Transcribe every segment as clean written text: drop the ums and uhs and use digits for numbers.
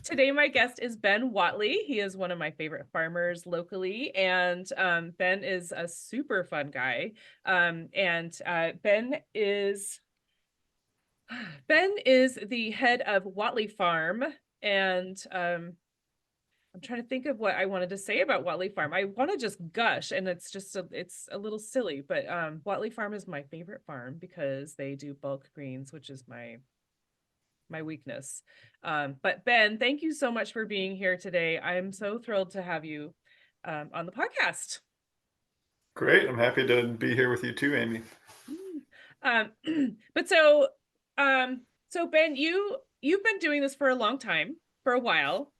Today, my guest is Ben Whatley. He is one of my favorite farmers locally, and Ben is a super fun guy. Ben is the head of Whatley Farm, and I'm trying to think of what I wanted to say about Whatley Farm. I want to just gush, and it's a little silly, but Whatley Farm is my favorite farm because they do bulk greens, which is my weakness. But Ben, thank you so much for being here today. I'm so thrilled to have you on the podcast. Great. I'm happy to be here with you too, Amy. Um, but so, so Ben, you've been doing this for a long time, for a while.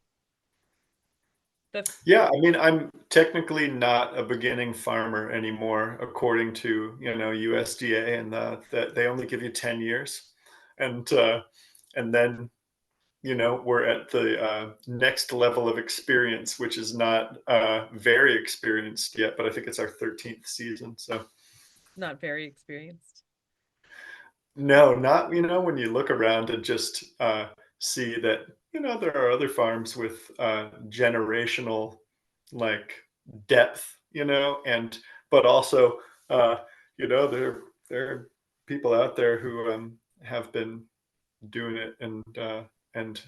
The Yeah, I mean, I'm technically not a beginning farmer anymore, according to, USDA, and that they only give you 10 years. And and then, we're at the next level of experience, which is not very experienced yet, but I think it's our 13th season. So Not very experienced. no, not, when you look around and just see that, there are other farms with generational like depth, and but also, uh, there are people out there who have been doing it and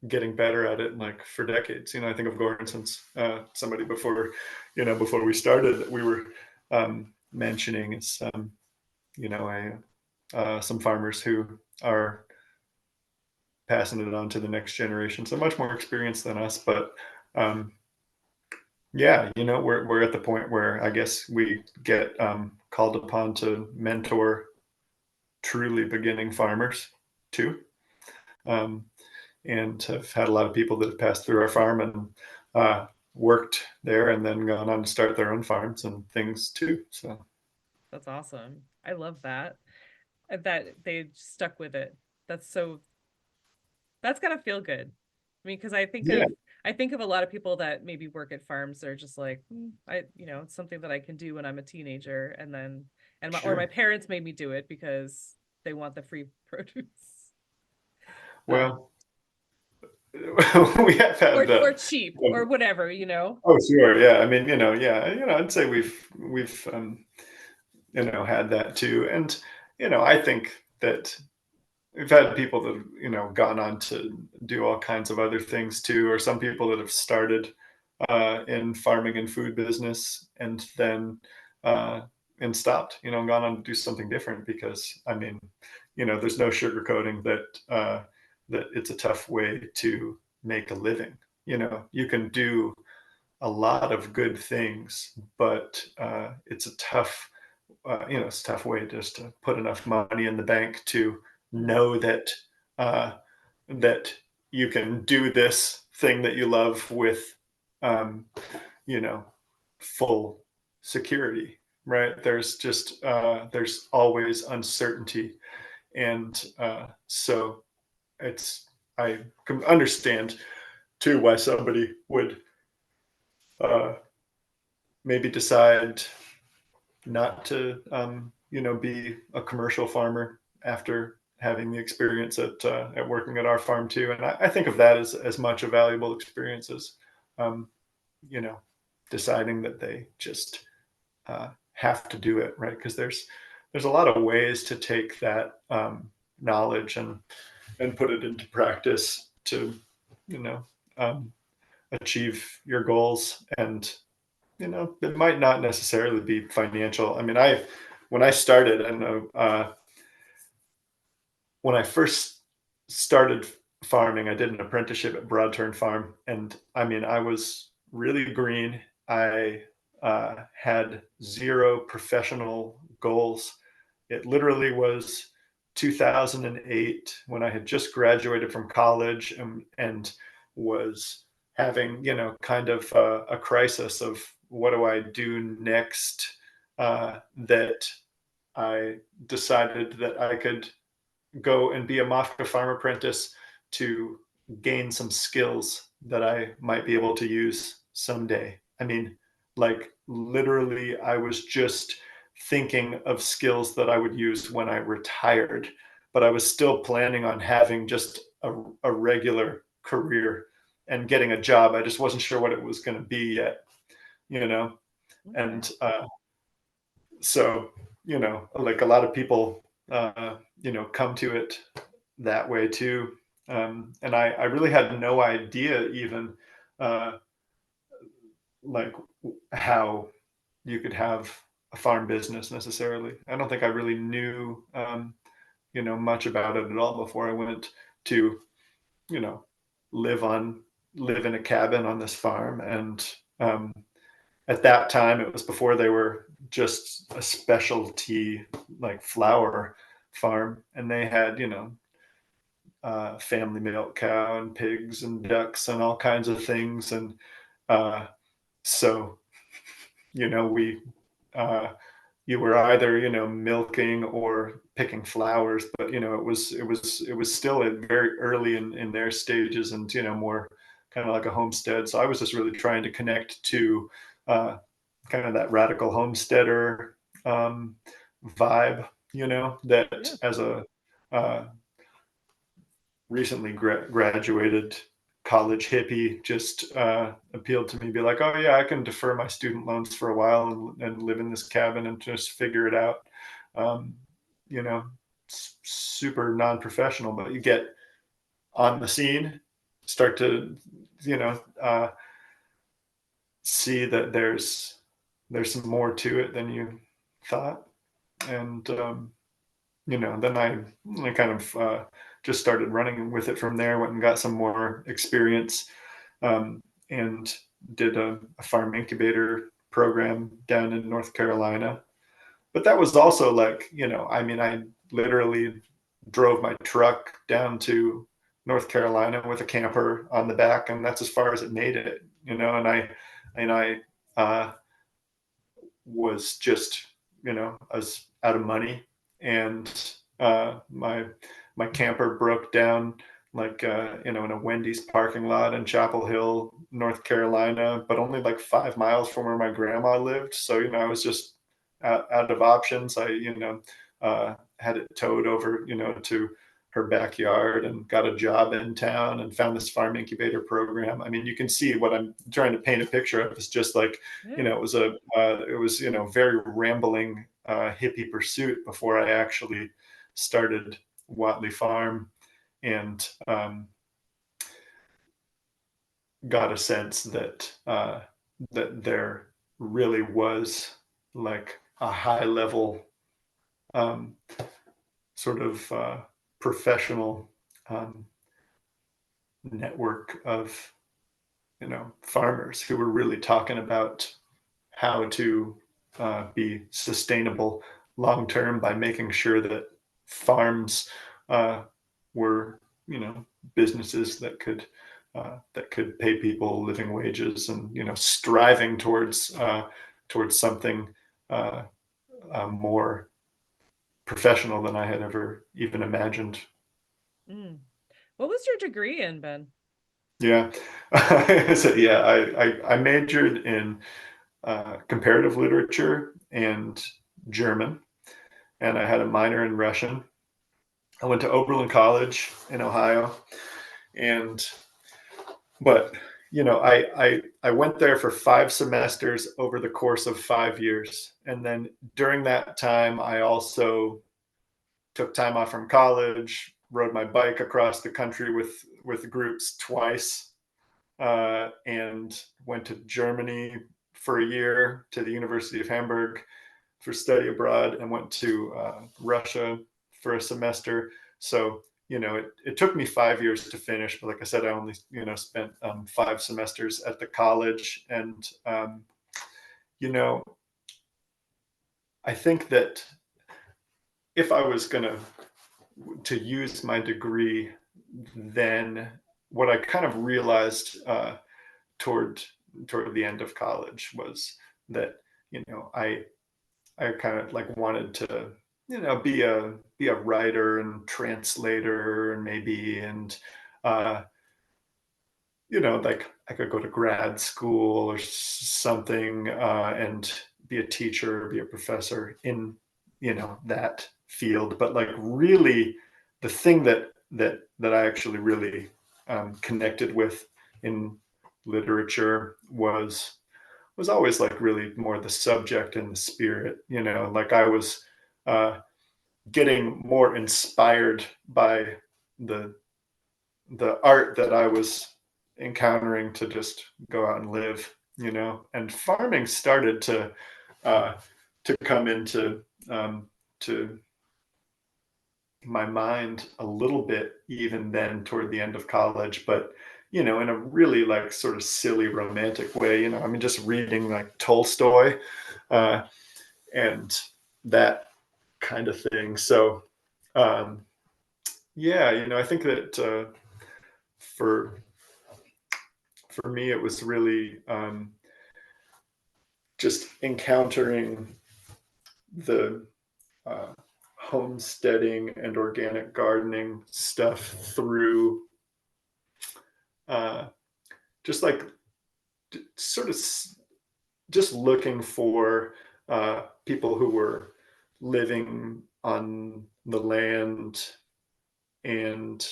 getting better at it like for decades. I think of Gordon since somebody before, before we started, that we were mentioning is, you know, some farmers who are passing it on to the next generation. So much more experience than us, but um, yeah, we're at the point where I guess we get called upon to mentor truly beginning farmers too, um, and have had a lot of people that have passed through our farm and worked there, and then gone on to start their own farms and things too. So That's awesome. I love that. That they stuck with it. That's so that's gotta feel good. I mean, because yeah, I think of a lot of people that maybe work at farms. They're just like, it's something that I can do when I'm a teenager, and then or my sure. parents made me do it because they want the free produce, um, Well, we have had or cheap or whatever. oh, sure. Yeah. I mean, yeah, I'd say we've had that too. And, I think that we've had people that have, gone on to do all kinds of other things too, or some people that have started in farming and food business and then uh and stopped, and gone on to do something different because I mean, there's no sugarcoating that that it's a tough way to make a living. You can do a lot of good things, but it's a tough way just to put enough money in the bank to Mhm. know that uh, that you can do this thing that you love with, um, you know, full security. Right? There's always uncertainty, and so it's I can understand too why somebody would uh, maybe decide not to, be a commercial farmer after having the experience at working at our farm too. And I think of that as much a valuable experience as, um, you know, deciding that they just have to do it, right? Because there's a lot of ways to take that knowledge and put it into practice to, you know, um, achieve your goals. And it might not necessarily be financial. I mean, when I started, I know when I first started farming, I did an apprenticeship at Broadturn Farm, and I mean, I was really green. I had zero professional goals. It literally was 2008 when I had just graduated from college and was having, kind of a crisis of what do I do next, that I decided that I could go and be a Mafka farm apprentice to gain some skills that I might be able to use someday. I mean, like literally, I was just thinking of skills that I would use when I retired, but I was still planning on having just a regular career. and getting a job. I just wasn't sure what it was going to be yet, you know. Okay. And so, like a lot of people, come to it that way too. And I really had no idea even uh, like how you could have a farm business necessarily. I don't think I really knew, much about it at all before I went to, you know, live on live in a cabin on this farm. And um, at that time, it was before they were just a specialty like flour farm, and they had, family milk cow and pigs and ducks and all kinds of things. And uh, so, we uh, you were either, milking or picking flowers, but it was still at very early in their stages, and more kind of like a homestead. So I was just really trying to connect to uh, kind of that radical homesteader um, vibe, that Yeah. as a uh, recently graduated college hippie just appealed to me. Be like, oh yeah, I can defer my student loans for a while and live in this cabin and just figure it out. Um, you know, super non-professional, but you get on the scene, start to, see that there's some more to it than you thought. And then I kind of just started running with it from there. Went and got some more experience, and did a farm incubator program down in North Carolina. But that was also like, I mean, I literally drove my truck down to North Carolina with a camper on the back, and that's as far as it made it. And I was just, I was out of money, and my camper broke down like in a Wendy's parking lot in Chapel Hill, North Carolina, but only like 5 miles from where my grandma lived. So I was just out of options. I had it towed over to her backyard, and got a job in town, and found this farm incubator program. I mean, you can see what I'm trying to paint a picture of. It's just like, Yeah. it was very rambling hippie pursuit before I actually started Whatley Farm, and got a sense that there really was like a high level um, sort of professional um, network of farmers who were really talking about how to be sustainable long term by making sure that farms uh, were businesses that could pay people living wages, and striving towards something uh, more professional than I had ever even imagined. Mm. What was your degree in, Ben? Yeah. So yeah, I majored in comparative literature and German, and I had a minor in Russian. I went to Oberlin College in Ohio, and but I went there for 5 semesters over the course of 5 years, and then during that time, I also took time off from college, rode my bike across the country with groups twice, and went to Germany for a year to the University of Hamburg for study abroad, and went to Russia for a semester. So it took me 5 years to finish, but like I said, I only spent 5 semesters at the college. And you know I think that if I was going to use my degree, then what I kind of realized toward toward the end of college was that I kind of like wanted to be a writer and translator, and maybe, and uh like I could go to grad school or something, and be a teacher, be a professor in that field. But like really, the thing that I actually really connected with in literature was always like really more the subject and the spirit, you know, like I was uh, getting more inspired by the the art that I was encountering to just go out and live, you know. And farming started uh, to come into to my mind a little bit even then toward the end of college, but you know, in a really like sort of silly romantic way, you know. I mean, just reading like Tolstoy uh, and that kind of thing. So um, yeah, you know, I think that for for me, it was really just encountering the uh, homesteading and organic gardening stuff through uh, just like sort of just looking for people who were living on the land and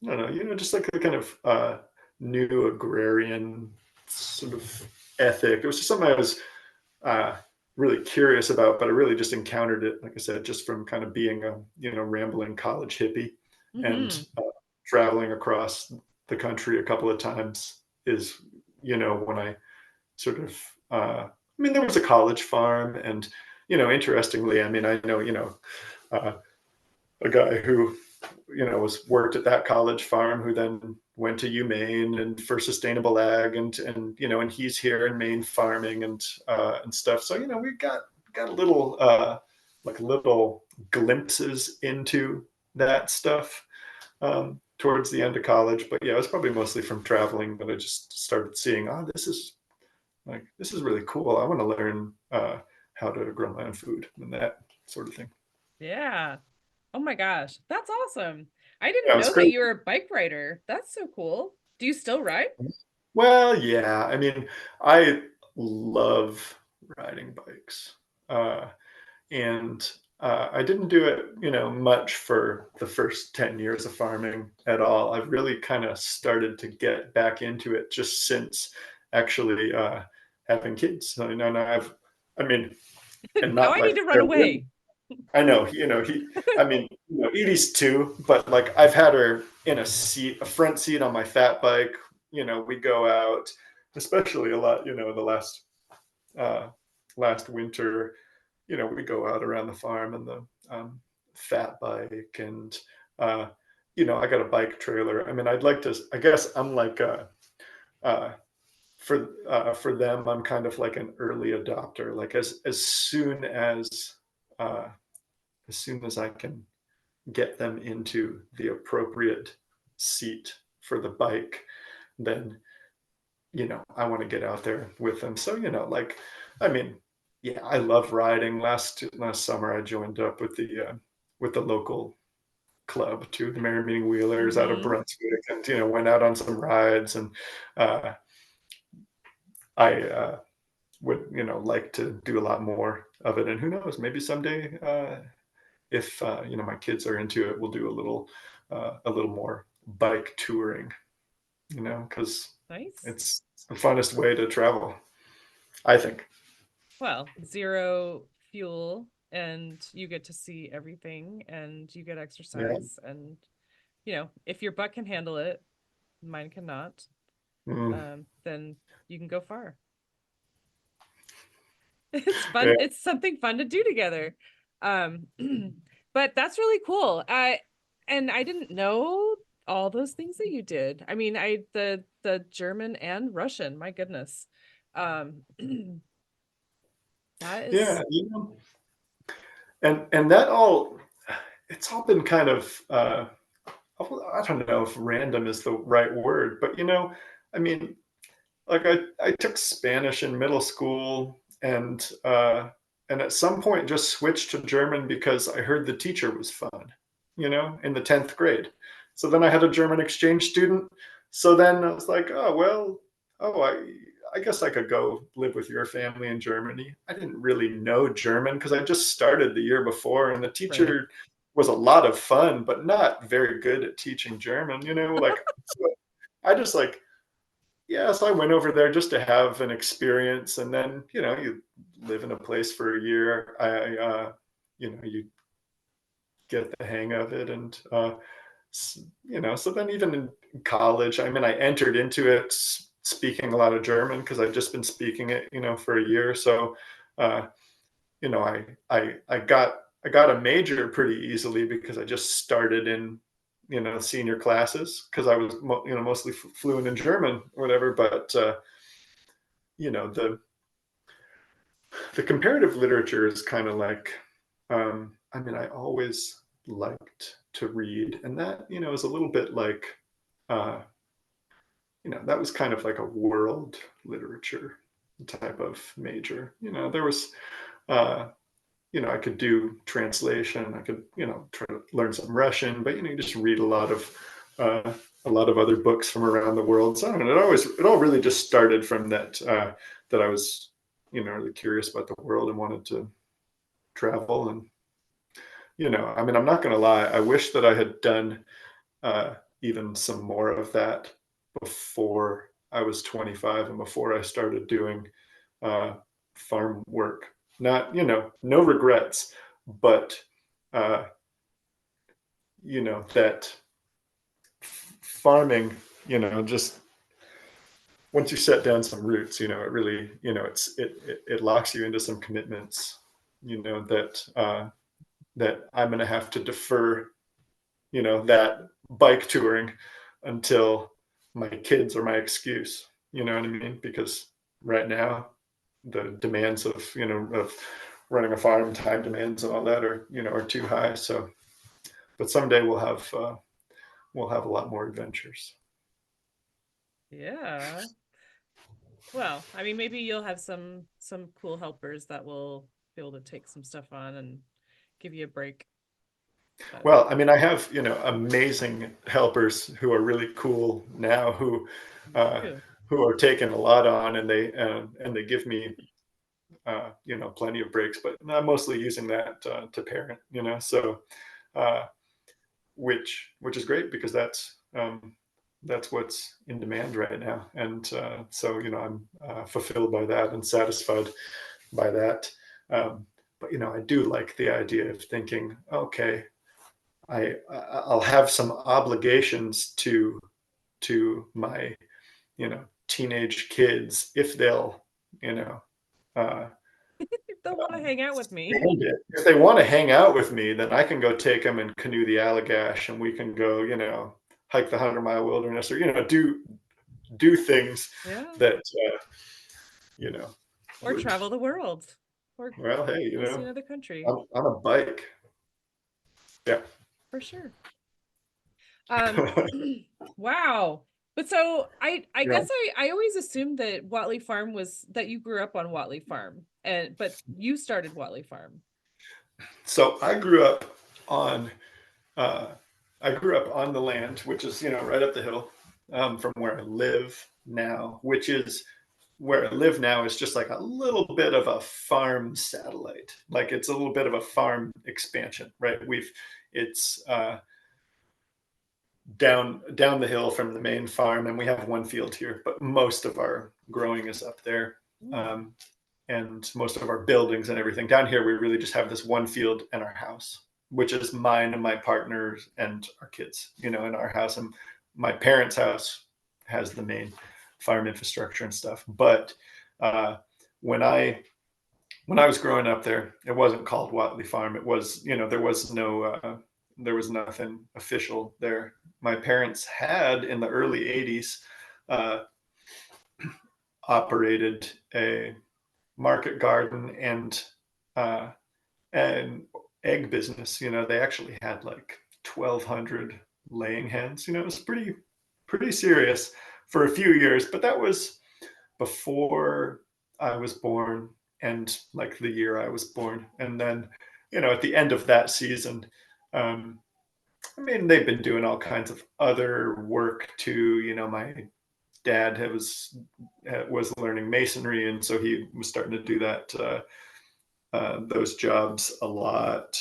I don't know, you know, just like a kind of new agrarian sort of ethic. It was just something I was uh, really curious about, but I really just encountered it, like I said, just from kind of being a you know rambling college hippie and Hmm. traveling across the country a couple of times is you know when I sort of I mean there was a college farm and you know interestingly I mean I know you know uh, a guy who you know was worked at that college farm who then went to Maine and for sustainable ag and you know and he's here in Maine farming and stuff. So you know we got a little like little glimpses into that stuff towards the end of college. But yeah, it was probably mostly from traveling that I just started seeing. Oh, this is really cool. I want to learn how to grow my own food and that sort of thing. Yeah. Oh my gosh, that's awesome. I Yeah, didn't it was know that great. you were a bike rider. That's so cool. Do you still ride? Well, yeah. I mean, I love riding bikes. Uh, and I didn't do it, you know, much for the first 10 years of farming at all. I've really kind of started to get back into it just since actually having kids. So, you know, now I mean, and Now not I need like to run they're away. I know, you know, I mean, you know, Edie's two, but like I've had her in a seat, a front seat on my fat bike. You know, we go out, especially a lot, you know, in the uh, last winter, you know, we go out around the farm and the fat bike and, uh, you know, I got a bike trailer. I mean, I'd like to, I guess I'm like, uh, for them, I'm kind of like an early adopter. Like uh, as soon as I can get them into the appropriate seat for the bike, then you know I want to get out there with them. So you know, like I mean, yeah, I love riding. Last summer, I joined up with the local club to the Merrimack Wheelers out of Hmm. Brunswick, and you know went out on some rides, and uh, I would you know like to do a lot more of it. And who knows, maybe someday if you know my kids are into it, we'll do a little more bike touring. You know, because Nice. it's the funnest way to travel, I think. Well, zero fuel and you get to see everything and you get Yeah. exercise and if your butt can handle it, mine cannot, Mm. then you can go far. It's fun. Yeah. It's something fun to do together. Um, but that's really cool. I didn't know all those things that you did. I mean, the German and Russian, my goodness. Um, that Yeah. is You know, and that all it's all been kind of I don't know if random is the right word, but you know, I mean, like I took Spanish in middle school and at some point just switched to German because I heard the teacher was fun, you know, in the 10th grade. So then I had a German exchange student. So then I was like, oh well, oh I guess I could go live with your family in Germany. I didn't really know German because I just started the year before and the right. teacher was a lot of fun, but not very good at teaching German, you know, like so I just like, yeah, so I went over there just to have an experience, and then you live in a place for a year. You get the hang of it, and so then even in college, I mean, I entered into it speaking a lot of German because I'd just been speaking it, for a year. So, uh, I got a major pretty easily because I just started in, senior classes because I was, mostly fluent in German or whatever. But the comparative literature is kind of like, I mean, I always liked to read, and that is a little bit like, uh, that was kind of like a world literature type of major. There was, uh, I could do translation. I could, try to learn some Russian, but you just read uh, a lot of other books from around the world. So I don't know, it all really just started from that, that I was, really curious about the world and wanted to travel. And, I mean, I'm not going to lie. I wish that I had done, even some more of that before I was 25 and before I started doing, uh, farm work. Not, no regrets, but, uh, that farming, just once you set down some roots, it really, it locks you into some commitments, that I'm going to have to defer, that bike touring until my kids are my excuse. You know what I mean? Because right now, the demands of running a farm, time demands and all that are too high. So, but someday we'll have a lot more adventures. Yeah. Well, I mean, maybe you'll have some cool helpers that will be able to take some stuff on and give you a break. But Well, I mean, I have, amazing helpers who are really cool now, uh, you. who are taking a lot on, and they give me, plenty of breaks, but I'm mostly using that, to parent, so, uh, which is great because that's what's in demand right now. And, so, I'm, fulfilled by that and satisfied by that. But, I do like the idea of thinking, okay, I'll have some obligations to my teenage kids if they'll you know uh, They'll want to hang out with me. stand it. If they want to hang out with me, then I can go take them and canoe the Allagash, and we can go hike the 100-mile wilderness, or do things Yeah. that you know Or would, travel the world. Or well, hey, go see another country. on a bike. Yeah. For sure. Um, wow. But so I Yeah. guess I always assumed that Whatley Farm was that you grew up on Whatley Farm, and but you started Whatley Farm. So on uh, I grew up on the land, which is right up the hill, from where I live now, which is where I live now is just like a little bit of a farm satellite. Like it's a little bit of a farm expansion, right? It's down the hill from the main farm, and we have one field here, but most of our growing is up there. Hmm. Um, and most of our buildings and everything down here, we really just have this one field and our house, which is mine and my partners and our kids, in our house. And my parents' house has the main farm infrastructure and stuff. But uh, when I was growing up there, it wasn't called Watley Farm. It was, there was nothing official there. My parents had in the early '80s uh, operated a market garden and uh, an egg business. They actually had like 1,200 laying hens. It was pretty serious for a few years, but that was before I was born and like the year I was born. And then, at the end of that season, um, I mean, they've been doing all kinds of other work too. My dad was learning masonry, and so he was starting to do that those jobs a lot,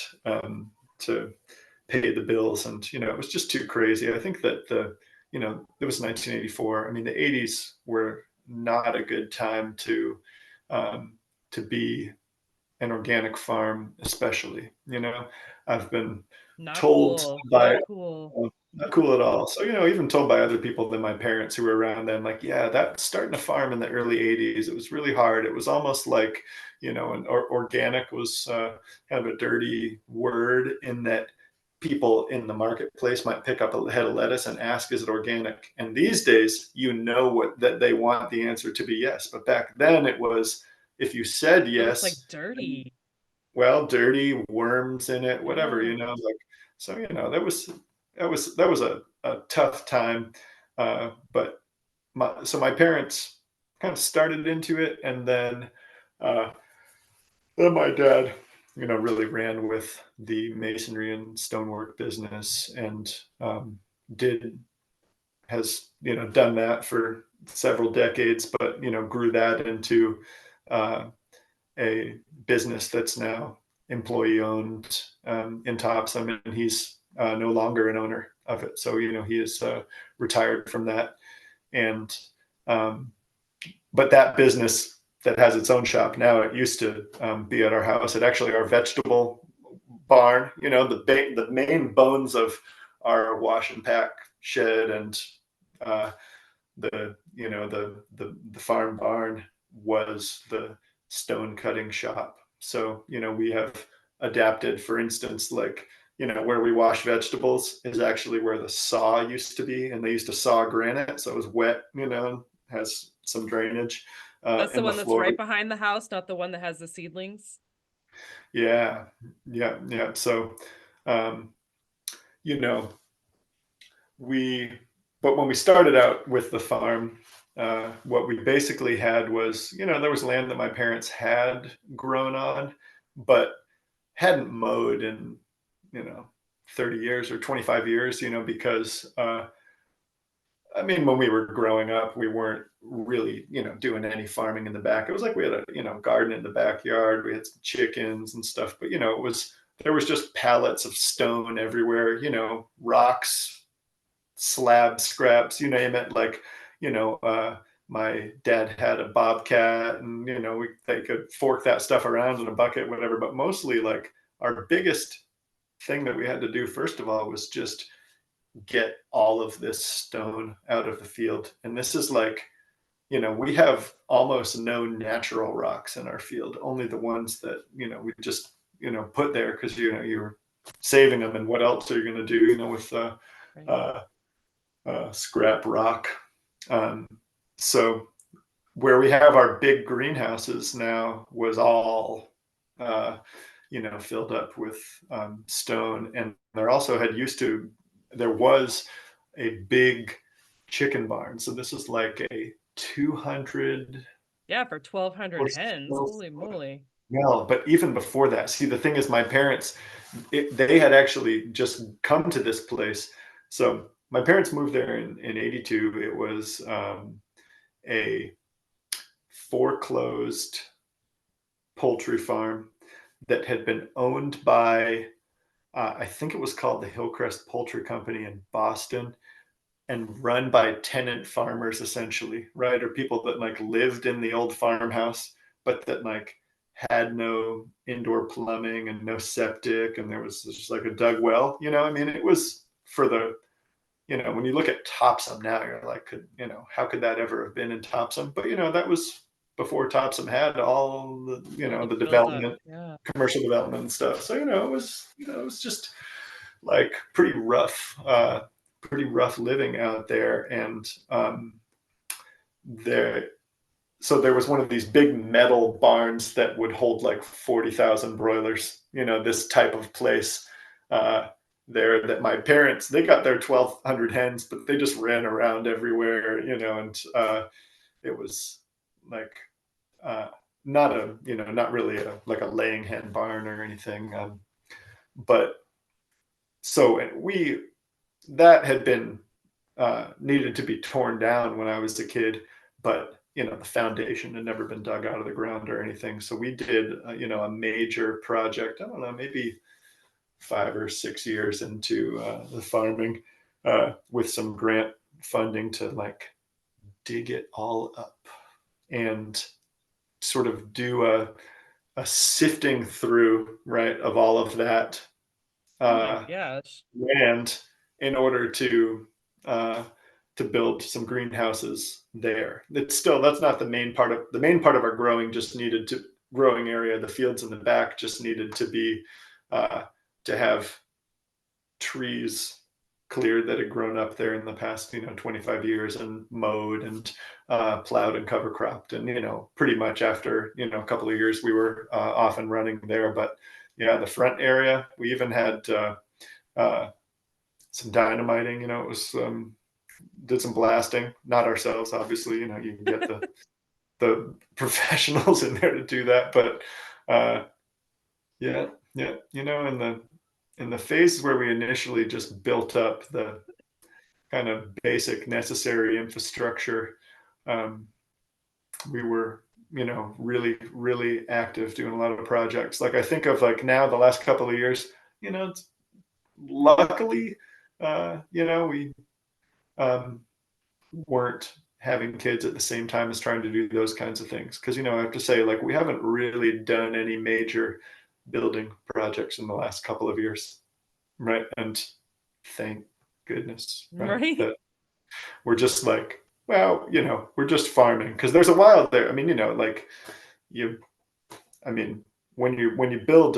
to pay the bills. And it was just too crazy. I think that it was 1984. I mean, the 80s were not a good time um, to be an organic farm, especially. I've been Not told cool, by not cool. not cool at all. So, even told by other people than my parents who were around then, like, yeah, that starting a farm in the early 80s, it was really hard. It was almost like, organic was kind of a dirty word in that people in the marketplace might pick up a head of lettuce and ask, is it organic? And these days, what that they want the answer to be yes. But back then it was, if you said It was like yes, dirty. well, dirty, worms in it, whatever, Yeah. like, so, that was a tough time. But my parents kind of started into it, and uh, then my dad, really ran with the masonry and stonework business, and did has, done that for several decades, but, grew that into uh, a business that's now employee owned, in Topsom, and he's no longer an owner of it. So, he is retired from that. And um, but that business that has its own shop now, it used to be at our house. It actually, our vegetable barn, the main bones of our wash and pack shed, and uh, the farm barn was the stone cutting shop. So, we have adapted, for instance, like, where we wash vegetables is actually where the saw used to be, and they used to saw granite, so it was wet, has some drainage That's the in the one that's floor. right behind the house, not the one that has the seedlings? Yeah, yeah, yeah. So, um, you know, we but when we started out with the farm, what we basically had was, there was land that my parents had grown on, but hadn't mowed in, you know 30 years or 25 years, because I mean, when we were growing up, we weren't really, doing any farming in the back. It was like we had a, garden in the backyard. We had some chickens and stuff, but, there was just pallets of stone everywhere, rocks, slab scraps, you name it. Like, my dad had a bobcat, and, they could fork that stuff around in a bucket, whatever. But mostly, like, our biggest thing that we had to do, first of all, was just get all of this stone out of the field. And this is like, we have almost no natural rocks in our field, only the ones that, we just, put there because, you're saving them. And what else are you going to do, with Right. uh, scrap rock? Um, so where we have our big greenhouses now was all, uh, filled up with stone. And there was a big chicken barn. So this is like a 200 Yeah, for 1,200 or hens, so. holy moly. No, but even before that, see, the thing is, my parents, they had actually just come to this place. So my parents moved there in 82. It was a foreclosed poultry farm that had been owned by, I think it was called the Hillcrest Poultry Company in Boston, and run by tenant farmers, essentially, right? Or people that, like, lived in the old farmhouse, but that, like, had no indoor plumbing and no septic, and there was just like a dug well. I mean, it was for the, when you look at Topsom now, you're like, how could that ever have been in Topsom? But, that was before Topsom had all the, All the the build up, development, yeah. commercial development and stuff. So, it was just like pretty rough living out there. And there so there was one of these big metal barns that would hold like 40,000 broilers, this type of place uh, there, that my parents, they got their 1,200 hens, but they just ran around everywhere, and it was like, uh, not really like a laying hen barn or anything. But so that had been needed to be torn down when I was a kid, but, the foundation had never been dug out of the ground or anything. So we did, a major project. I don't know, maybe 5 or 6 years into the farming, with some grant funding to like dig it all up and sort of do a sifting through, right, of all of that Oh my uh, gosh. land in order uh, to build some greenhouses there. It's still that's not the main part of our growing area. The fields in the back just needed to be uh, to have trees cleared that had grown up there in the past 25 years and mowed and plowed and cover cropped, and pretty much after a couple of years we were off and running there. But yeah, the front area we even had uh, some dynamiting. It was did some blasting, not ourselves, obviously. You can get the professionals in there to do that, but uh, yeah, yeah, in the phases where we initially just built up the kind of basic necessary infrastructure, um, we were really really active doing a lot of projects. Like I think of like now the last couple of years, it's luckily we um, weren't having kids at the same time as trying to do those kinds of things. Because I have to say, like, we haven't really done any major building projects in the last couple of years, right? And thank goodness, right? Right. That we're just like, well, we're just farming because there's a while there. I mean, like you, I mean, when you build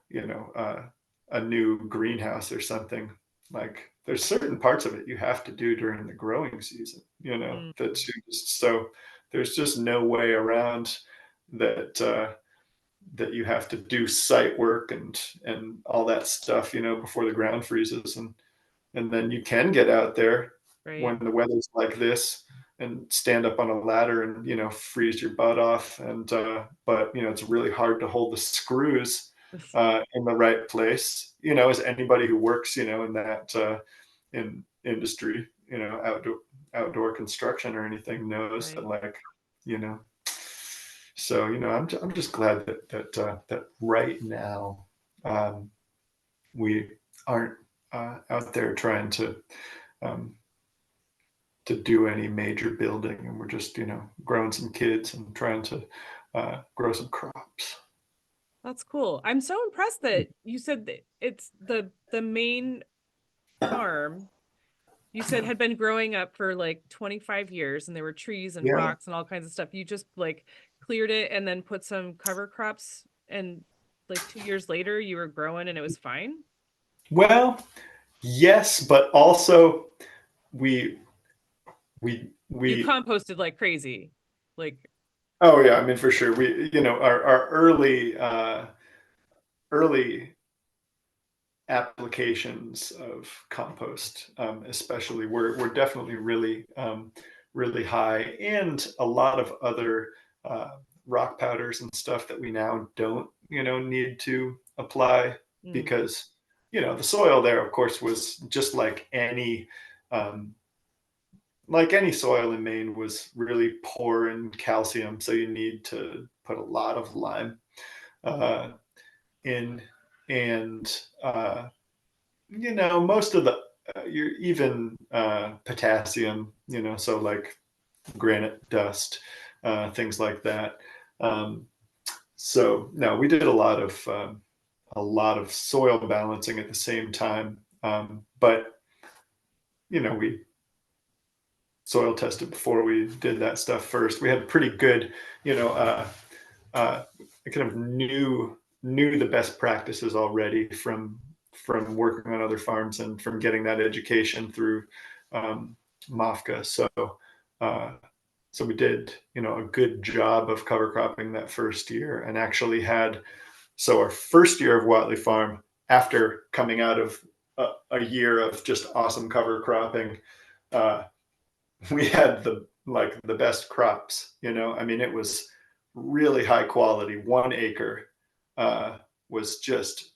you know, uh, a new greenhouse or something, like there's certain parts of it you have to do during the growing season, Mm, that's just so there's just no way around that that you have to do site work and all that stuff, before the ground freezes and then you can get out there right. when the weather's like this and stand up on a ladder and freeze your butt off and but it's really hard to hold the screws in the right place, as anybody who works in that in industry, outdoor construction or anything knows that, Right. like, you know so I'm just glad that right now um, we aren't out there trying um, to do any major building, and we're just growing some kids and trying to grow some crops. That's cool. I'm so impressed that you said that it's the main farm you said Yeah, had been growing up for like 25 years and there were trees and yeah. rocks and all kinds of stuff. You just like cleared it and then put some cover crops and like 2 years later you were growing and it was fine. Well, yes, but also we You we composted like crazy. Like, oh yeah, I mean for sure we our early applications of compost, especially, were definitely really really high, and a lot of other uh, rock powders and stuff that we now don't need to apply mm, because the soil there, of course, was just um, like any soil in Maine, was really poor in calcium, so you need to put a lot of lime uh, in, and most of the you're even potassium, so like granite dust, things like that. Um, so no, we did a lot of soil balancing at the same time, but we soil tested before we did that stuff first. We had pretty good, you know, uh, I kind of knew the best practices already from working on other farms and from getting that education through um, MAFCA. Uh, so we did a good job of cover cropping that first year, and actually had our first year of Whatley Farm, after coming out of a year of just awesome cover cropping. Uh, we had the best crops. I mean, it was really high quality. 1 acre uh, was just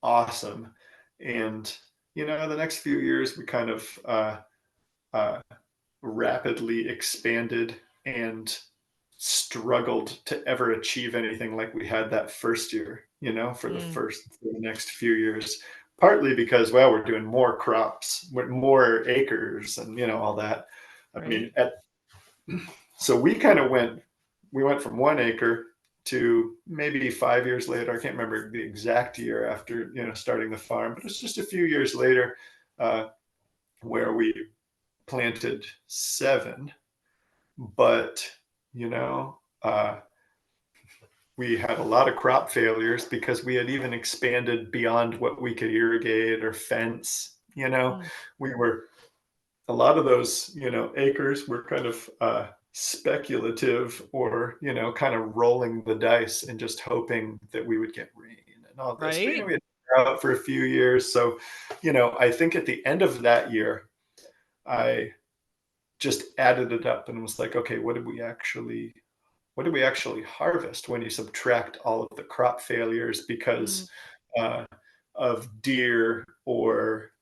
awesome, and the next few years we kind of uh, rapidly expanded and struggled to ever achieve anything like we had that first year. For mm, the next few years partly because, well, we're doing more crops, more acres, and all that. I Right. mean, so we went from 1 acre to maybe 5 years later. I can't remember the exact year after starting the farm, but it's just a few years later, uh, where we planted 7. But you know, uh, we had a lot of crop failures because we had even expanded beyond what we could irrigate or fence. Mm. We were a lot of those, acres were kind of speculative, or, kind of rolling the dice and just hoping that we would get rain and all this. But, Right. we had drought for a few years. So, I think at the end of that year, I just added it up and was like, okay, what did we actually harvest when you subtract all of the crop failures Mm. because uh, of deer or,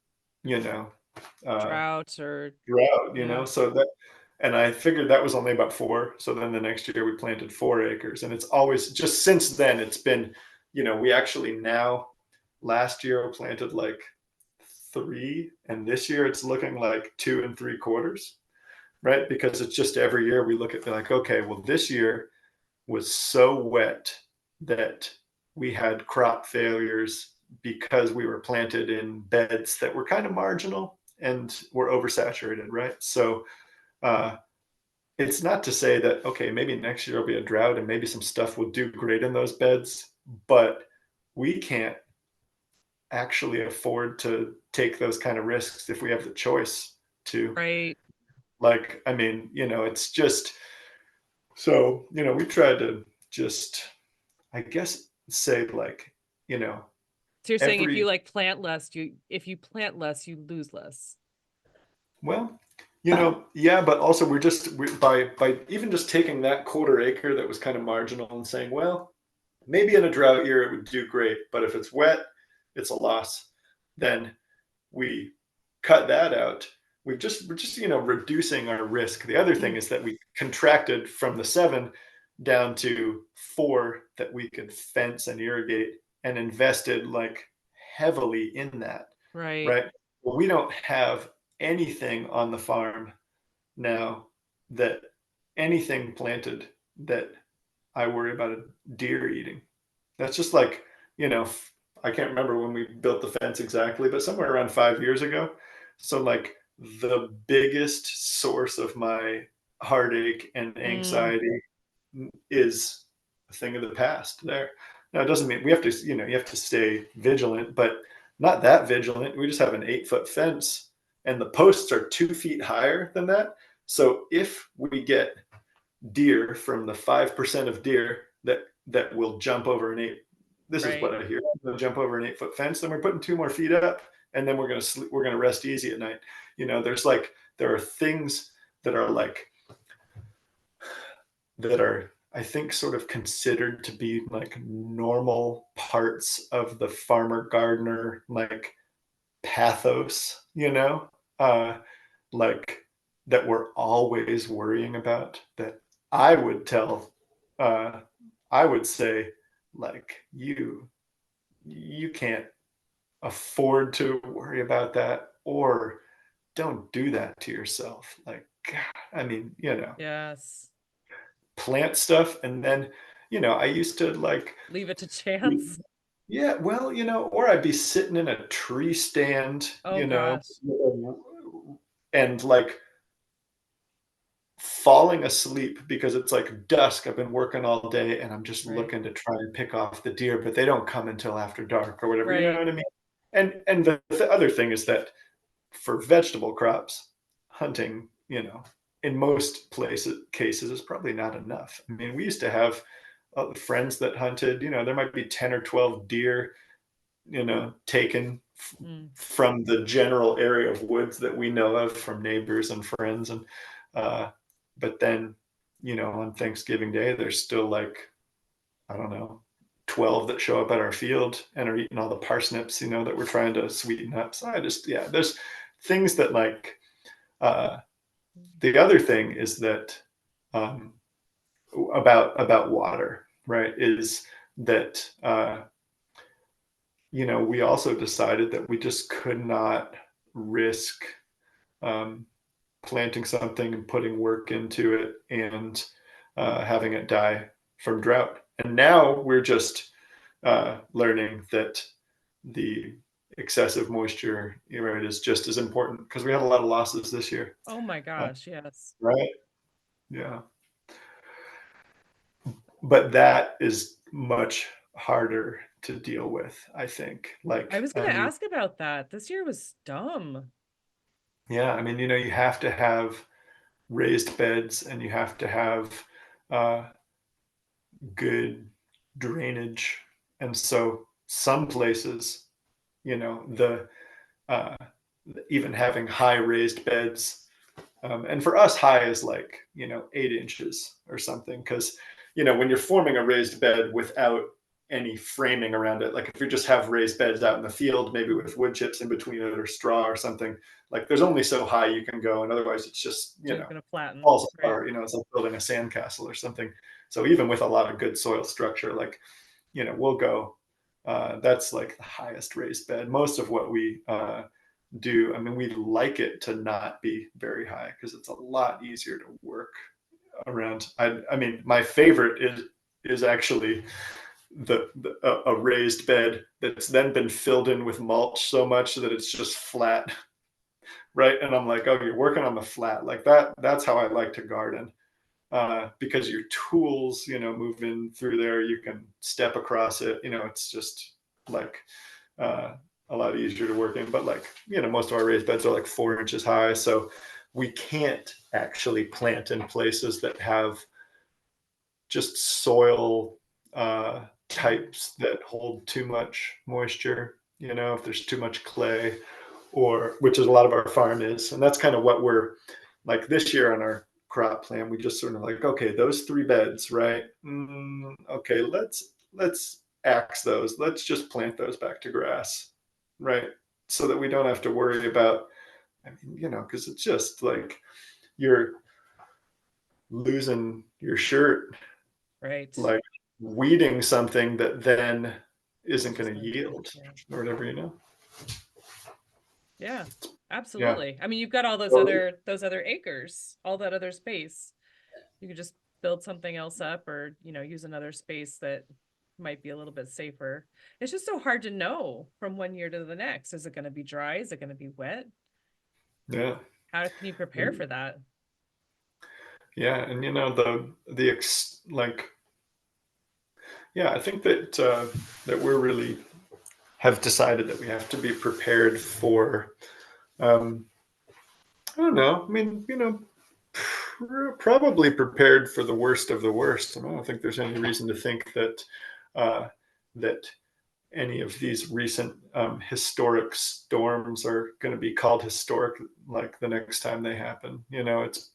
you know, uh, Drought or drought, yeah. so that, and I figured that was only about 4. So then the next year we planted 4 acres, and it's always just since then it's been, we actually now last year we planted like 3, and this year it's looking like 2 3/4, right? Because it's just every year we look at like, okay, well this year was so wet that we had crop failures because we were planted in beds that were kind of marginal and were oversaturated, right? So uh, it's not to say that, okay, maybe next year will be a drought and maybe some stuff will do great in those beds, but we can't actually afford to take those kind of risks if we have the choice to. Right. Like, I mean, it's just so, we tried to just, I guess, say like, you know, So you're saying if you every like plant less, if you plant less, you lose less. well, yeah, but also by even just taking that 1/4 acre that was kind of marginal and saying, well, maybe in a drought year it would do great, but if it's wet, it's a loss. Then we cut that out. We're just reducing our risk. The other thing Mm. is that we contracted from the 7 down to 4 that we could fence and irrigate, and invested like heavily in that, Right. right? Well, we don't have anything on the farm now, that anything planted that I worry about a deer eating. That's just like, you know, I can't remember when we built the fence exactly, but somewhere around 5 years ago. So, like, the biggest source of my heartache and Mm. anxiety is a thing of the past there. Now, it doesn't mean we have to, you have to stay vigilant, but not that vigilant. We just have an 8-foot fence, and the posts are 2 feet higher than that. So if we get deer from the 5% of deer that will jump over an eight, this is Right. what I hear, they'll jump over an 8-foot fence, then we're putting 2 more feet up, and then we're gonna sleep, we're gonna rest easy at night. There are things that are like that are, I think, sort of considered to be like normal parts of the farmer gardener, like pathos, uh, like that we're always worrying about. That I would tell, uh, I would say, like, you can't afford to worry about that, or don't do that to yourself. Like, God, I mean, Yes. plant stuff, and then, I used to like, Leave it to chance. yeah, well, or I'd be sitting in a tree stand, Oh gosh. and like falling asleep because it's like dusk. I've been working all day and I'm just Right. looking to try and pick off the deer, but they don't come until after dark or whatever. You know Right. what I mean? And the other thing is that for vegetable crops, hunting, in most places cases is probably not enough. I mean, we used to have friends that hunted. There might be 10 or 12 deer, taken Mm. from the general area of woods that we know of from neighbors and friends. And uh, but then, on Thanksgiving Day, there's still like, I don't know, 12 that show up at our field and are eating all the parsnips, that we're trying to sweeten up. So yeah, there's things that like, uh, the other thing is that, um, about water, right? Is that, we also decided that we just could not risk um, planting something and putting work into it and having it die from drought. And now we're just learning that the excessive moisture, it is just as important because we had a lot of losses this year. Oh my Uh, gosh, yes. right? Yeah. But that is much harder to deal with, I think. I Like, was I gonna mean, ask about that. This year was dumb. yeah, I mean, you have to have raised beds and you have to have uh, good drainage. And so some places, the uh, even having high raised beds, and for us, high is like 8 inches or something, because when you're forming a raised bed without any framing around it, like if you just have raised beds out in the field, maybe with wood chips in between it or straw or something, like there's only so high you can go, and otherwise it's just Just gonna flatten, falls right? apart. It's like building a sandcastle or something. So even with a lot of good soil structure, like we'll go. That's like the highest raised bed. Most of what we do, I mean, we like it to not be very high because it's a lot easier to work around. I mean, my favorite is actually a raised bed that's then been filled in with mulch so much that it's just flat, right? And I'm like, oh, you're working on the flat like that. That's how I like to garden, because your tools, move in through there. You can step across it. It's just like uh, a lot easier to work in. But like, most of our raised beds are like 4 inches high. So we can't actually plant in places that have just soil Mm. types that hold too much moisture, if there's too much clay, or which is a lot of our farm is. And that's kind of what we're like this year on our crop plan. We just sort of like, okay, those 3 beds, right? Okay, let's axe those. Let's just plant those back to grass, right? So that we don't have to worry about, I mean, because it's just like you're losing your shirt, Right. like weeding something that then isn't It's just going to gonna die. yield Yeah. or whatever. Yeah. Yeah. Absolutely. I mean, you've got all So, those other acres, all that other space. You could just build something else up or, use another space that might be a little bit safer. It's just so hard to know from one year to the next. Is it going to be dry? Is it going to be wet? yeah. How can you prepare And, for that? yeah. And like, yeah, I think that we're really have decided that we have to be prepared for, um, I don't know. I mean, probably prepared for the worst of the worst. And I don't think there's any reason to think uh, that any of these recent historic storms are going to be called historic like the next time they happen. It's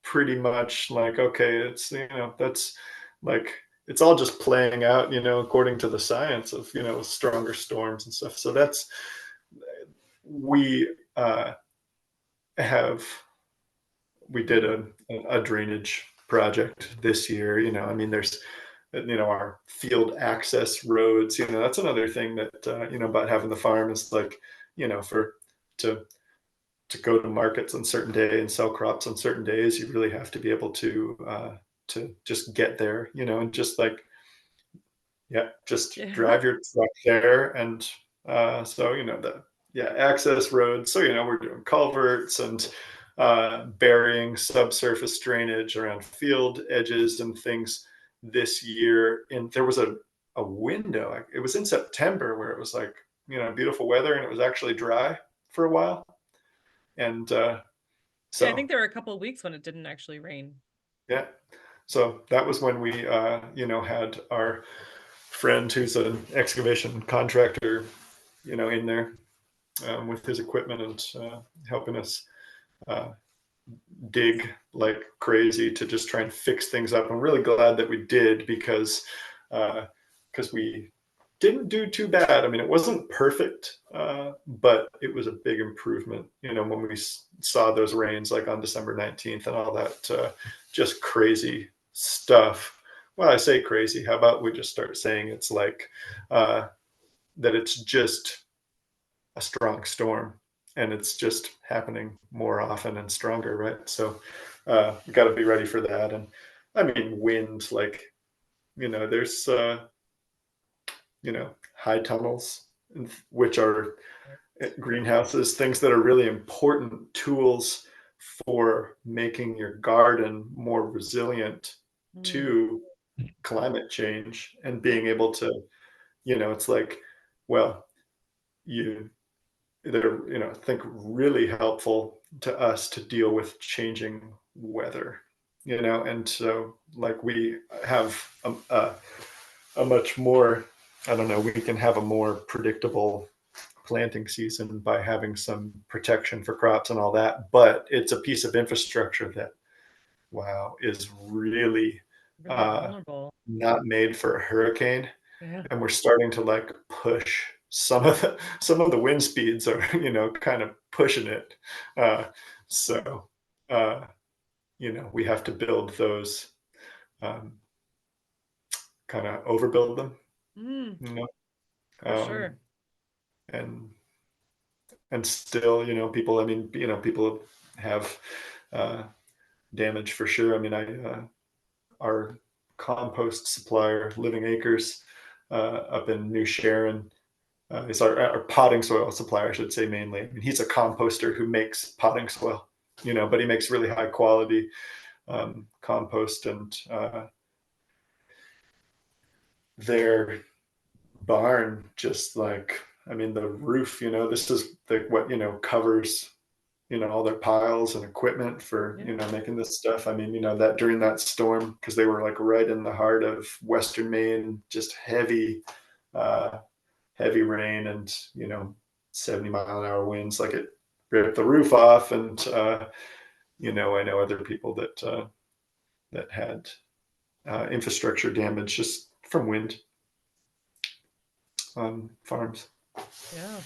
pretty much like, okay, it's, that's like, it's all just playing out, according to the science of, stronger storms and stuff. So we uh, have, we did a drainage project this year. I mean, there's, our field access roads. That's another thing that about having the farm is like, for to to go to markets on certain day and sell crops on certain days, you really have to be able to just get there, and just like, yeah, just Yeah. drive your truck there. And so, the, yeah, access roads. So, we're doing culverts and burying subsurface drainage around field edges and things this year. And there was a window, it was in September, where it was like, beautiful weather and it was actually dry for a while. And Yeah, I think so, there were a couple of weeks when it didn't actually rain. yeah. So that was when we, had our friend who's an excavation contractor, in there with his equipment and helping us uh, dig like crazy to just try and fix things up. I'm really glad that we did because we didn't do too bad. I mean, it wasn't perfect, but it was a big improvement. When we saw those rains like on December 19th and all that, just crazy stuff. Well, I say crazy. How about we just start saying it's like that it's just a strong storm, and it's just happening more often and stronger, right? So you got to be ready for that. And I mean, wind, like, there's high tunnels, which are greenhouses, things that are really important tools for making your garden more resilient Mm, to climate change and being able to, it's like, well, you that are, I think really helpful to us to deal with changing weather, and so like we have a much more, I don't know, we can have a more predictable planting season by having some protection for crops and all that. But it's a piece of infrastructure that, wow, is really really uh, vulnerable. not made for a hurricane. Yeah. And we're starting to like push some of the wind speeds are, kind of pushing it. Uh, Yeah. so, uh, we have to build those, um, kind of overbuild them, Mm, you know, for sure. and still, people, I mean, people have uh, damage for sure. I mean, our compost supplier, Living Acres, up in New Sharon, is our potting soil supplier, I should say, mainly. I mean, he's a composter who makes potting soil, but he makes really high quality compost, and their barn just like, I mean, the roof, this is the what covers all their piles and equipment for Yeah. making this stuff. I mean, that during that storm, because they were like right in the heart of western Maine, just uh heavy rain, and 70-mile-an-hour winds, like it ripped the roof off. And I know other people that had infrastructure damage just from wind on farms. Yeah.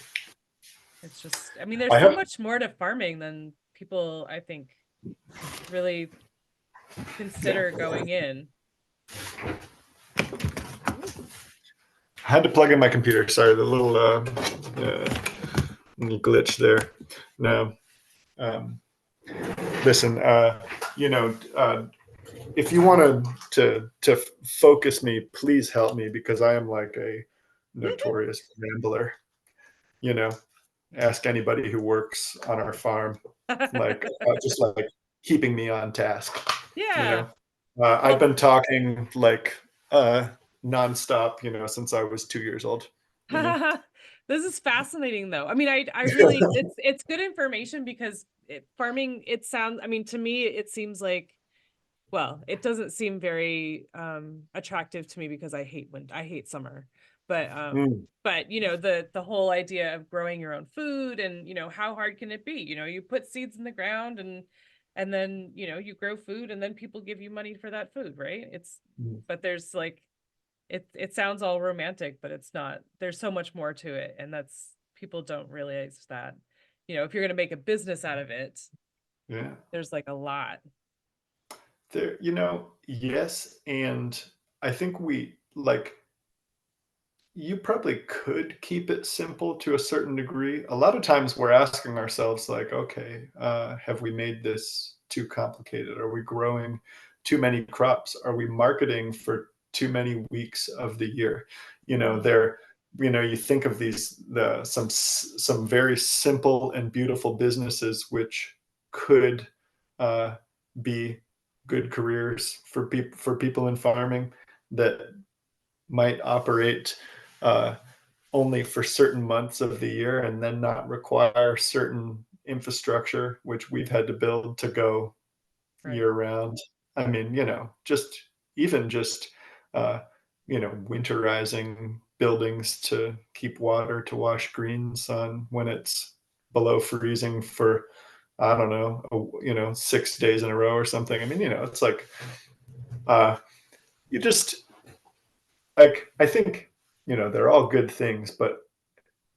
It's just, I mean, there's I so have much more to farming than people, I think, really Yeah, consider going in. Ooh. I had to plug in my computer. Sorry, the glitch there. No, um, listen. If you want to focus me, please help me, because I am like a notorious rambler. You know, ask anybody who works on our farm, like just like keeping me on task. You Yeah. know, I've Well, been talking like uh, nonstop, since I was 2 years old. You know. this is fascinating though. I mean, I really, it's good information because farming, it sounds, I mean, to me, it seems like, well, it doesn't seem very attractive to me because I hate summer. But Mm, the whole idea of growing your own food, and how hard can it be? You put seeds in the ground, and then you grow food, and then people give you money for that food, right? mm, But there's like, it sounds all romantic, but it's not. There's so much more to it, and that's, people don't realize that. If you're going to make a business out of it, yeah. there's like a lot. There, yes, and I think we like you probably could keep it simple to a certain degree. A lot of times we're asking ourselves, like, okay, have we made this too complicated? Are we growing too many crops? Are we marketing for too many weeks of the year? Mm, There, you think of these some very simple and beautiful businesses which could uh, be good careers for people in farming, that might operate uh, only for certain months of the year and then not require certain infrastructure, which we've had to build to go right. year round. I mean, just even just uh, winterizing buildings to keep water to wash greens on when it's below freezing for, I don't know, 6 days in a row or something. I mean, it's like uh, you just like, I think, they're all good things, but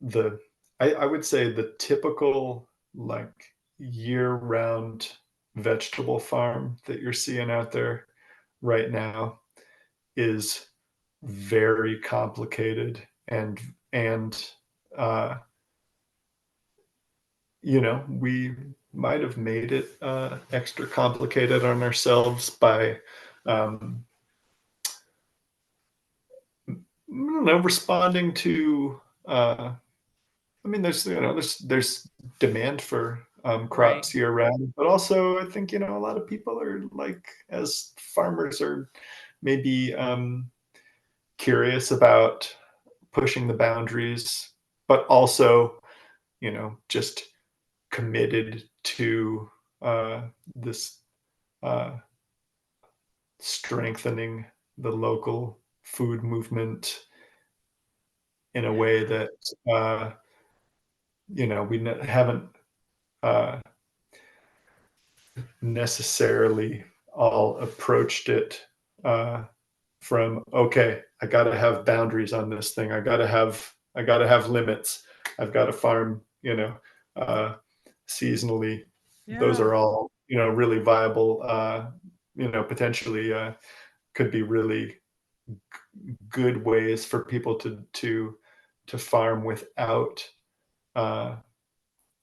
the I would say the typical like year-round vegetable farm that you're seeing out there right now is very complicated and and uh, we might have made it extra complicated on ourselves by um, I don't know, responding to I mean, there's demand for Right. crops year round, but also I think a lot of people are like, as farmers, are maybe curious about pushing the boundaries, but also just committed to this uh, strengthening the local food movement in a way Yeah. that uh, haven't uh, necessarily all approached it uh, from, okay, I got to have boundaries on this thing. I got to have limits. I've got to farm, uh, seasonally. Those Yeah. are all really viable. Potentially could be really good ways for people to farm without uh,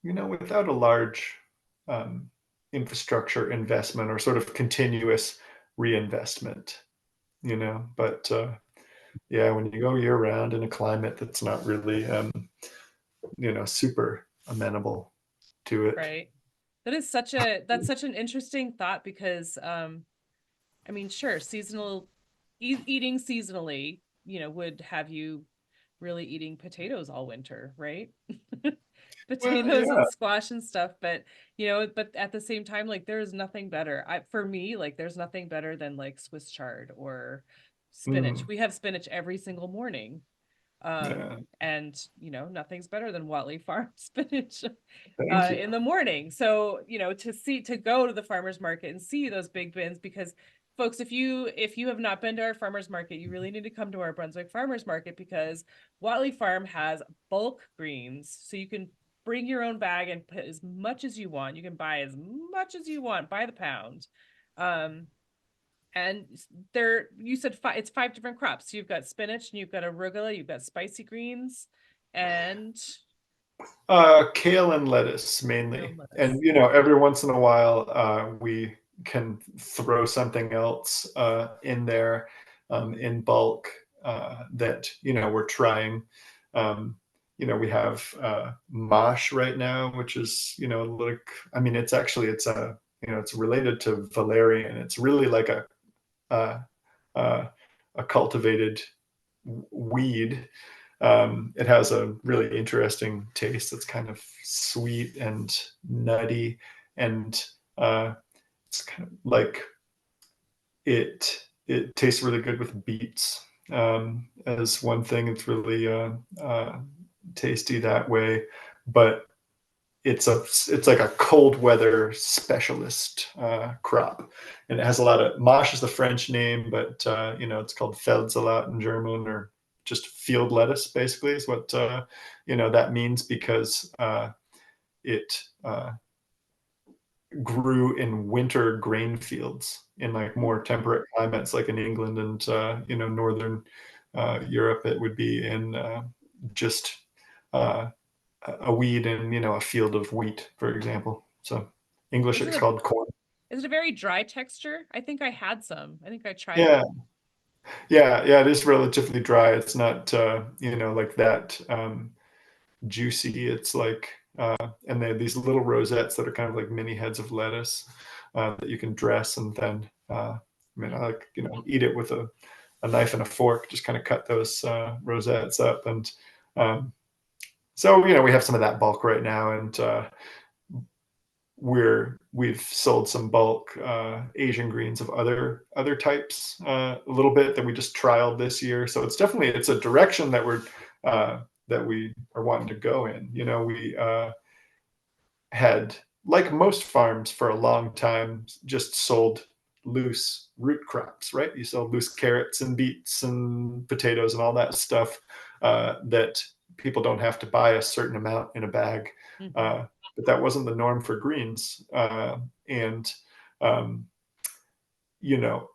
without a large um, infrastructure investment or sort of continuous reinvestment, but yeah, when you go year round in a climate that's not really, super amenable to it. Right. That's such an interesting thought because I mean, sure, eating seasonally, would have you really eating potatoes all winter, right? Well, Potatoes yeah. and squash and stuff, but but at the same time, like there is nothing better. For me, like there's nothing better than like Swiss chard or spinach. Mm, We have spinach every single morning. yeah. And nothing's better than Watley Farm spinach Thank you. in the morning. So, to go to the farmers market and see those big bins, because folks, if you have not been to our farmers market, you really need to come to our Brunswick farmers market, because Watley Farm has bulk greens. So you can bring your own bag and put as much as you want. You can buy as much as you want by the pound. Um, and you said it's five different crops. So you've got spinach and you've got arugula, you've got spicy greens and Kale and lettuce mainly, kale and lettuce. every once in a while we can throw something else in there in bulk that we're trying. Um, we have mosh right now, which is like, I mean, it's related to valerian. It's really like uh, uh, a cultivated weed. It has a really interesting taste that's kind of sweet and nutty, and it's kind of like it tastes really good with beets. As one thing, it's really tasty that way, but it's like a cold weather specialist crop, and it has a lot of, mosh is the French name, but it's called Feldsalat in German, or just field lettuce. Basically, is what that means, because it grew in winter grain fields in like more temperate climates, like in England and northern Europe. It would be in just uh, a weed in a field of wheat, for example. So English Is it it's a called corn. is it a very dry texture? I think I had some. I think I tried Yeah, one. yeah. It is relatively dry. It's not like that juicy. It's like and they have these little rosettes that are kind of like mini heads of lettuce that you can dress, and then I mean, I like eat it with a knife and a fork. Just kind of cut those rosettes up, and so we have some of that bulk right now, and we've sold some bulk Asian greens of other types a little bit, that we just trialed this year. So it's a direction that we are wanting to go in. We had, like most farms for a long time, just sold loose root crops, right? You sell loose carrots and beets and potatoes and all that stuff that people don't have to buy a certain amount in a bag. Hmm. But that wasn't the norm for greens. And, um, you know,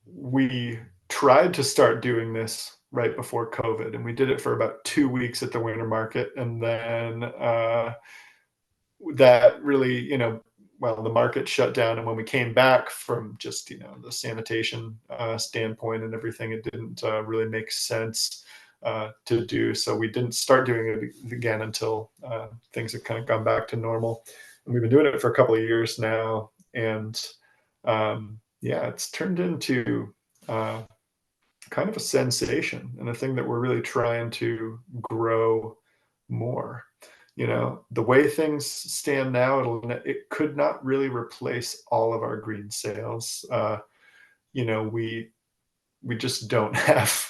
we tried to start doing this right before COVID, and we did it for about 2 weeks at the winter market, and then that really, well, the market shut down, and when we came back from just the sanitation standpoint and everything, it didn't really make sense to do. So we didn't start doing it again until things had kind of gone back to normal. And we've been doing it for a couple of years now, and yeah, it's turned into kind of a sensation and a thing that we're really trying to grow more. The way things stand now, it could not really replace all of our green sales. We just don't have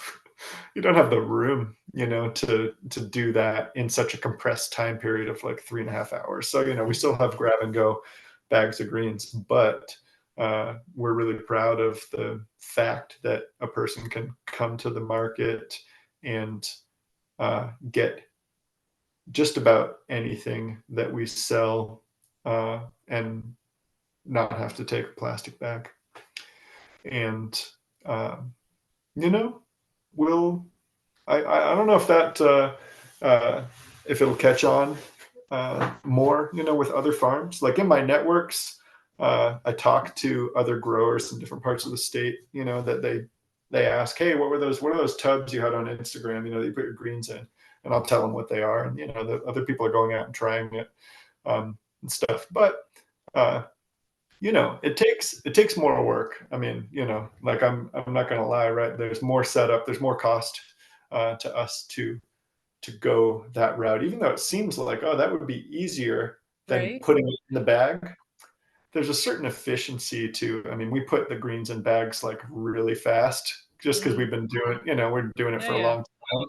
you don't have the room, to do that in such a compressed time period of like 3.5 hours. So, we still have grab and go bags of greens, but we're really proud of the fact that a person can come to the market and get just about anything that we sell and not have to take a plastic bag. And you know, we'll I don't know if that if it'll catch on more, with other farms. Like in my networks, I talk to other growers in different parts of the state, that they ask, hey, what are those tubs you had on Instagram, that you put your greens in? And I'll tell them what they are. And the other people are going out and trying it and stuff. But it takes more work. I mean, like I'm not gonna lie, right? There's more setup, there's more cost to us to go that route, even though it seems like, oh, that would be easier than Right. putting it in the bag. There's a certain efficiency to, I mean, we put the greens in bags like really fast just because Mm. we've been doing, we're doing it Yeah, for a yeah. long time.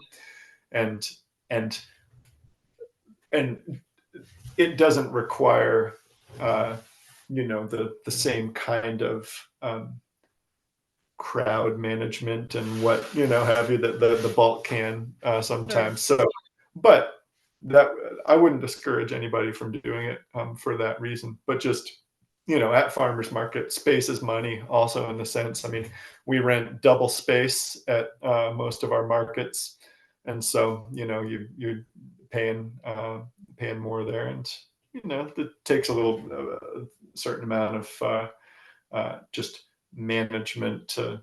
And and and it doesn't require the same kind of crowd management and what have you that the bulk can Sure. sometimes. So, but that I wouldn't discourage anybody from doing it for that reason. But just at farmers market, space is money. Also, in the sense, I mean, we rent double space at most of our markets, and so you're paying more there, and it takes a little a certain amount of just management to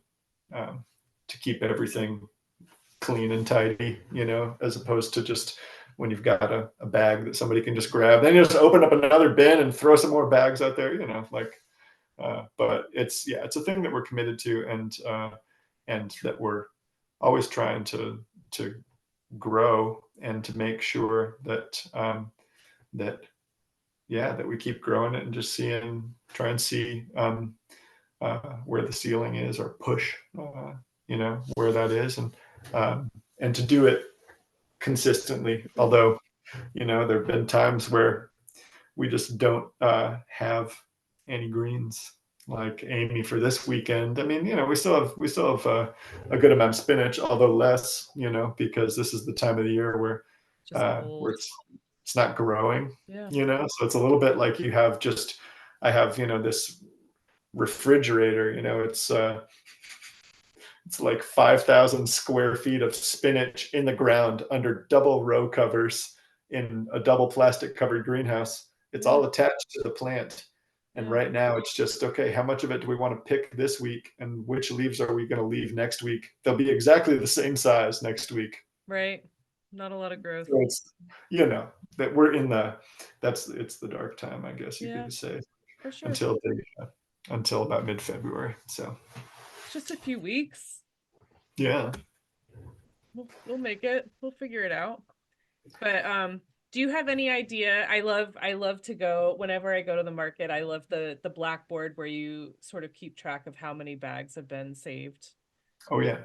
keep everything clean and tidy, as opposed to just when you've got a bag that somebody can just grab, then you just open up another bin and throw some more bags out there, like, but it's a thing that we're committed to, and that we're always trying to grow and to make sure that yeah, that we keep growing it and just try and see where the ceiling is, or push, where that is, and to do it consistently. Although, there have been times where we just don't have any greens. Like Amy for this weekend. I mean, we still have a good amount of spinach, although less, because this is the time of the year where Just where old. it's not growing, Yeah. so it's a little bit like I have, this refrigerator, it's like 5,000 square feet of spinach in the ground under double row covers in a double plastic covered greenhouse. It's Yeah. all attached to the plant. And Yeah. right now it's just, okay, how much of it do we want to pick this week? And which leaves are we going to leave next week? They'll be exactly the same size next week. Right. Not a lot of growth. So that we're in it's the dark time, I guess you Yeah, could say, for sure. until until about mid-February. So It's just a few weeks. yeah. We'll make it. We'll figure it out. But do you have any idea? I love to go whenever I go to the market. I love the blackboard where you sort of keep track of how many bags have been saved. Oh yeah.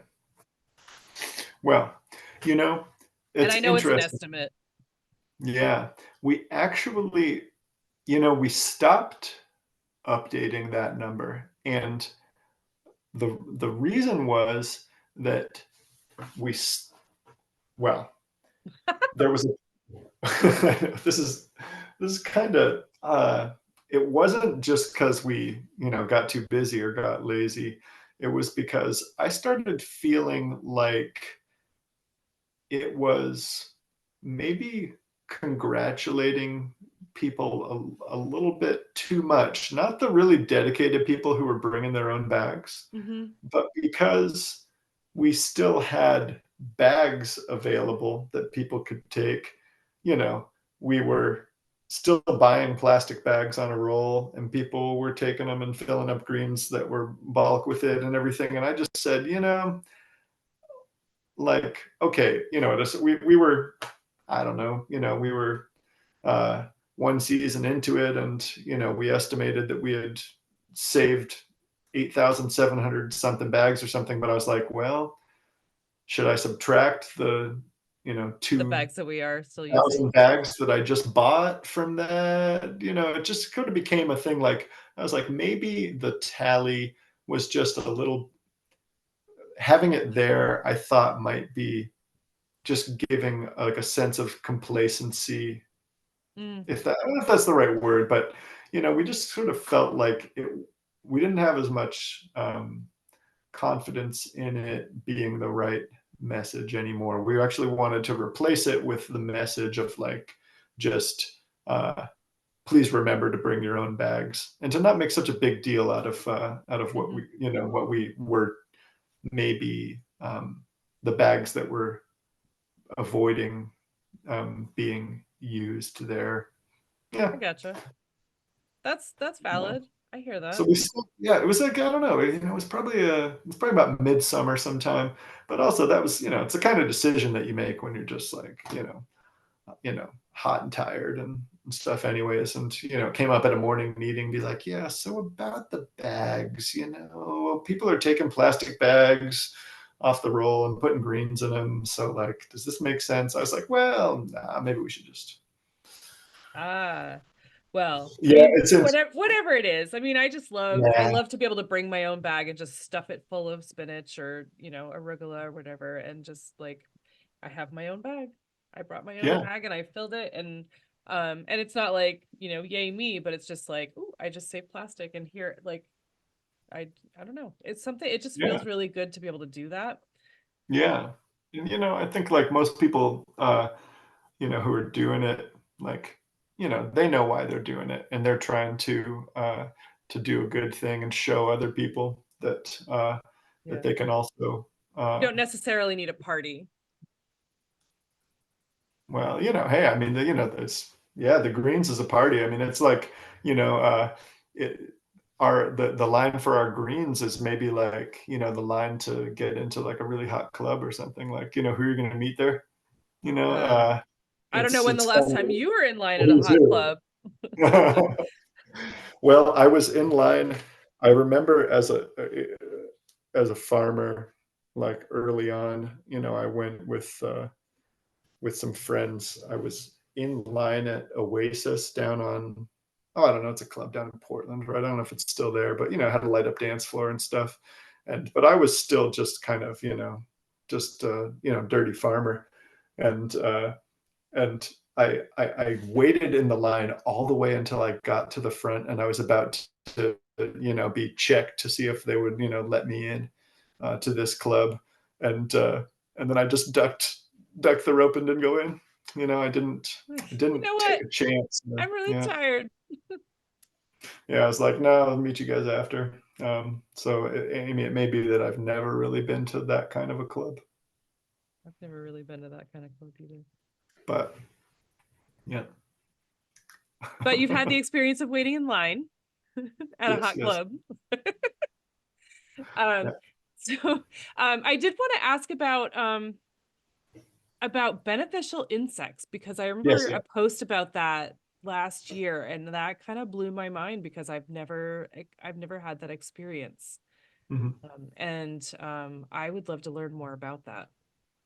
Well, you know, And it's I know it's an interesting. estimate. Yeah. We actually, we stopped updating that number. And the reason was that we, well, there was this is kind of, it wasn't just because we, got too busy or got lazy. It was because I started feeling like it was maybe congratulating people a little bit too much. Not the really dedicated people who were bringing their own bags, Hmm. but because we still had bags available that people could take, you know, we were still buying plastic bags on a roll, and people were taking them and filling up greens that were bulk with it and everything. And I just said, like, okay, we were, I don't know, we were uh, one season into it, and we estimated that we had saved 8,700 something bags or something. But I was like, well, should I subtract the The two bags that we are still using. thousand bags that I just bought from that? It just kind of became a thing. Like, I was like, maybe the tally was just a little, having it there, I thought might be just giving like a sense of complacency, Mm, if that, I don't know if that's the right word, but we just sort of felt like we didn't have as much confidence in it being the right message anymore. We actually wanted to replace it with the message of like, just please remember to bring your own bags, and to not make such a big deal out of what hmm. we were, maybe the bags that were avoiding being used there. I Yeah. gotcha. That's Yeah. valid. I hear So that. we still, yeah, it was like, I don't know, it was probably about midsummer sometime. But also that was, it's the kind of decision that you make when you're just like, hot and tired and stuff anyways. And, it came up at a morning meeting, be like, yeah, so about the bags, people are taking plastic bags off the roll and putting greens in them. So like, does this make sense? I was like, well, nah, maybe we should just, Ah, well, I yeah, mean, it's whatever it is. I mean, I yeah, love to be able to bring my own bag and just stuff it full of spinach or, arugula or whatever, and just like I have my own bag. I brought my own yeah, bag and I filled it, and it's not like, yay me, but it's just like, ooh, I just saved plastic, and here, like, I I don't know. It's something, it just yeah. feels really good to be able to do that. Yeah. And, I think like most people, who are doing it, like, they know why they're doing it, and they're trying to do a good thing and show other people that Yeah. they can also, You uh, don't necessarily need a party. well, hey, I mean, it's, yeah, the greens is a party. I mean, it's like, you know, it, the line for our greens is maybe like, the line to get into like a really hot club or something. Like, who you're going to meet there, you know, Uh, uh, I don't know it's when the it's last kind time of you were in line at a who's hot who. club. Well, I was in line. I remember as a farmer, like early on, I went with some friends. I was in line at Oasis down on, oh, I don't know, it's a club down in Portland, right? I don't know if it's still there, but it had a light up dance floor and stuff. But I was still just kind of, just dirty farmer. And and I waited in the line all the way until I got to the front, and I was about to be checked to see if they would let me in to this club, and uh, and then I just ducked the rope and didn't go in. I You didn't know take what? a chance. I'm really Yeah, tired. yeah. I was like, no, I'll meet you guys after. So Amy, it may be that I've never really been to that kind of a club, I've never really been to that kind of club either. but yeah. But you've had the experience of waiting in line at a Yes, hot yes, club. yeah, Um, so I did want to ask about beneficial insects, because I remember yes, yeah. a post about that last year, and that kind of blew my mind because I've never had that experience. Mhm. And I would love to learn more about that.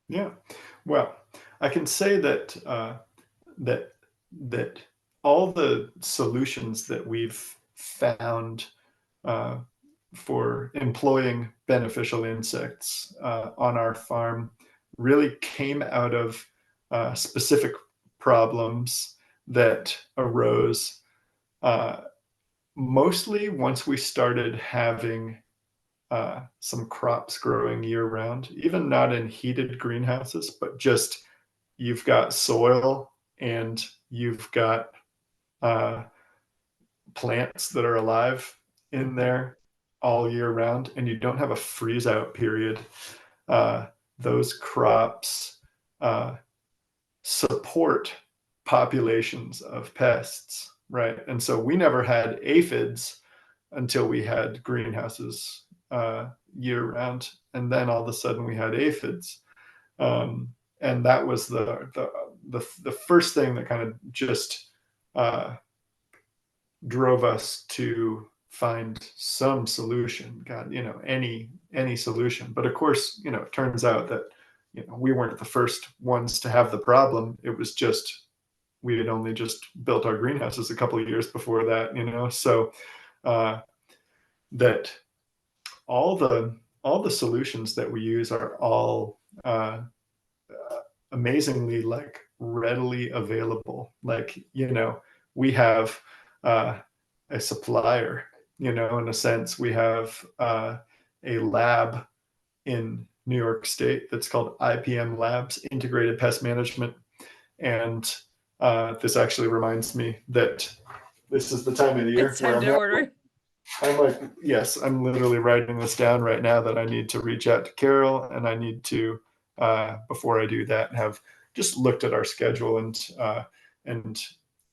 Yeah. Well, I can say that that all the solutions that we've found uh, for employing beneficial insects on our farm really came out of specific problems that arose, uh, mostly once we started having some crops growing year round, even not in heated greenhouses, but just you've got soil and you've got uh, plants that are alive in there all year round, and you don't have a freeze out period. Uh, those crops uh, support populations of pests, right? And so we never had aphids until we had greenhouses year round, and then all of a sudden we had aphids, and that was the first thing that kind of just uh, drove us to find some solution. God, any solution. But of course, it turns out that we weren't the first ones to have the problem. It was just we had only just built our greenhouses a couple of years before that. So uh, that all the solutions that we use are all amazingly like readily available. Like we have uh, a supplier. In a sense, we have a lab in New York State that's called IPM Labs, Integrated Pest Management. And this actually reminds me that this is the time of the year It's where time to order. I'm like, yes, I'm literally writing this down right now that I need to reach out to Carol, and I need to, before I do that, have just looked at our schedule and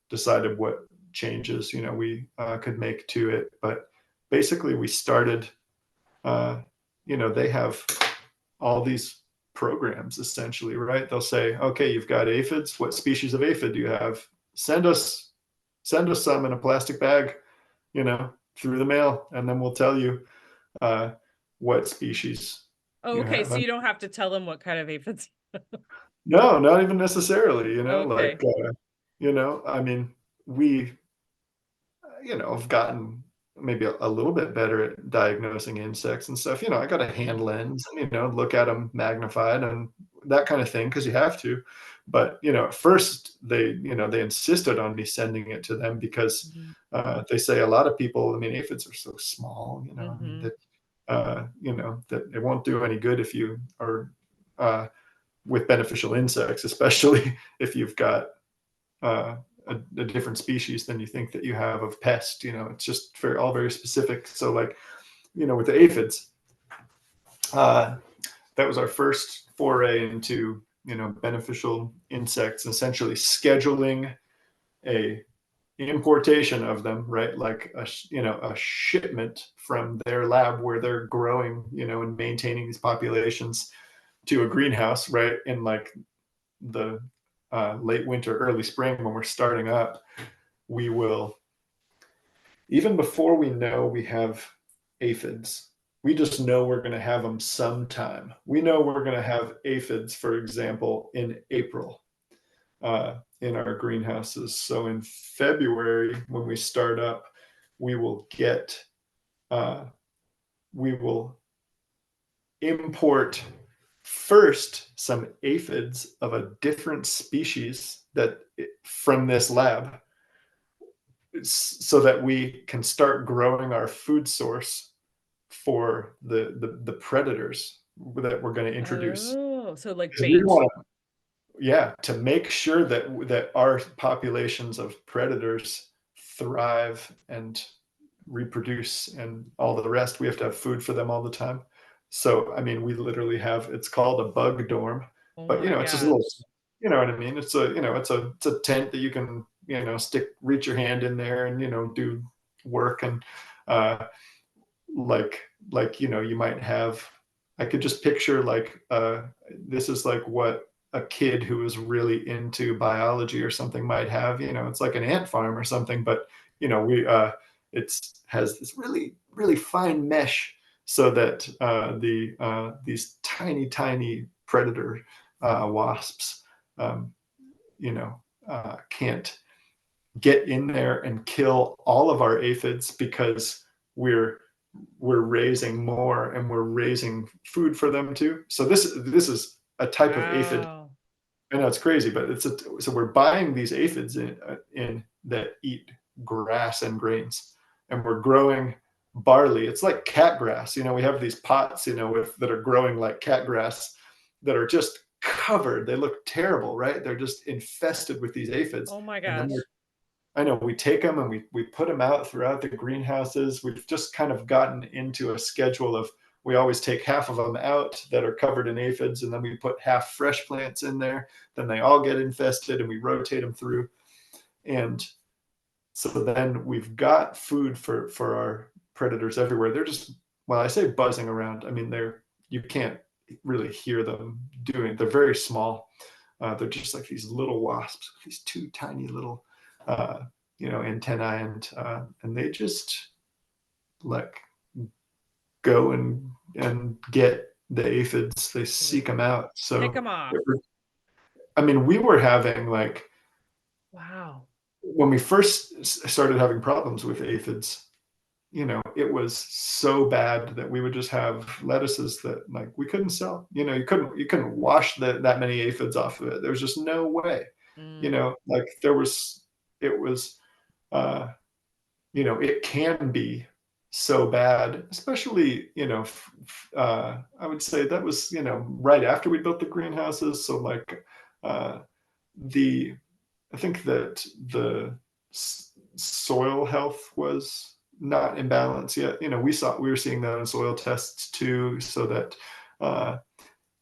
decided what changes we could make to it. But basically, we started. They have all these programs essentially, right? They'll say, okay, you've got aphids. What species of aphid do you have? Send us some in a plastic bag, through the mail, and then we'll tell you uh, what species Oh, you okay. have. So you don't have to tell them what kind of aphids. No, not even necessarily. Okay. I mean, we have gotten maybe a little bit better at diagnosing insects and stuff. I got a hand lens and look at them magnified and that kind of thing because you have to. But at first they insisted on me sending it to them because Mhm. they say a lot of people. I mean, aphids are so small. I mean Mhm. that it won't do any good if you are with beneficial insects, especially if you've got uh, a different species than you think that you have of pest. It's just all very specific. So like, with the aphids, uh, that was our first foray into beneficial insects, essentially scheduling a importation of them, right? Like a shipment from their lab where they're growing, and maintaining these populations to a greenhouse, right? In like the late winter, early spring when we're starting up, we will, even before we know we have aphids, we just know we're going to have them sometime. We know we're going to have aphids, for example, in April in our greenhouses. So in February, when we start up, we will get, uh, we will import first some aphids of a different species that from this lab so that we can start growing our food source for the predators that we're going to introduce. Oh, so like Because we bait. want to make sure that our populations of predators thrive and reproduce and all the rest. We have to have food for them all the time. So I mean, we literally have, it's called a bug dorm, Oh but my it's just a little, gosh. what I mean. It's a tent that you can reach your hand in there and do work and uh, you might have. I could just picture like this is like what a kid who is really into biology or something might have. It's like an ant farm or something, but we it's has this really really fine mesh so that these tiny predator wasps um, can't get in there and kill all of our aphids because we're we're raising more and we're raising food for them too. So this is a type of aphid. Wow. I know it's crazy, but so we're buying these aphids in that eat grass and grains, and we're growing barley. It's like cat grass. We have these pots, that are growing like cat grass that are just covered. They look terrible, right? They're just infested with these aphids. Oh my And then gosh. I know we take them and we put them out throughout the greenhouses. We've just kind of gotten into a schedule of we always take half of them out that are covered in aphids, and then we put half fresh plants in there. Then they all get infested, and we rotate them through. And so then we've got food for our predators everywhere. They're just, well, I say buzzing around. I mean, you can't really hear them doing. They're very small. They're just like these little wasps, these two tiny little, antennae, and they just like go and get the aphids. They seek them out. Pick So, them off. I mean, we were having like Wow. when we first started having problems with aphids, it was so bad that we would just have lettuces that like we couldn't sell. You couldn't wash that many aphids off of it. There was just no way. Mm. Like it was, uh, it can be so bad, especially, I would say that was, right after we built the greenhouses. So like, the I think that the soil health was not in balance yet. We were seeing that in soil tests too. So that,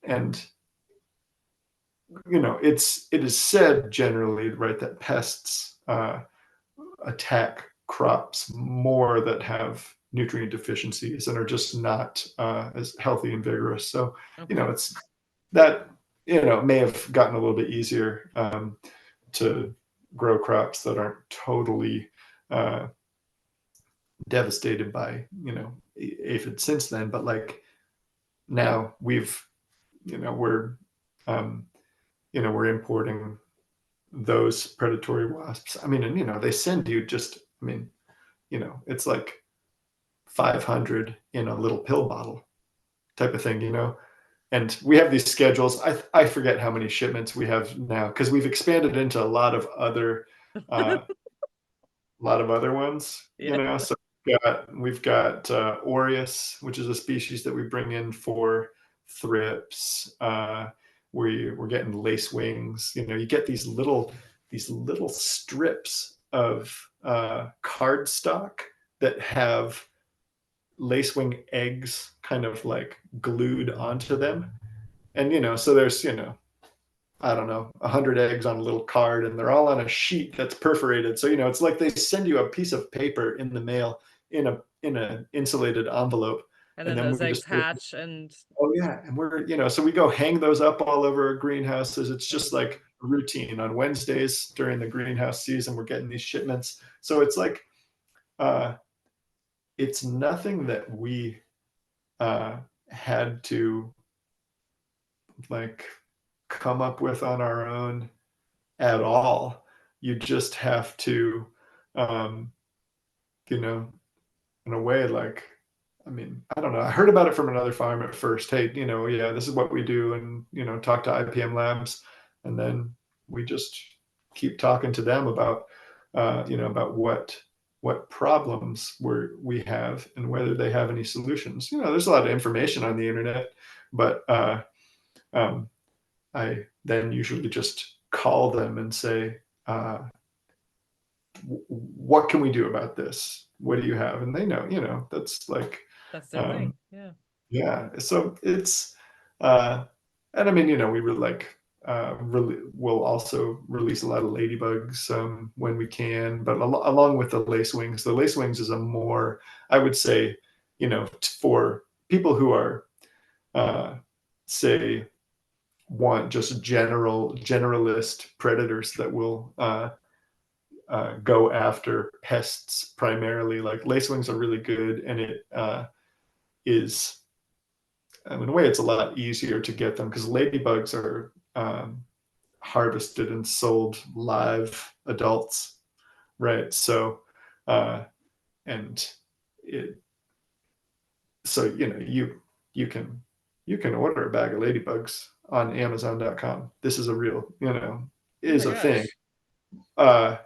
and it is said generally, right, that pests attack crops more that have nutrient deficiencies and are just not as healthy and vigorous. So, Okay. it's that may have gotten a little bit easier to grow crops that aren't totally uh, devastated by aphids since then. But like now we're um, we're importing those predatory wasps. I mean, and they send you just, I mean, it's like 500 in a little pill bottle type of thing. And we have these schedules. I forget how many shipments we have now because we've expanded into uh, a lot of other ones. Yeah. So we've got Aureus, which is a species that we bring in for thrips. We're getting lace wings. You get these little strips of cardstock that have lacewing eggs kind of like glued onto them. And so there's I don't know, 100 eggs on a little card, and they're all on a sheet that's perforated. So it's like they send you a piece of paper in the mail in a insulated envelope, And and then then those we eggs just hatch and oh yeah, and we're so we go hang those up all over our greenhouses. It's just crazy. like routine on Wednesdays during the greenhouse season. We're getting these shipments, so it's like uh, it's nothing that we uh, had to like come up with on our own at all. You just have to, um, you know, in a way, like, I mean, I don't know. I heard about it from another farm at first. Hey, yeah, this is what we do, and talk to IPM Labs, and then we just keep talking to them about, about what problems we have and whether they have any solutions. There's a lot of information on the internet, but um, I then usually just call them and say, what can we do about this? What do you have? And they know, that's like, That's their thing. um, Yeah. yeah. So it's, uh, and I mean, we really like, we'll also release a lot of ladybugs when we can, but along with the lacewings. The lacewings is a more, I would say, for people who are, uh, say, want just generalist predators that will go after pests primarily. Like lacewings are really good, and it is. In a way, it's a lot easier to get them because ladybugs are harvested and sold live adults, right? So, uh, and it so you can order a bag of ladybugs on Amazon.com. This is a real Oh my is a thing. gosh. Uh,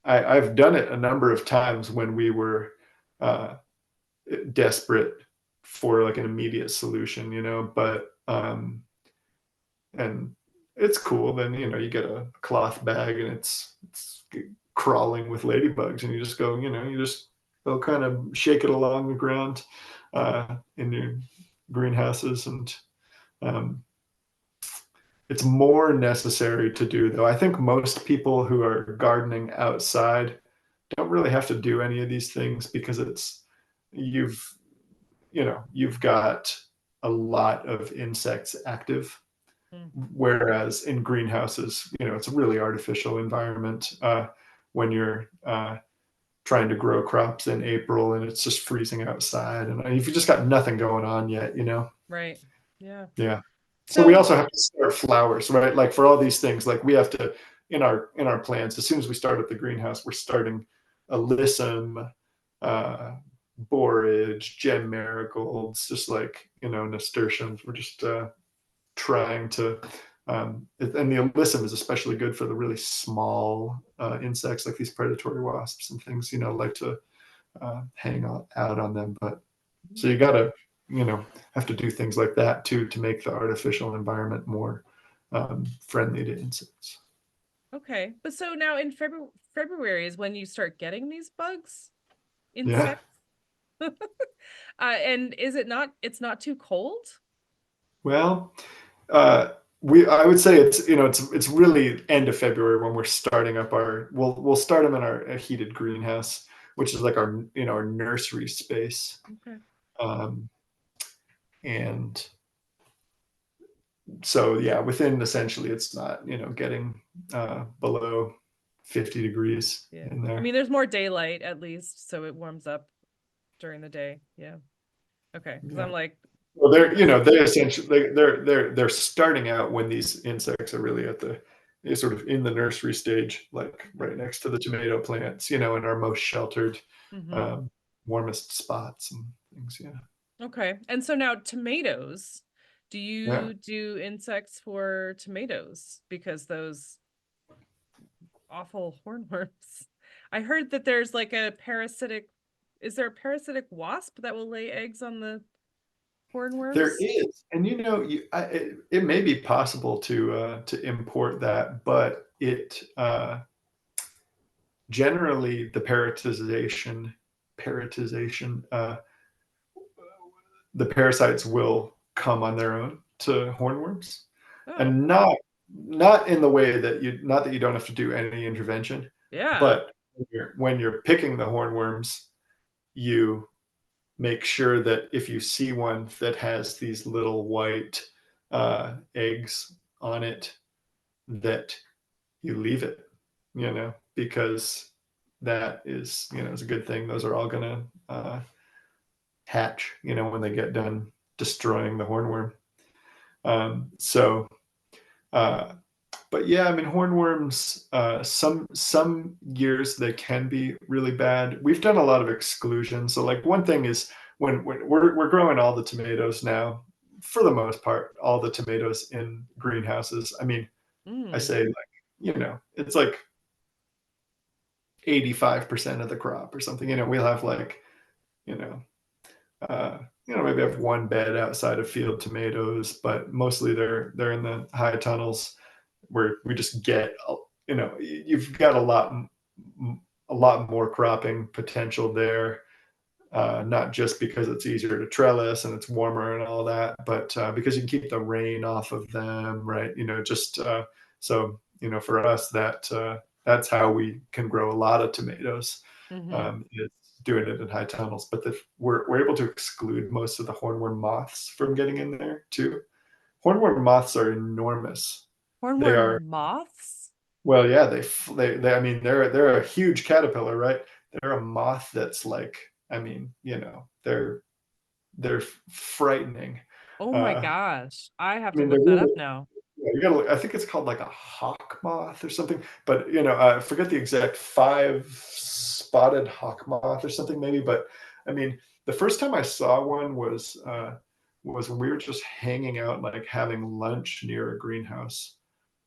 I've done it a number of times when we were uh, desperate for like an immediate solution, but and it's cool. Then you get a cloth bag and it's crawling with ladybugs, and you just go, you just go kind of shake it along the ground in your greenhouses, and um, it's more necessary to do though. I think most people who are gardening outside don't really have to do any of these things because you've you've got a lot of insects active. Mm. Whereas in greenhouses, it's a really artificial environment when you're trying to grow crops in April and it's just freezing outside. And if you just got nothing going on yet. Right. Yeah. Yeah. So we So, also have to start flowers, right? Like for all these things, like we have to in our plans. As soon as we start at the greenhouse, we're starting alyssum, uh, borage, gem marigolds, just like nasturtiums. We're just trying to and the alyssum is especially good for the really small insects like these predatory wasps and things like to hang out on them. But so you gotta have to do things like that too to make the artificial environment more friendly to insects. okay. But so now in February is when you start getting these bugs, Yeah. insects. And is it's not too cold? Well, uh, I would say it's really end of February when we're starting up we'll start them in our heated greenhouse, which is like our nursery space. Okay. Um, and so yeah, within essentially it's not getting below 50 degrees Yeah. in I there. mean, there's more daylight at least, so it warms up during the day. Yeah. Okay. Because Yeah. I'm like, Well, they're goodness. they essentially they're starting out when these insects are really at they're sort of in the nursery stage, like right next to the tomato plants, in our most sheltered, Hmm. um, warmest spots and things. Yeah. Okay. And so now tomatoes, do Yeah. you do insects for tomatoes? Because those awful hornworms. I heard that there's like a parasitic, is there a parasitic wasp that will lay eggs on the There hornworms? is, and it may be possible to import that, but it generally the parasitization the parasites will come on their own to hornworms, Oh, and not in the way that not that you don't have to do any intervention, yeah. but when you're picking the hornworms, you make sure that if you see one that has these little white eggs on it, that you leave it, because that is a good thing. Those are all gonna hatch, when they get done destroying the hornworm. So, uh, but yeah, I mean, hornworms. Some years they can be really bad. We've done a lot of exclusion. So, like one thing is when we're growing all the tomatoes now, for the most part, all the tomatoes in greenhouses. I mean, I Mm. say like it's like 85% of the crop or something. We'll have like you know uh, maybe have one bed outside of field tomatoes, but mostly they're in the high tunnels where we just get, you've got a lot more cropping potential there. Not just because it's easier to trellis and it's warmer and all that, but because you can keep the rain off of them, right? Just so for us that's how we can grow a lot of tomatoes. Hmm. Is doing it in high tunnels, but we're able to exclude most of the hornworm moths from getting in there too. Hornworm moths are enormous. They are Hornworm moths? well, yeah. They I mean, they're a huge caterpillar, right? They're a moth that's like, I mean, they're frightening. Oh my I gosh. I have to mean, they're look that really, up now. yeah, you gotta look. I think it's called like a hawk moth or something, but I forget the exact five spotted hawk moth or something maybe. But I mean, the first time I saw one was when we were just hanging out, like having lunch near a greenhouse,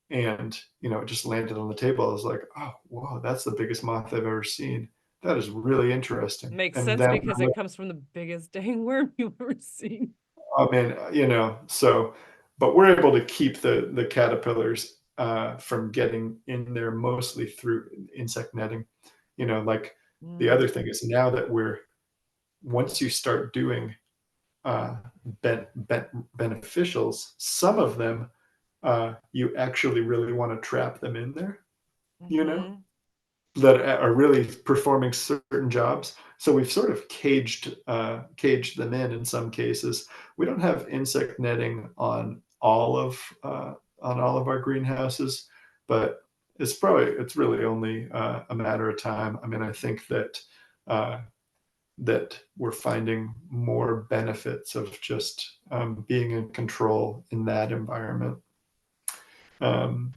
and it just landed on the table. I was like, oh, whoa, that's the biggest moth I've ever seen. that is really interesting. Makes And sense then, because it comes from the biggest dang worm you've ever seen. I mean, so, but we're able to keep the caterpillars from getting in there mostly through insect netting. Like the Mm, other thing is now that once you start doing uh, beneficials, some of them you actually really want to trap them in there, you know, mhm. that are really performing certain jobs. So we've sort of caged them in some cases. We don't have insect netting on all of our greenhouses, but it's really only a matter of time. I mean, I think uh, that we're finding more benefits of just being in control in that environment. Um,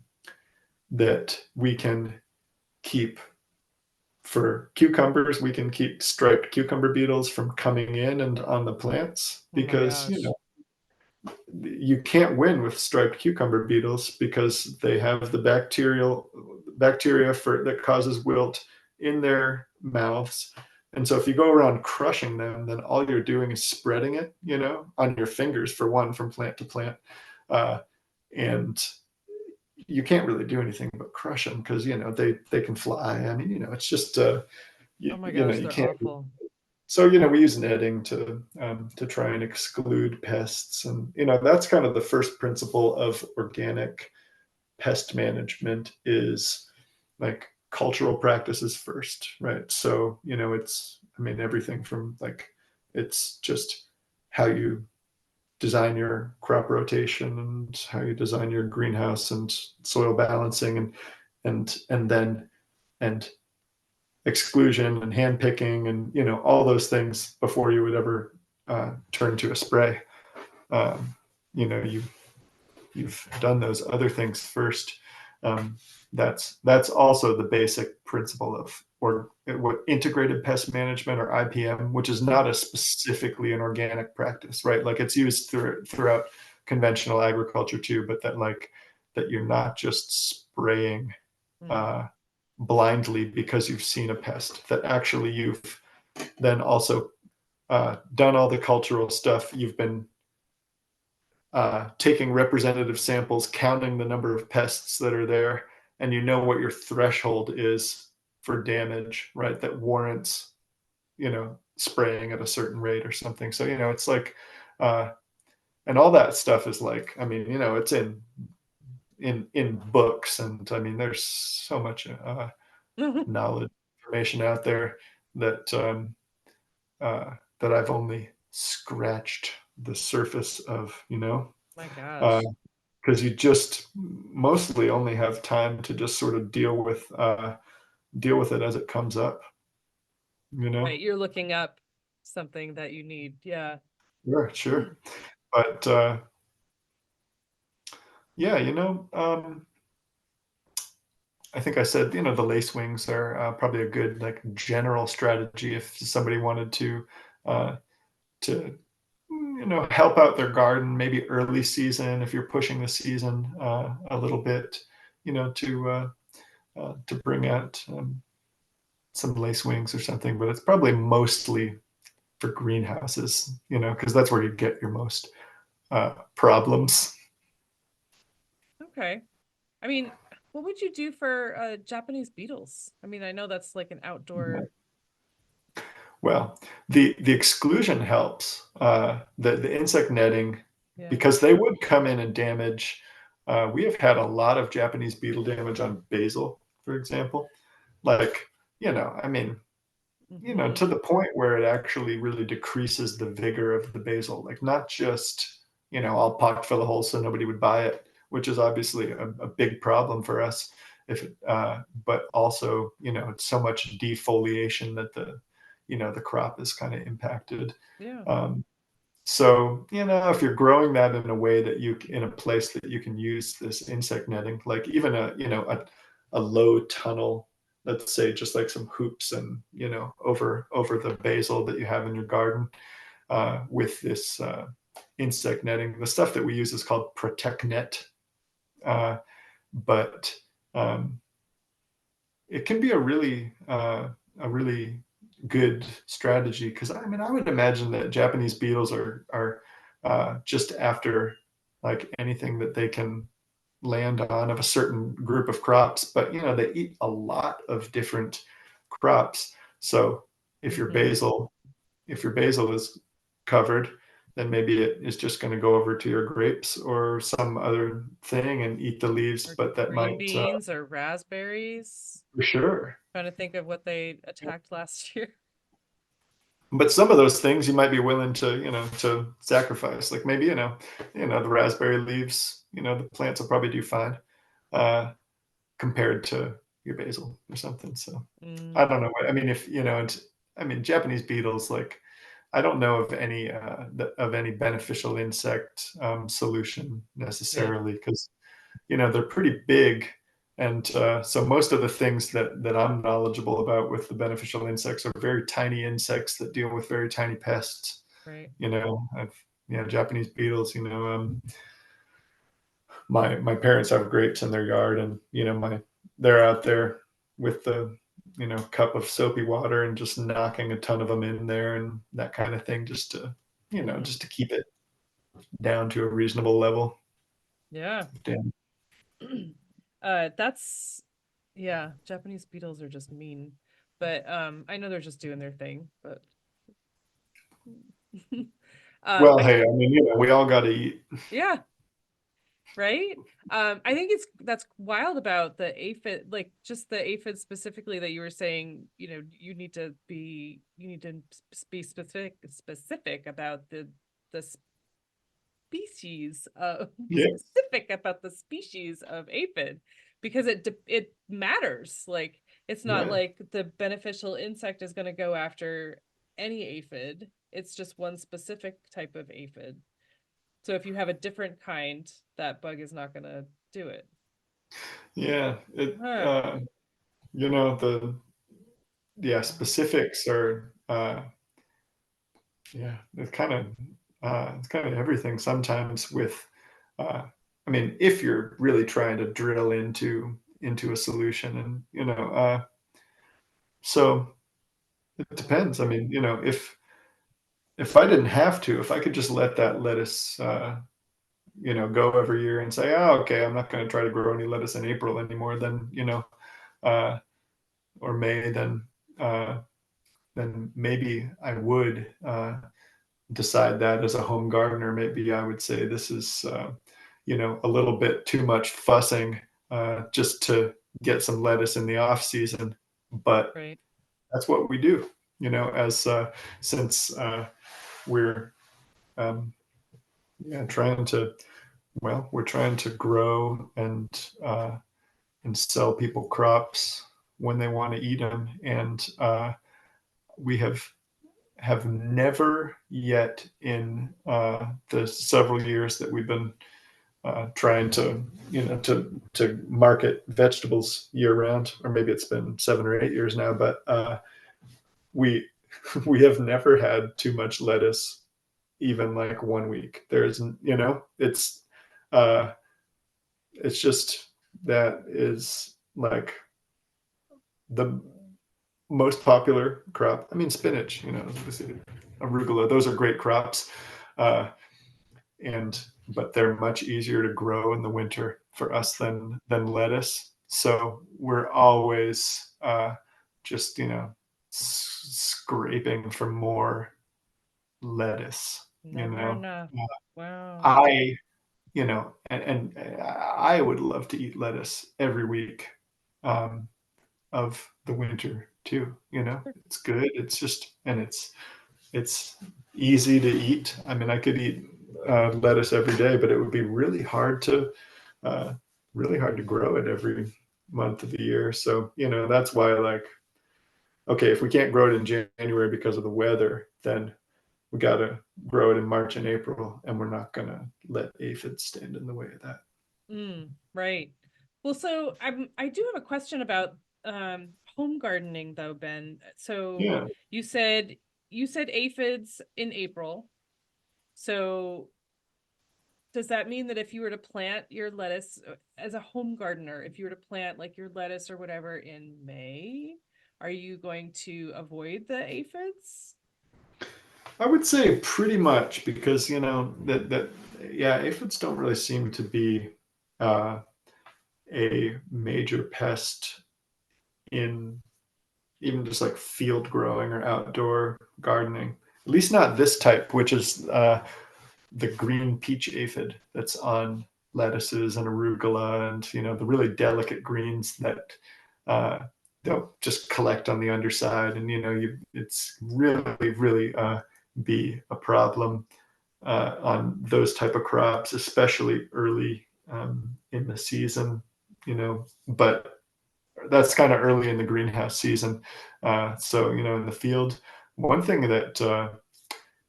that we can keep for cucumbers, we can keep striped cucumber beetles from coming in and on the plants Oh my because gosh. you can't win with striped cucumber beetles because they have the bacteria that causes wilt in their mouths. And so if you go around crushing them, then all you're doing is spreading it, on your fingers for one, from plant to plant. Uh, and you can't really do anything but crush them because they can fly. I mean, it's just Oh my gosh, you they're can't. awful. So we use netting to try and exclude pests, and that's kind of the first principle of organic pest management is like cultural practices first, right? So it's, I mean, everything from like, it's just how you design your crop rotation and how you design your greenhouse and soil balancing and then and exclusion and hand picking and all those things before you would ever turn to a spray. Um, you know you you've done those other things first. Um, that's also the basic principle of or what integrated pest management, or IPM, which is not a specifically an organic practice, right? Like it's used throughout conventional agriculture too, but that you're not just spraying Mm. uh, blindly because you've seen a pest. That actually you've then also done all the cultural stuff. You've been taking representative samples, counting the number of pests that are there, and you know what your threshold is for damage, right? That warrants, spraying at a certain rate or something. So, it's like, uh, and all that stuff is like, I mean, it's in books, and I mean, there's so much knowledge, information out there that that I've only scratched the surface of, My uh, gosh. because you just mostly only have time to just sort of deal with it as it comes up, you know? Right, you're looking up something that you need. Yeah. Sure, Hmm. sure. But yeah, I think I said, the lace wings are probably a good like general strategy if somebody wanted uh, to help out their garden, maybe early season if you're pushing the season a little bit, to bring out some lace wings or something. But it's probably mostly for greenhouses, because that's where you get your most problems. Okay. I mean, what would you do for Japanese beetles? I mean, I know that's like an outdoor. Well, the exclusion helps. The insect netting, Yeah. because they would come in and damage. We have had a lot of Japanese beetle damage on basil, for example. Like, I mean, Hmm. to the point where it actually really decreases the vigor of the basil. Like not just, all pocked full of holes so nobody would buy it, which is obviously a big problem for us. But also, it's so much defoliation that the crop is kind of impacted. Yeah. Um, so, if you're growing that in a way that in a place that you can use this insect netting, like even a low tunnel, let's say just like some hoops and, over the basil that you have in your garden, with this insect netting. The stuff that we use is called Protect Net. But um, it can be a really a really good strategy, because I mean I would imagine that Japanese beetles are just after like anything that they can land on of a certain group of crops, but you know they eat a lot of different crops. So if your Mm-hmm. basil if your basil is covered, then maybe it is just going to go over to your grapes or some other thing and eat the leaves, Or but that green might beans or raspberries. for sure. Trying to think of what they attacked last year. But some of those things you might be willing to, to sacrifice. Like maybe, the raspberry leaves, the plants will probably do fine uh, compared to your basil or something. So I Mm, don't know. I mean, if I mean, Japanese beetles, like I don't know of any of any beneficial insect solution yeah, necessarily, because they're pretty big. And so most of the things that I'm knowledgeable about with the beneficial insects are very tiny insects that deal with very tiny pests. right. I've Japanese beetles. My parents have grapes in their yard, and they're out there with the cup of soapy water and just knocking a ton of them in there and that kind of thing, just to Mm, just to keep it down to a reasonable level. yeah. Damn. That's yeah, Japanese beetles are just mean. But I know they're just doing their thing, but Well, I hey, I mean, we all got to eat. yeah, right? I think that's wild about the aphid, like just the aphid specifically that you were saying, you need to be specific about the species be Yeah, specific about the species of aphid because it matters. Like it's not yeah, like the beneficial insect is going to go after any aphid. It's just one specific type of aphid. So if you have a different kind, that bug is not going to do it. yeah. It, Huh. the yeah specifics are yeah. It's kind of everything. Sometimes with, uh, I mean, if you're really trying to drill into a solution, and so it depends. I mean, if I didn't have to, if I could just let that lettuce, go every year and say, oh, okay, I'm not going to try to grow any lettuce in April anymore, then uh, or May, uh, then maybe I would decide that as a home gardener. Maybe I would say this is, a little bit too much fussing just to get some lettuce in the off season, but Right. that's what we do. As since we're um, yeah trying to we're trying to grow and sell people crops when they want to eat them, and we have never yet in the several years that we've been trying to to market vegetables year round, or maybe it's been 7 or 8 years now, but we we have never had too much lettuce even like one week. There's uh it's just that is like the most popular crop. I mean, spinach, arugula, those are great crops. Uh, and but they're much easier to grow in the winter for us than lettuce. So we're always just scraping for more lettuce. Never enough. Wow. I and I would love to eat lettuce every week um, of the winter too. It's good. It's just and it's easy to eat. I mean, I could eat lettuce every day, but it would be uh, really hard to grow it every month of the year. So that's why like okay, if we can't grow it in January because of the weather, then we got to grow it in March and April, and we're not gonna let aphids stand in the way of that. Right. Well, so I do have a question about home gardening though, Ben. So Yeah, you said you said aphids in April. So does that mean that if you were to plant your lettuce as a home gardener, if you were to plant like your lettuce or whatever in May, are you going to avoid the aphids? I would say pretty much because that yeah, aphids don't really seem to be uh, a major pest in even just like field growing or outdoor gardening. At least not this type, which is the green peach aphid that's on lettuces and arugula and the really delicate greens that uh, they'll just collect on the underside, and it's really be a problem on those type of crops, especially early in the season. But that's kind of early in the greenhouse season. So in the field, one thing that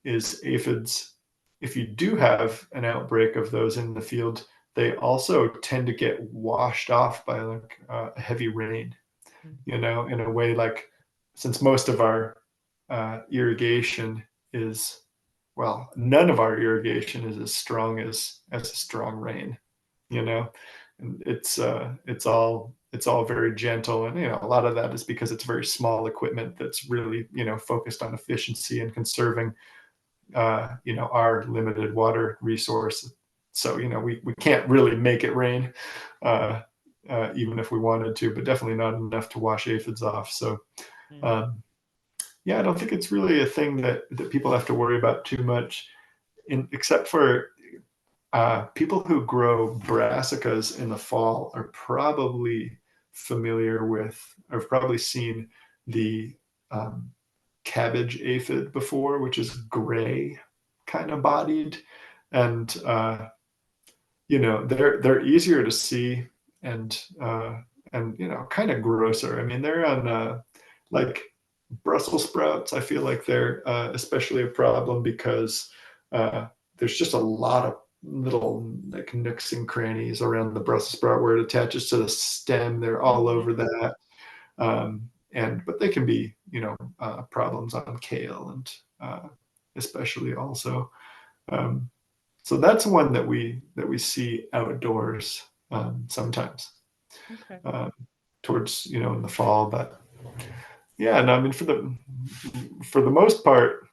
is aphids, if you do have an outbreak of those in the field, they also tend to get washed off by like heavy rain, Mm. in a way, like since most of our irrigation is, well, none of our irrigation is as strong as a strong rain, you know, and it's all very gentle, and a lot of that is because it's very small equipment that's really focused on efficiency and conserving our limited water resource. So we can't really make it rain, uh, even if we wanted to, but definitely not enough to wash aphids off. So Mm. um, yeah, I don't think it's really a thing that people have to worry about too much, except for people who grow brassicas in the fall are probably familiar with, or have probably seen the um, cabbage aphid before, which is gray kind of bodied, and they're easier to see, and kind of grosser. I mean, they're on like Brussels sprouts. I feel like they're especially a problem because uh, there's just a lot of little like nooks and crannies around the Brussels sprout where it attaches to the stem. They're all Mhm. over that, but they can be problems on kale, and especially also. Um, so that's one that we see outdoors sometimes, Okay. um, towards in the fall. But yeah, no, I mean for the most part,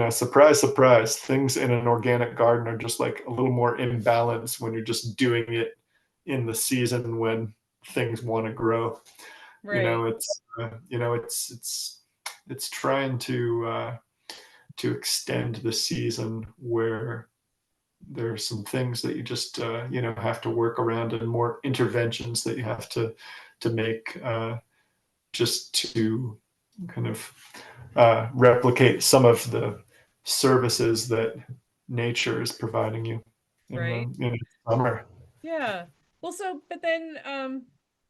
surprise, surprise, things in an organic garden are just like a little more imbalanced when you're just doing it in the season when things want to grow. Right. It's trying to extend the season where there are some things that you just have to work around, and more interventions that you have to make, just to kind of replicate some of the services that nature is providing you in Right. the summer. Yeah. Well, so, but then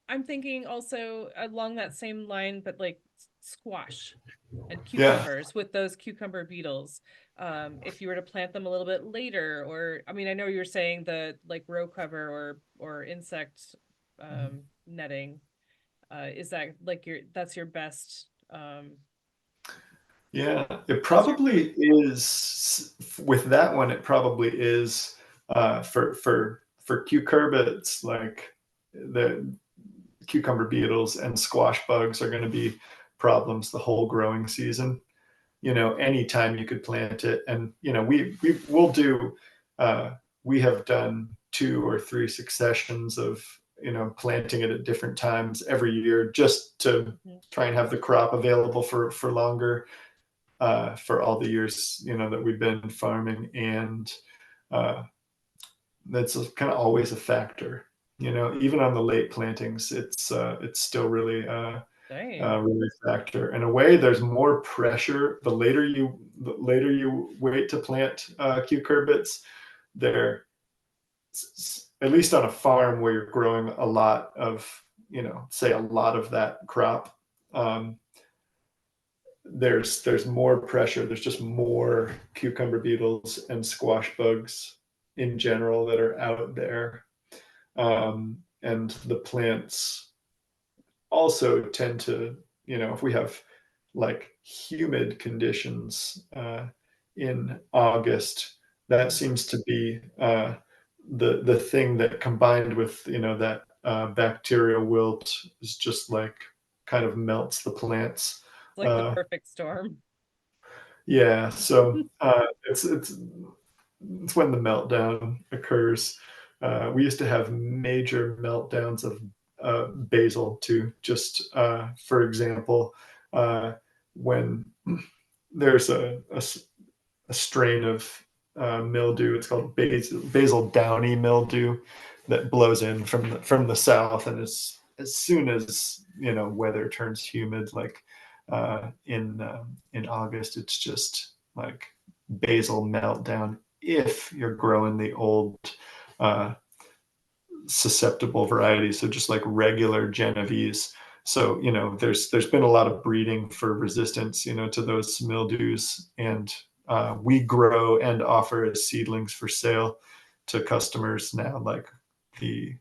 I'm thinking also along that same line, but like squash and Yeah. cucumbers with those cucumber beetles. If you were to plant them a little bit later, or I mean, I know you were saying the like row cover or insect netting. Is that like that's your best Yeah, it that's your probably is. With that one, it probably is for cucurbits, like the cucumber beetles and squash bugs are going to be problems the whole growing season. Anytime you could plant it, and we'll do. We have done 2 or 3 successions of planting it at different times every year, just to Mhm. try and have the crop available for longer, for all the years that we've been farming, and uh, that's kind of always a factor. Even on the late plantings, it's still Dang. really a factor. In a way, there's more pressure the later you wait to plant cucurbits. There, at least on a farm where you're growing a lot of, say a lot of that crop. Um, there's more pressure. There's just more cucumber beetles and squash bugs in general that are out there, and the plants also tend to, if we have like humid conditions in August, that Mm. seems to be the thing that, combined with that bacterial wilt, is just like kind of melts the plants. It's like the Uh, perfect storm. yeah, so it's when the meltdown occurs. We used to have major meltdowns of basil too. Just for example, uh, when there's a strain of mildew. It's called basil downy mildew that blows in from the south, and as soon as weather turns humid, like in August, it's just like basil meltdown. If you're growing the old uh, susceptible varieties, so just like regular Genovese. So there's been a lot of breeding for resistance, to those mildews, and we grow and offer as seedlings for sale to customers now, like the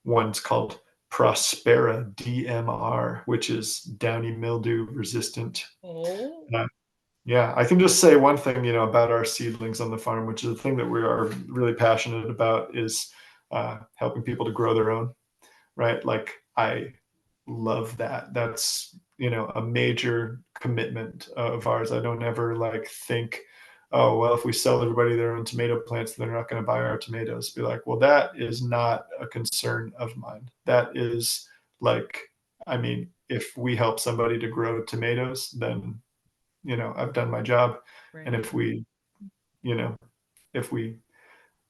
one's called Prospera DMR, which is downy mildew resistant. Oh, Uh, yeah, I can just say one thing, about our seedlings on the farm, which is the thing that we are really passionate about, is helping people to grow their own, right? Like I love that. That's, a major commitment of ours. I don't ever like think, oh, well, if we sell everybody their own tomato plants, they're not going to buy our tomatoes. Be like, well, that is not a concern of mine. That is like, I mean, if we help somebody to grow tomatoes, then I've done my job. And right. if we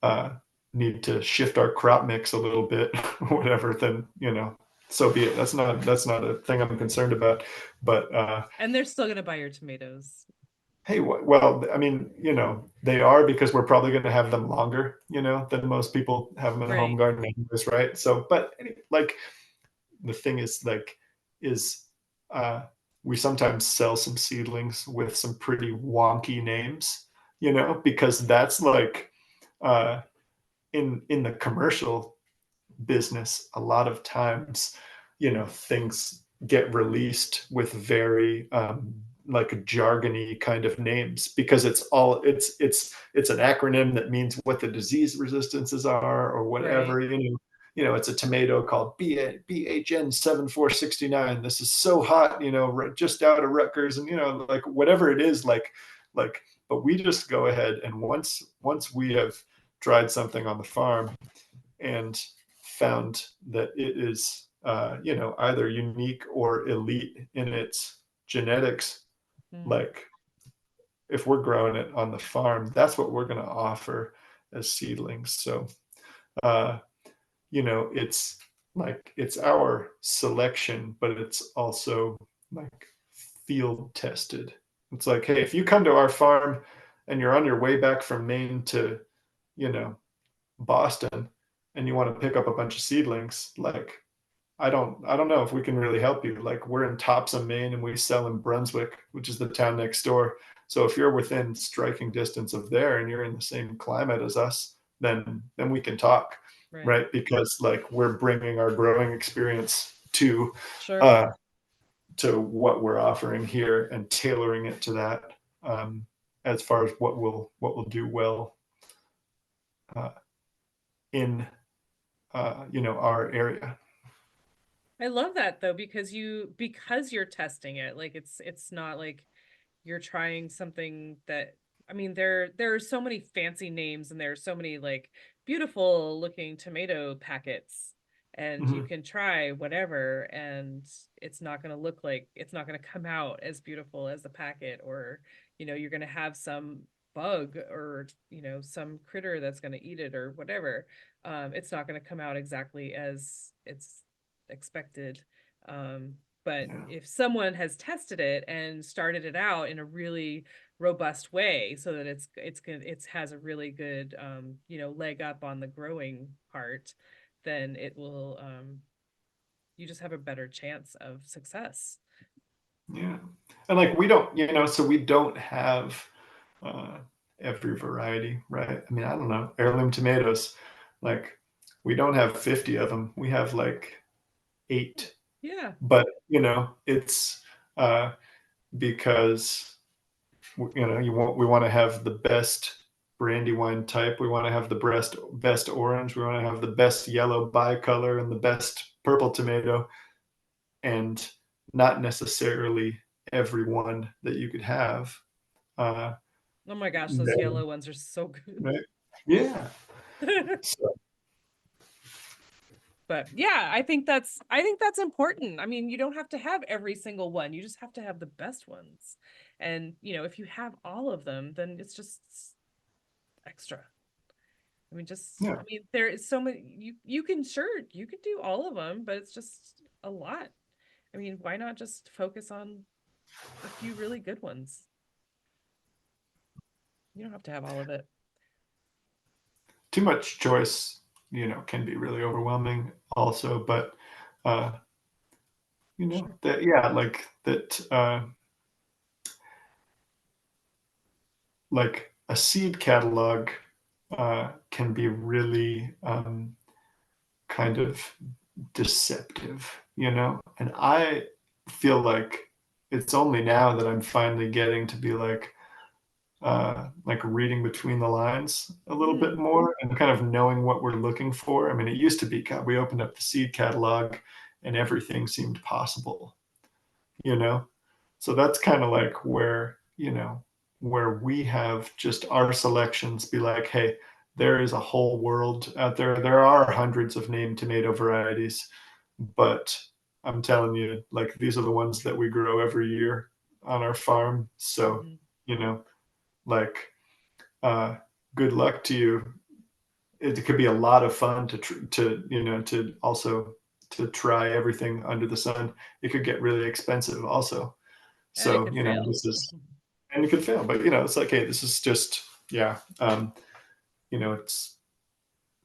uh, need to shift our crop mix a little bit, whatever, then so be it. That's not a thing I'm concerned about. But And they're still gonna buy your tomatoes. hey, well, I mean, they are, because we're probably going to have them longer, than most people have them in a home Right. garden anyways, right? So, but like the thing is, like, is uh, we sometimes sell some seedlings with some pretty wonky names, because that's like uh, in the commercial business, a lot of times, things get released with very like jargony kind of names, because it's an acronym that means what the disease resistances are or Right. whatever. It's a tomato called BHN 7469. This is so hot, just out of Rutgers, and like whatever it is, like. But we just go ahead, and once we have tried something on the farm and found that it is either unique or elite in its genetics, Mm. like if we're growing it on the farm, that's what we're going to offer as seedlings. So uh it's like it's our selection, but it's also like field tested. It's like, hey, if you come to our farm and you're on your way back from Maine to you know Boston, and you want to pick up a bunch of seedlings, like I don't know if we can really help you. Like we're in Topsom, Maine, and we sell in Brunswick, which is the town next door. So if you're within striking distance of there and you're in the same climate as us, then we can talk, Right. right? Because like we're bringing our growing experience Sure. uh, to what we're offering here and tailoring it to that, um, as far as what will do well uh, in our area. I love that though, because you're testing it. Like it's not like you're trying something that, I mean, there are so many fancy names, and there are so many like beautiful looking tomato packets, and you Mhm. can try whatever, and it's not going to come out as beautiful as the packet, or you're going to have some bug, or some critter that's going to eat it or whatever. It's not going to come out exactly as it's expected. But Yeah. if someone has tested it and started it out in a really robust way, so that it's good, it has a really good leg up on the growing part, then it will you just have a better chance of success. Yeah. And like we don't, so we don't have uh every variety, right? I mean, I don't know, heirloom tomatoes. Like we don't have 50 of them. We have like 8. Yeah. But, it's because we want to have the best Brandywine type. We want to have the best orange. We want to have the best yellow bicolor and the best purple tomato. and not necessarily everyone that you could have. Uh, Oh my gosh, those no, yellow ones are so good. right? Yeah. So, But yeah, I think that's important. I mean, you don't have to have every single one. You just have to have the best ones. And, if you have all of them, then it's just extra. yeah. I mean, there is so many you can sure you could do all of them, but it's just a lot. I mean, why not just focus on a few really good ones? You don't have to have all of it. Too much choice, can be really overwhelming also, but, uh, Sure. that, yeah, like a seed catalog, can be really, kind of deceptive, and I feel like it's only now that I'm finally getting to be like reading between the lines a little bit Mm, more and kind of knowing what we're looking for. I mean, it used to be, God, we opened up the seed catalog and everything seemed possible, you know? So that's kind of like where we have just our selections be like, hey, there is a whole world out there. There are hundreds of named tomato varieties, but I'm telling you, like these are the ones that we grow every year on our farm. So, mhm. you know, like uh, good luck to you. It could be a lot of fun to also to try everything under the sun. It could get really expensive also. And it So, could fail. this is and it could fail, but it's like, hey, this is just yeah, it's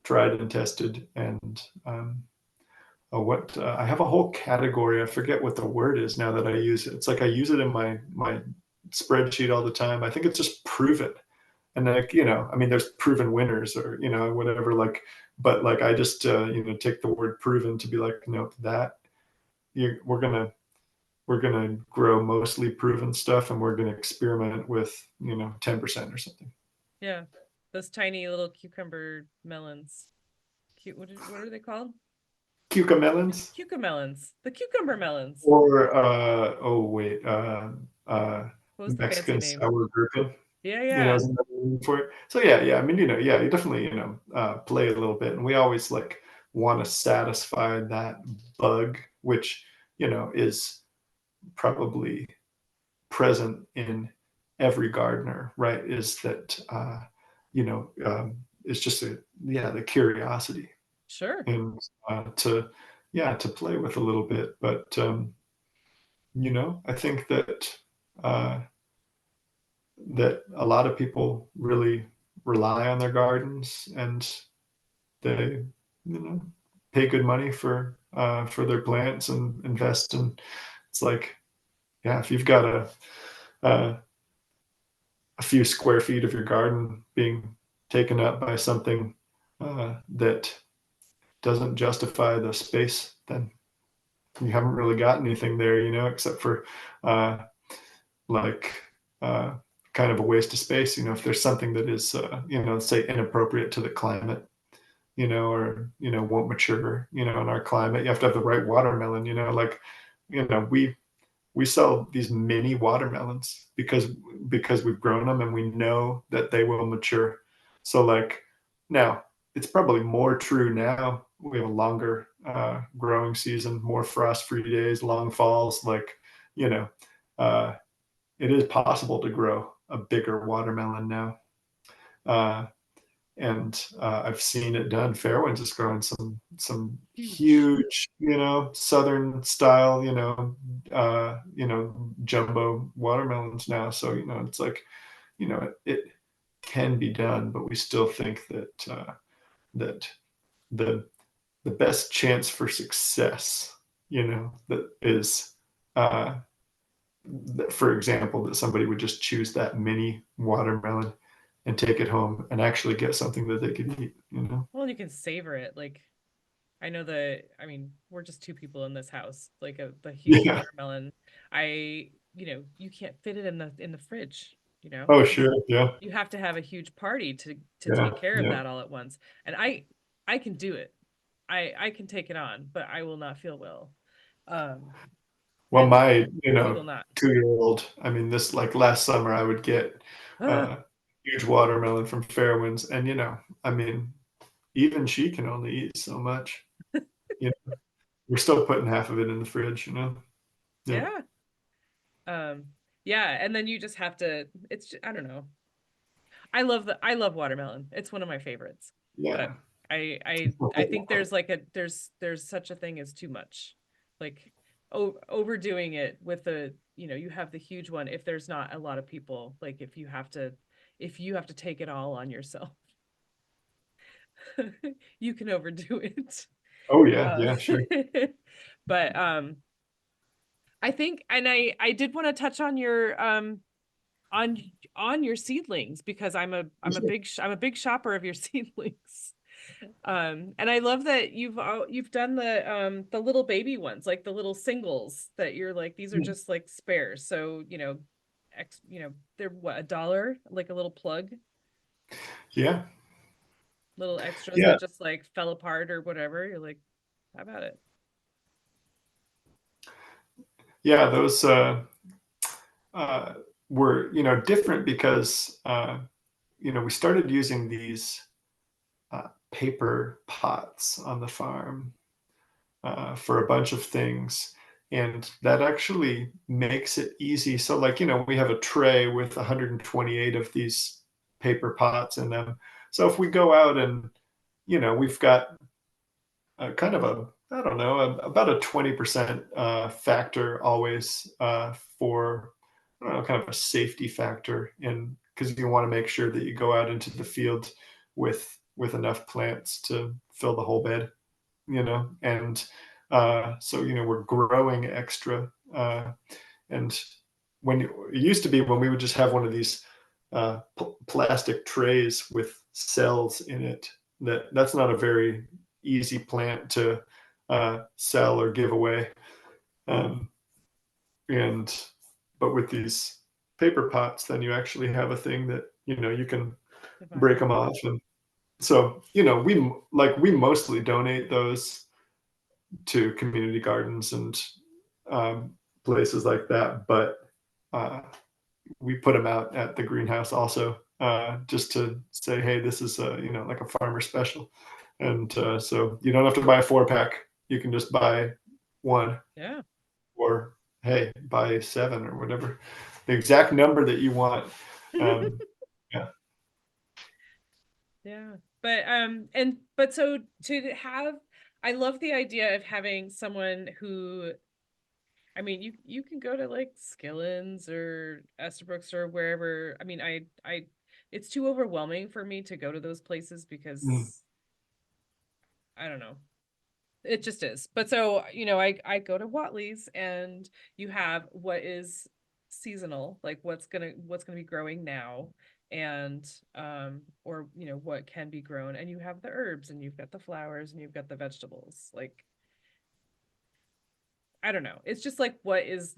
tried and tested and what I have a whole category. I forget what the word is now that I use it. It's like I use it in my spreadsheet all the time. I think it's just proven. And like, I mean, there's proven winners or, whatever, like, but like, I just, take the word proven to be like, no, that we're going to grow mostly proven stuff and we're going to experiment with, 10% or something. Yeah. Those tiny little cucumber melons. What are they called? Cucamelons Cucamelons. The cucumber melons. or, oh, wait, What was the fancy Mexican name? sour gherkin, Yeah, yeah. is another name for it. So yeah, yeah. I mean, yeah, you definitely, play a little bit. And we always like want to satisfy that bug, which, is probably present in every gardener, right? Is that it's just the curiosity Sure. and to play with a little bit. But I think uh, that a lot of people really rely on their gardens and they pay good money for their plants and invest in. It's like, yeah, if you've got a a few square feet of your garden being taken up by something that doesn't justify the space, then you haven't really got anything there, except for uh, like uh, kind of a waste of space. If there's something that is, say inappropriate to the climate, or won't mature, in our climate, you have to have the right watermelon. Like, we sell these mini watermelons because we've grown them and we know that they will mature. So like now it's probably more true now. We have a longer growing season, more frost-free days, long falls. Like, you know, uh, it is possible to grow a bigger watermelon now. Uh, and I've seen it done. Fairwinds is growing some Huge. huge, southern style, jumbo watermelons now. So it's like, it can be done, but we still think that the the best chance for success, that is, uh, for example, that somebody would just choose that mini watermelon and take it home and actually get something that they could eat. Well, you can savor it. Like I mean, we're just two people in this house. Like the huge Yeah. watermelon. You can't fit it in the fridge, Oh, because sure. Yeah. you have to have a huge party to Yeah. take care of Yeah. that all at once. And I can do it. I can take it on, but I will not feel well. Um, Well, and my, he will not. 2-year-old, I mean, this like last summer, I would get Ah, uh, huge watermelon from Fairwinds, and I mean, even she can only eat so much. You know, we're still putting half of it in the fridge. Yeah, yeah. Um, yeah, and then you just have to, I don't know. I love watermelon. It's one of my favorites. But yeah. I think there's like there's such a thing as too much. Like overdoing it with you have the huge one if there's not a lot of people, like if you have to take it all on yourself, you can overdo it. Oh yeah, Uh, yeah, sure. but I think, and I did want to touch on your on on your seedlings because I'm a big shopper of your seedlings. And I love that you've done the little baby ones, like the little singles that you're like, these are just like spares. So, they're what, $1, like a little plug, Yeah, little extras yeah, that just like fell apart or whatever. You're like, how about it? yeah. Those uh, were different because we started using these paper pots on the farm for a bunch of things. And that actually makes it easy. So, like, we have a tray with 128 of these paper pots in them. So, if we go out and, we've got kind of I don't know, about a 20% factor always for, I don't know, kind of a safety factor. And because you want to make sure that you go out into the field with enough plants to fill the whole bed, and so we're growing extra, and it used to be when we would just have one of these plastic trays with cells in it, that's not a very easy plant to sell or give away, um, and but with these paper pots, then you actually have a thing that you can break Divine. them off. And so we mostly donate those to community gardens and um, places like that. But uh, we put them out at the greenhouse also, just to say, hey, this is like a farmer special, and so you don't have to buy a 4-pack. You can just buy one, Yeah. or hey, buy 7 or whatever, the exact number that you want. Um, yeah. Yeah. But so to have, I love the idea of having someone who, I mean, you can go to like Skillins or Esterbrook's or wherever. I mean, it's too overwhelming for me to go to those places Mm. because I don't know. It just is. But so, I go to Whatley's and you have what is seasonal, like what's gonna be growing now, and or what can be grown, and you have the herbs and you've got the flowers and you've got the vegetables. Like, I don't know. It's just like what is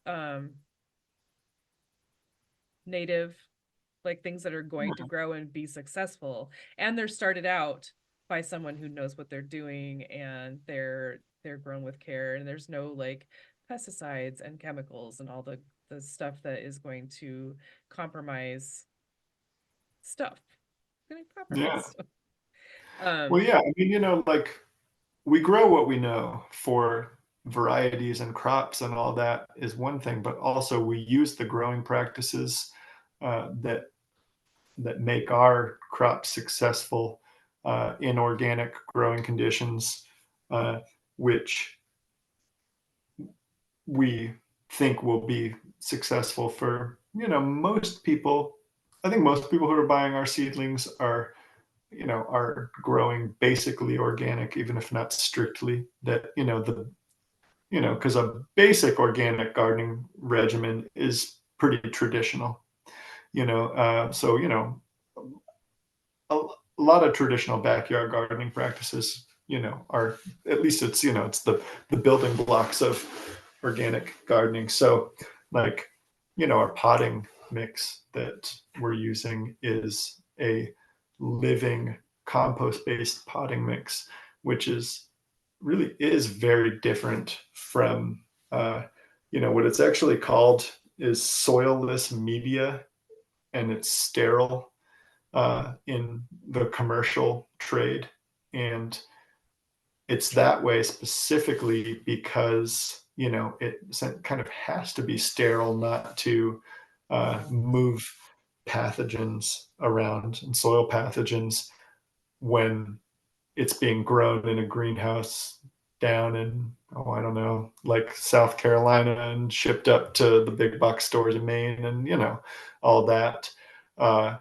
um native, like things that are going to grow and be successful, and they're started out by someone who knows what they're doing, and they're grown with care, and there's no like pesticides and chemicals and all the stuff that is going to compromise stuff. Gonna compromise Yeah. stuff. Well, Um, yeah. I mean, like, we grow what we know for varieties and crops, and all that is one thing, but also we use the growing practices that make our crops successful in organic growing conditions, uh, which we think will be successful for most people. I think most people who are buying our seedlings are growing basically organic, even if not strictly. That because a basic organic gardening regimen is pretty traditional. So a, a lot of traditional backyard gardening practices, are, at least it's the building blocks of organic gardening. So, like, our potting mix that we're using is a living compost based potting mix, which is really is very different from, what it's actually called is soilless media, and it's sterile in the commercial trade. And it's that way specifically because, it kind of has to be sterile not to Mm. move pathogens around and soil pathogens when it's being grown in a greenhouse down in, oh, I don't know, like South Carolina and shipped up to the big box stores in Maine and, all that. Uh,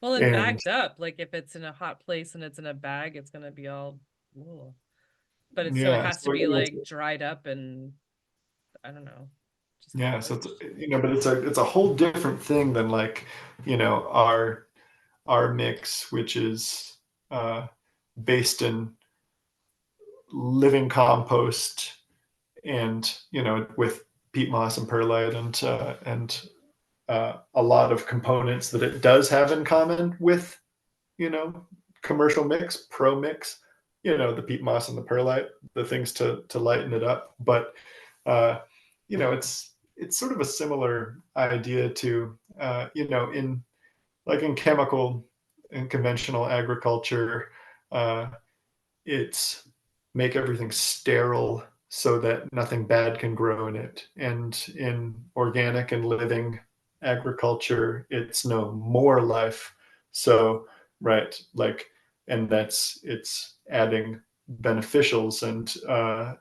Well, and and bagged up, like if it's in a hot place and it's in a bag, it's gonna be all, ooh. But it's so it yeah, has to so, be like dried up and I don't know, just yeah, so it's, polished. but it's a whole different thing than like, our mix, which is uh, based in living compost and, with peat moss and perlite and a lot of components that it does have in common with, you know, commercial mix, pro mix, the peat moss and the perlite, the things to lighten it up. But uh, it's sort of a similar idea to in like in chemical and conventional agriculture, uh, it's make everything sterile so that nothing bad can grow in it. And in organic and living agriculture, it's no more life. So, right, like, and it's adding beneficials. And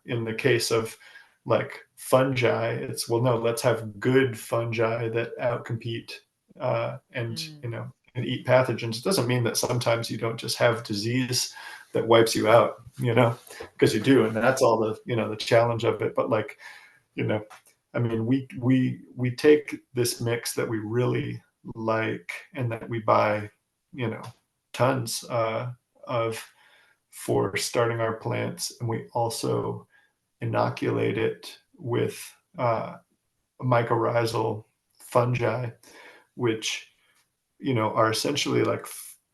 in the case of like fungi, it's, well, no, let's have good fungi that outcompete and, Mm, and eat pathogens. It doesn't mean that sometimes you don't just have disease that wipes you out, because you do, right. and that's all the the challenge of it. But like, you know, I mean, we take this mix that we really like and that we buy, tons of for starting our plants, and we also inoculate it with mycorrhizal fungi, which are essentially like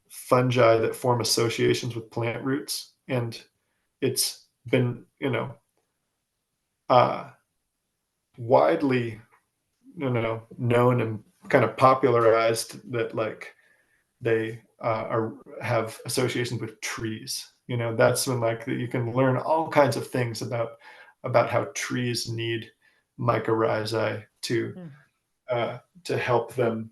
fungi that form associations with plant roots. And it's been, uh, widely, known and kind of popularized that like they are have associations with trees. That's when like that you can learn all kinds of things about how trees need mycorrhizae Mm, to help them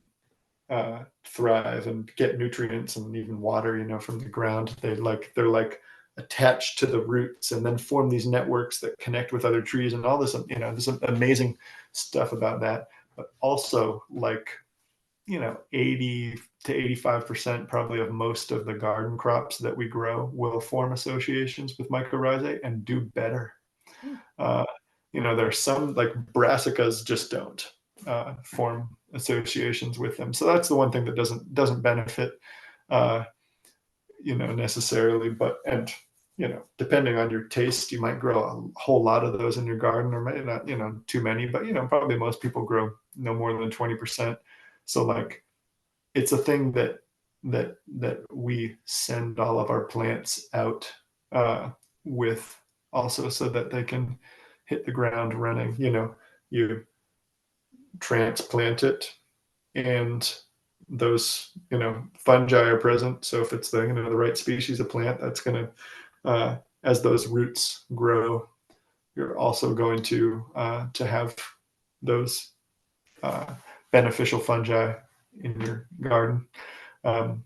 thrive and get nutrients and even water, from the ground. They're like attached to the roots and then form these networks that connect with other trees and all this, there's some amazing stuff about that. But also like, 80 to 85% probably of most of the garden crops that we grow will form associations with mycorrhizae and do better. mm, Uh, there are some like brassicas just don't form associations with them. So that's the one thing that doesn't benefit, uh, necessarily. But and depending on your taste, you might grow a whole lot of those in your garden, or maybe not, too many. But probably most people grow no more than 20%. So like, it's a thing that we send all of our plants out with also so that they can hit the ground running. You transplant it and those fungi are present. So if it's the right species of plant, that's going to as those roots grow, you're also going to have those uh, beneficial fungi in your garden. um,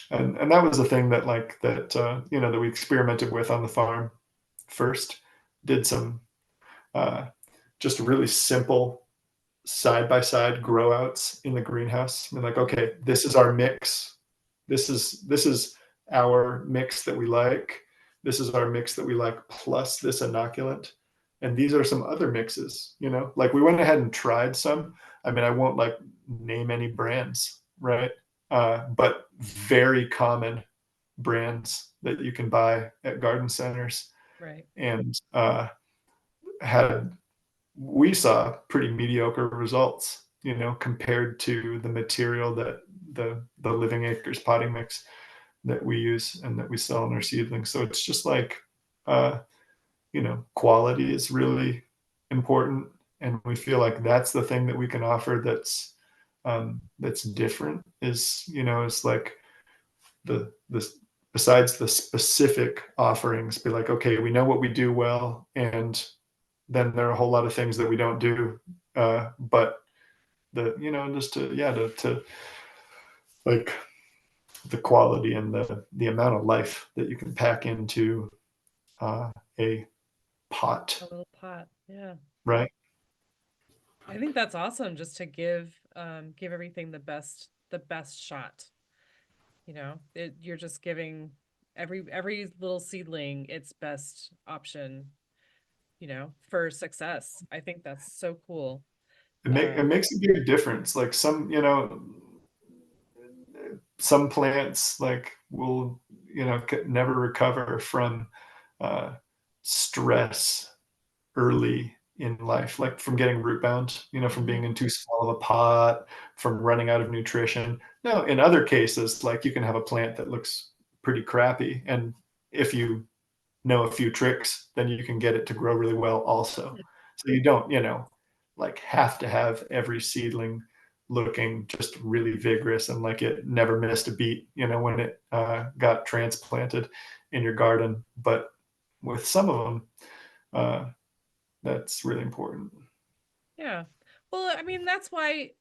and that was the thing that like that that we experimented with on the farm first. Did some uh, just really simple side by side grow outs in the greenhouse. And like, okay, this is our mix. This is our mix that we like. This is our mix that we like plus this inoculant. And these are some other mixes, like we went ahead and tried some. I mean, I won't like name any brands, right? But very common brands that you can buy at garden centers. right. And had we saw pretty mediocre results, compared to the material that the Living Acres potting mix that we use and that we sell in our seedlings. So it's just like, uh, quality is really important, and we feel like that's the thing that we can offer that's different. Is like the besides the specific offerings, be like, okay, we know what we do well, and then there are a whole lot of things that we don't do, but just to like the quality and the amount of life that you can pack into a pot, A little pot. Yeah. right? I think that's awesome just to give everything the best shot. You're just giving every little seedling its best option, for success. I think that's so cool. It Um, makes a big difference. Like some plants like will never recover from uh, stress early in life, like from getting root bound, from mhm. being in too small of a pot, from running out of nutrition. No, in other cases, like you can have a plant that looks pretty crappy, and if you know a few tricks, then you can get it to grow really well also. So you don't, like have to have every seedling looking just really vigorous and like it never missed a beat, when it got transplanted in your garden. But with some of them, uh, that's really important. Yeah. Well, I mean, that's why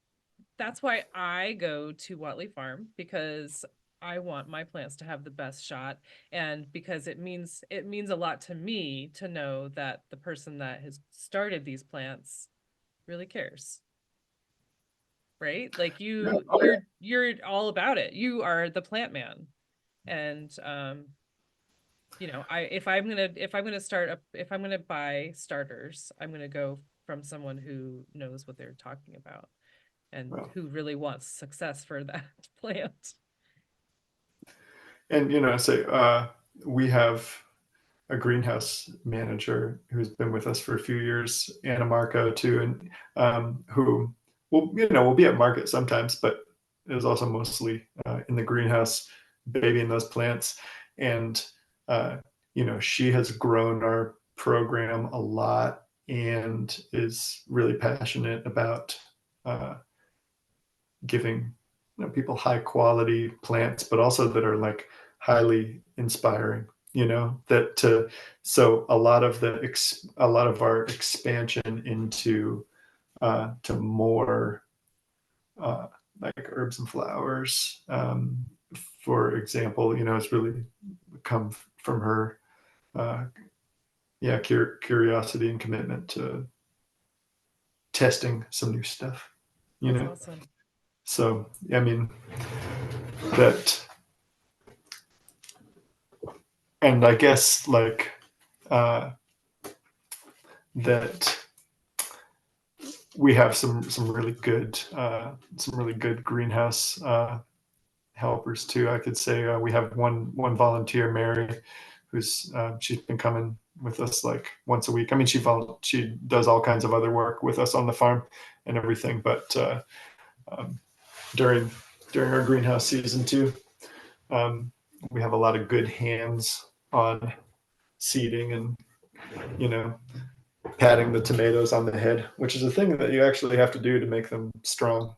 I go to Watley Farm, because I want my plants to have the best shot, and because it means a lot to me to know that the person that has started these plants really cares, right? Like Yeah. you Oh, yeah. you're all about it. You are the plant man. And I if I'm gonna buy starters, I'm gonna go from someone who knows what they're talking about and Well, who really wants success for that plant. and say we have a greenhouse manager who's been with us for a few years, Anna Marco too, and who will be at market sometimes, but is also mostly in the greenhouse babying those plants. And she has grown our program a lot and is really passionate about uh, giving people high quality plants, but also that are like highly inspiring. That to so a lot of our expansion into to more uh, like herbs and flowers, for example, it's really come from her uh, curiosity and commitment to testing some new stuff. You That's know, awesome. so I mean that and I guess like uh, that we have some really good greenhouse helpers too. I could say we have one volunteer, Mary, who's she's been coming with us like once a week. I mean, she does all kinds of other work with us on the farm and everything, but um, during our greenhouse season too, um, we have a lot of good hands on seeding and you know patting the tomatoes on the head, which is a thing that you actually have to do to make them strong.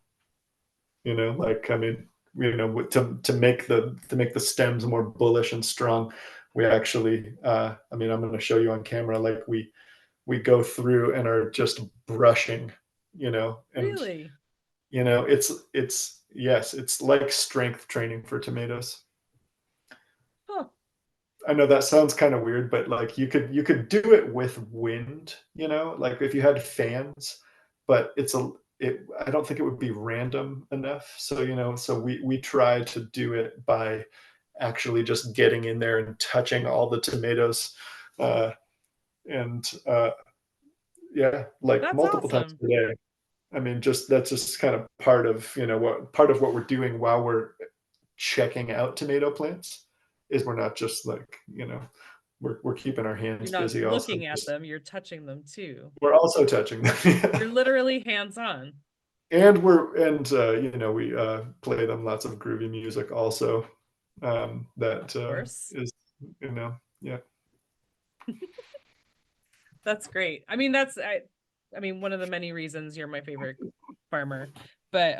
Like I mean, to make the stems more bullish and strong, we actually, I mean, I'm going to show you on camera. Like we go through and are just brushing, and Really? it's yes, it's like strength training for tomatoes. Huh. I know that sounds kind of weird, but like you could do it with wind, like if you had fans, but I don't think it would be random enough. So, so we try to do it by actually just getting in there and touching all the tomatoes, and yeah, like That's multiple times awesome. a day. I mean, just that's just kind of part of what we're doing while we're checking out tomato plants is we're not just like we're keeping our You're hands not busy also looking at just them, you're touching them too. we're also touching them. Yeah. You're literally hands-on. We play them lots of groovy music also, that Of course. is yeah. That's great. I mean, I mean, one of the many reasons you're my favorite farmer. But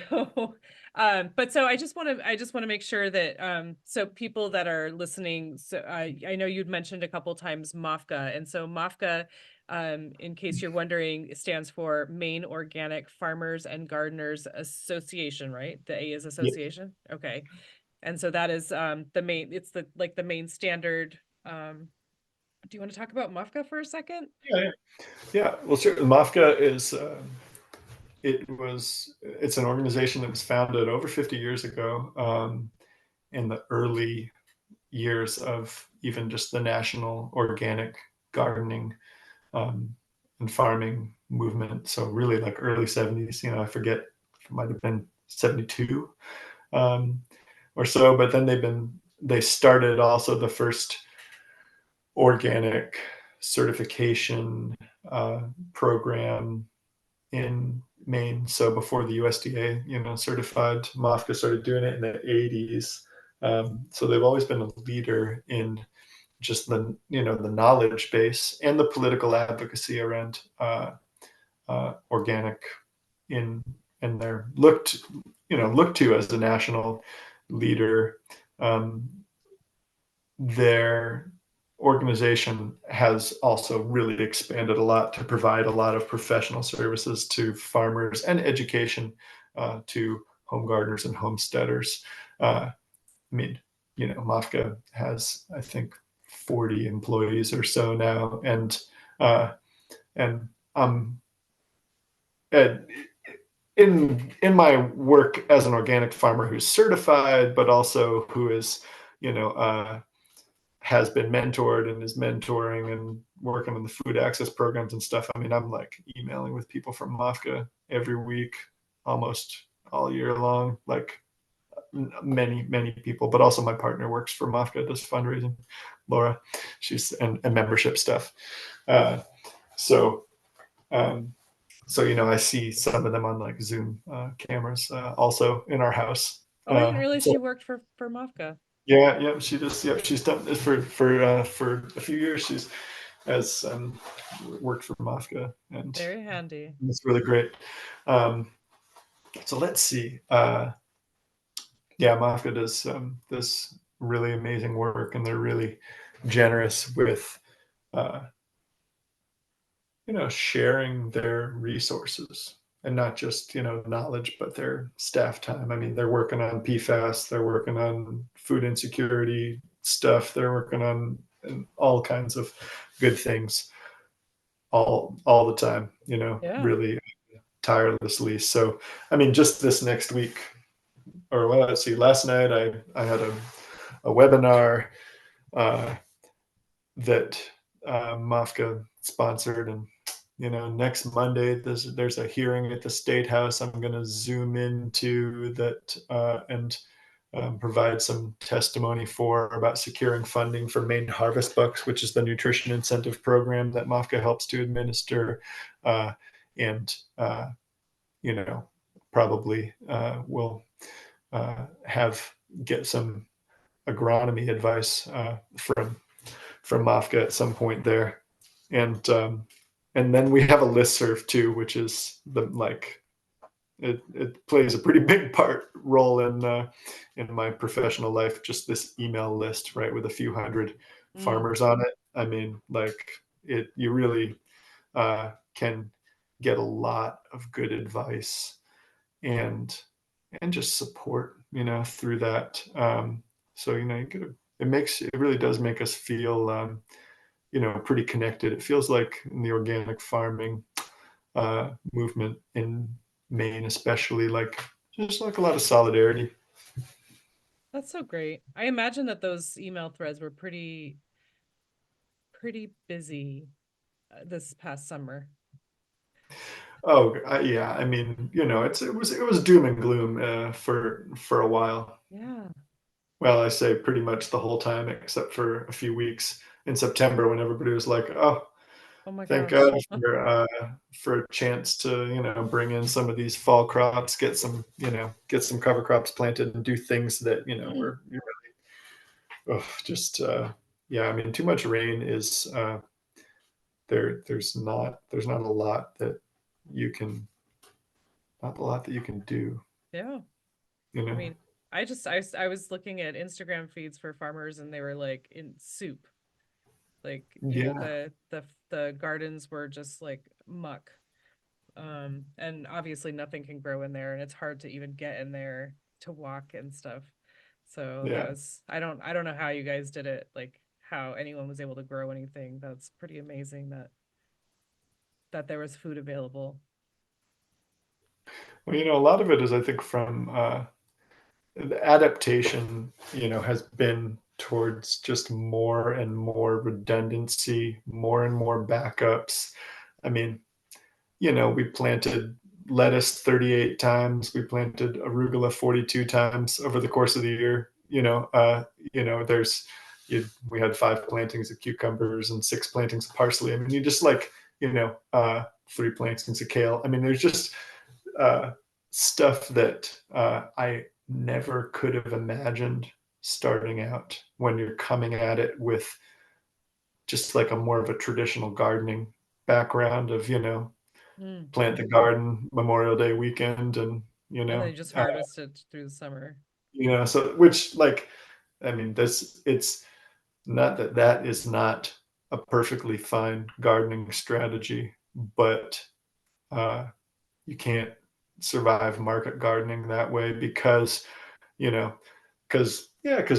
so but so I just want to make sure that so people that are listening, so I know you'd mentioned a couple times MOFGA, and so MOFGA, in case you're wondering, stands for Maine Organic Farmers and Gardeners Association, right? The A is Yeah, association. Okay. And so that is the main, it's the like the main standard. Do you want to talk about MOFGA for a second? yeah, yeah. Well, sure. MAFCA is it's an organization that was founded over 50 years ago, in the early years of even just the national organic gardening, um, and farming movement. So really like early 70s, I forget, it might have been 72, um, or so, but then they started also the first organic certification program in Maine. So before the USDA, certified, MAFCA started doing it in the 80s. So they've always been a leader in just the knowledge base and the political advocacy around organic in and they're looked to as a national leader. Um, their organization has also really expanded a lot to provide a lot of professional services to farmers and education to home gardeners and homesteaders. I mean, MAFCA has, I think, 40 employees or so now, uh, and and in my work as an organic farmer who's certified, but also who is, you know, has been mentored and is mentoring and working on the food access programs and stuff. I mean, I'm like emailing with people from MAFCA every week, almost all year long, like many people. But also my partner works for MAFCA, does fundraising, Laura. She's and membership stuff. Uh, so um, so I see some of them on like Zoom cameras, also in our house. Oh, I didn't realize So she worked for MOFGA. yeah, she just she's done this for a few years. She's has worked for MAFCA, and Very handy. it's really great. Um, so let's see. Yeah, MAFCA does this really amazing work, and they're really generous with uh, sharing their resources, and not just, knowledge, but their staff time. I mean, they're working on PFAS, they're working on food insecurity stuff, they're working on all kinds of good things all the time, Yeah. really tirelessly. So, I mean, just this next week, or well, let's see, last night I had a webinar uh, that MAFCA sponsored, and next Monday there's a hearing at the State House. I'm going to zoom into that and provide some testimony about securing funding for Maine Harvest Bucks, which is the nutrition incentive program that MAFCA helps to administer, and probably will get some agronomy advice from MAFCA at some point there, and then we have a listserv too, which is it plays a pretty big role in my professional life. Just this email list, right, with a few hundred Mm. farmers on it. I mean, you really can get a lot of good advice and just support, through that. So it really does make us feel pretty connected. It feels like in the organic farming movement in Maine, especially, just like a lot of solidarity. That's so great. I imagine that those email threads were pretty busy this past summer. Oh, yeah. I mean, it was doom and gloom for a while. Yeah. Well, I say pretty much the whole time, except for a few weeks in September when everybody was like, "Oh, Oh my thank gosh. God for a chance to bring in some of these fall crops, get some cover crops planted, and do things that were just yeah, I mean, too much rain is, there's not a lot that you can not a lot that you can do, Yeah. you I know? mean, I was looking at Instagram feeds for farmers and they were like in soup. Like, Yeah, the gardens were just like muck. And obviously nothing can grow in there and it's hard to even get in there to walk and stuff. So that yeah. was I don't know how you guys did it, like how anyone was able to grow anything. That's pretty amazing that there was food available. Well, a lot of it is, I think, from, the adaptation, has been towards just more and more redundancy, more and more backups. I mean, we planted lettuce 38 times, we planted arugula 42 times over the course of the year. There's we had 5 plantings of cucumbers and 6 plantings of parsley. I mean, you just like, 3 plantings of kale. I mean, there's just uh, stuff that I never could have imagined starting out when you're coming at it with just like a more of a traditional gardening background of, Mm. plant the garden Memorial Day weekend and, And then you just uh, harvest it through the summer. so which like, I mean, it's not that that is not a perfectly fine gardening strategy, but uh, you can't survive market gardening that way because you know because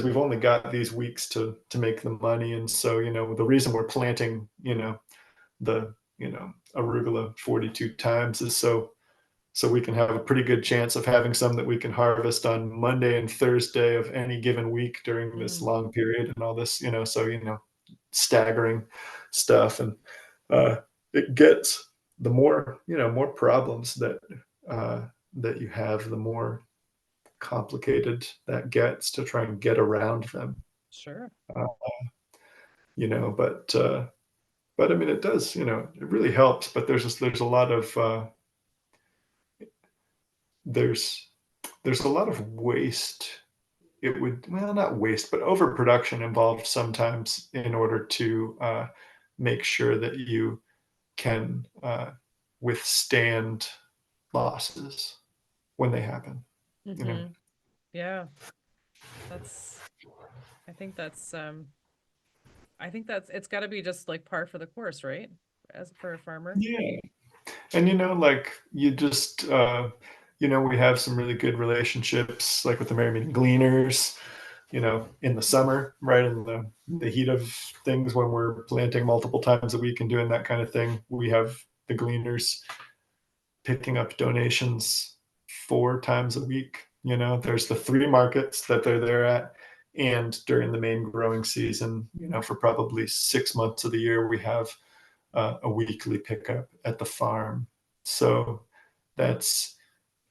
we've only got these weeks to make the money, and so the reason we're planting the arugula 42 times is so we can have a pretty good chance of having some that we can harvest on Monday and Thursday of any given week during this Mm. long period and all this, so staggering stuff. And uh, it gets the more more problems that you have, the more complicated that gets to try and get around them. Sure. Uh, but I mean, it does, it really helps. But there's a lot of there's there's a lot of waste. It would, well, not waste, but overproduction involved sometimes in order to make sure that you can withstand losses when they happen. You know, Mm-hmm. Yeah. That's I think I think that's it's got to be just like par for the course, right? As for a farmer. yeah. And like you just we have some really good relationships, like with the Merriman Gleaners. In the summer, right in the heat of things, when we're planting multiple times a week and doing that kind of thing, we have the Gleaners picking up donations 4 times a week. There's the 3 markets that they're there at. And during the main growing season, for probably 6 months of the year, we have a weekly pickup at the farm. So that's,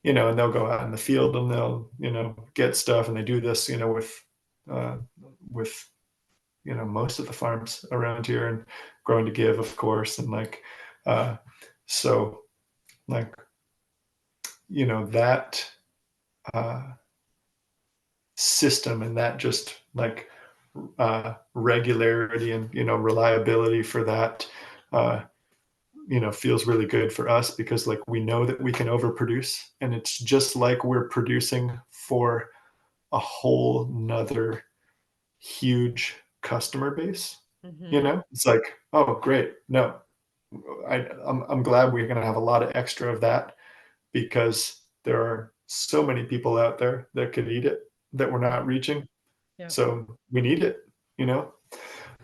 and they'll go out in the field and they'll, get stuff. And they do this, uh, with, most of the farms around here, and Growing to Give, of course. And like, so like, that uh, system and that just like regularity and reliability for that feels really good for us, because like we know that we can overproduce, and it's just like we're producing for a whole nother huge customer base. Mm-hmm. It's like, oh great, no, I'm glad we're going to have a lot of extra of that, because there are so many people out there that could eat it that we're Yeah. not reaching. Yeah. So we need it, you know?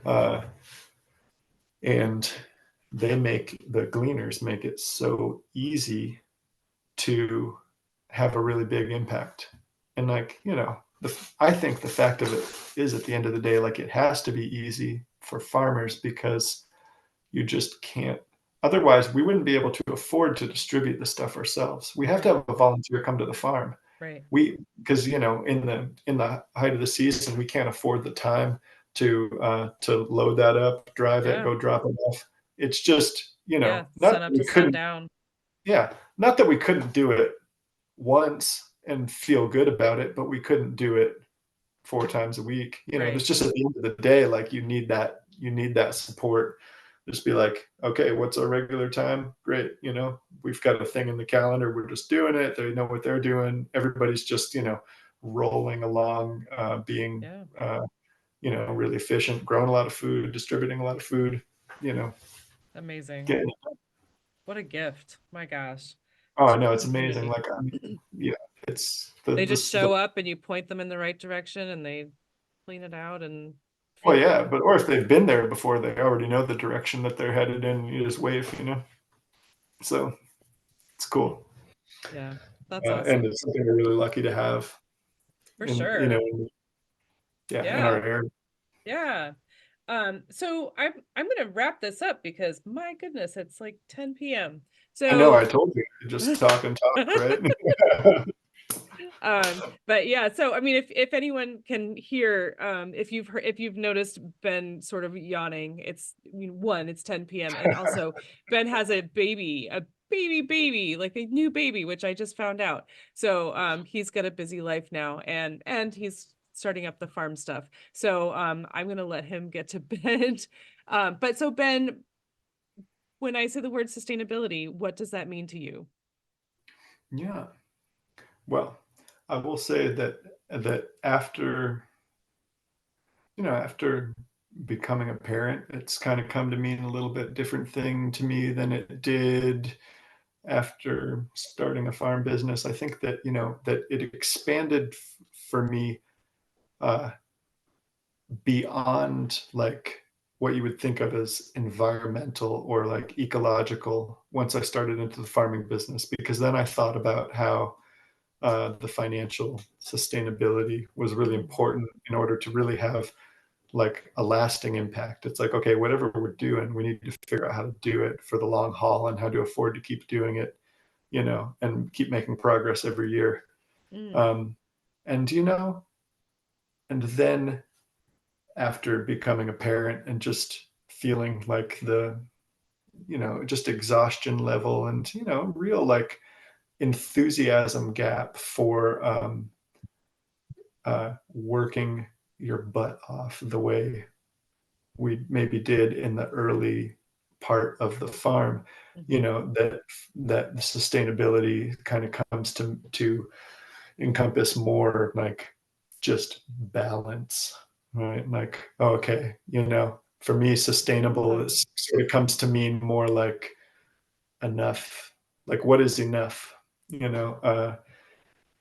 Uh, and the gleaners make it so easy to have a really big impact. And like, I think the fact of it is, at the end of the day, like it has to be easy for farmers, because you just can't. Otherwise, we wouldn't be able to afford to distribute the stuff ourselves. We have to Right. have a volunteer come to the farm. Right. Because in the height of the season, we can't afford the time to load that up, drive it, Yeah. go drop it off. It's just, Yeah. not Sun that up we to couldn't, sundown. yeah, not that we couldn't do it once and feel good about it, but we couldn't do it 4 times a week. Right. It's just at the end of the day, like you need that support. Just be like, okay, what's our regular time? Great. We've got a thing in the calendar. We're just doing it. They know what they're doing. Everybody's just, rolling along, being, Yeah. really efficient, growing a lot of food, distributing a lot of food, you know, Amazing. getting, What a gift. My gosh. oh, To no, it's amazing. community. Like, I mean, yeah, it's the, They just this, the, show up and you point them in the right direction and they clean it out and well, feed yeah, you. but, or if they've been there before, they already know the direction that they're headed in. You just wave. So it's Mm. cool. Yeah. That's And awesome. it's something we're really lucky to have For in, sure. yeah, in our Yeah. area. Yeah. So I'm gonna wrap this up because my goodness, it's like 10 p.m. I know, I So told you, just talk and talk, right? but yeah, so I mean, if anyone can hear, if you've noticed Ben sort of yawning, I mean, one, it's 10 p.m. and also Ben has a baby, like a new baby, which I just found out. So he's got a busy life now, and he's starting up the farm stuff. So I'm gonna let him get to bed. But so Ben, when I say the word sustainability, what does that mean to you? Yeah. Well, I will say that after becoming a parent, it's kind of come to mean a little bit different thing to me than it did after starting a farm business. I think that, that it expanded for me, uh, beyond like what you would think of as environmental or like ecological once I started into the farming business, because then I thought about how the financial sustainability was really Mm, important in order to really have like a lasting impact. It's like, okay, whatever we're doing, we need to figure out how to do it for the long haul and how to afford to keep doing it, and keep making progress every year. mm, Um, and, and then after becoming a parent and just feeling like just exhaustion level and, real like enthusiasm gap for working your butt off the way we maybe did in the early part of the farm, mhm, that the sustainability kind of comes to encompass more like just balance, right? Like, oh, okay, for me, sustainable yeah. is sort of comes to mean more like enough, like what is enough,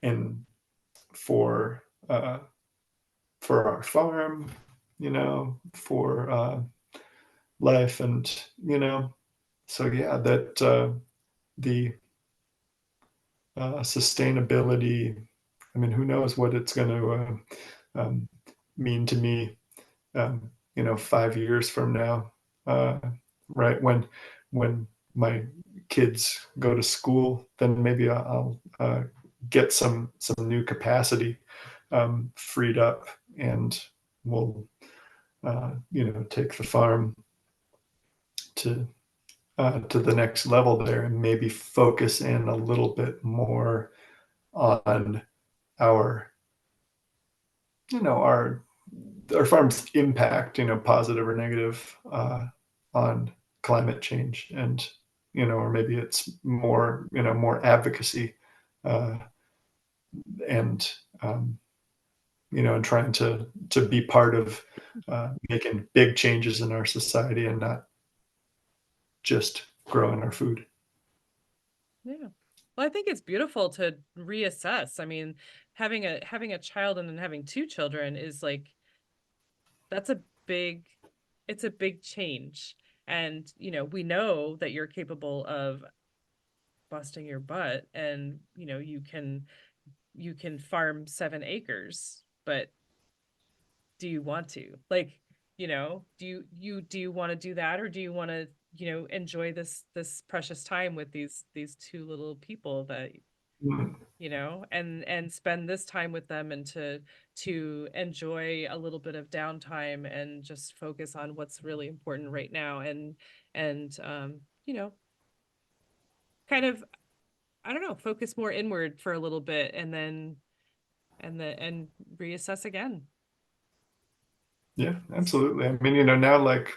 and for uh, for our farm, for life, and so yeah, that the sustainability. I mean, who knows what it's going to mean to me, 5 years from now, uh, right? When my kids go to school, then maybe I'll get some new capacity freed up, and we'll take the farm to to the next level there, and maybe focus in a little bit more on our our farm's impact, positive or negative, on climate change, and or maybe it's more more advocacy, uh, and and trying to be part of making big changes in our society and not just growing our food. Yeah. Well, I think it's beautiful to reassess. I mean, having a child and then having two children is like that's a big it's a big change. And, we know that you're capable of busting your butt and, you can farm 7 acres, but do you want to? Like, do you want to do that, or do you want to, enjoy this precious time with these two little people that Mm. and spend this time with them, and to enjoy a little bit of downtime and just focus on what's really important right now, and kind of, I don't know, focus more inward for a little bit, and then and reassess again. Yeah, absolutely. I mean, now like,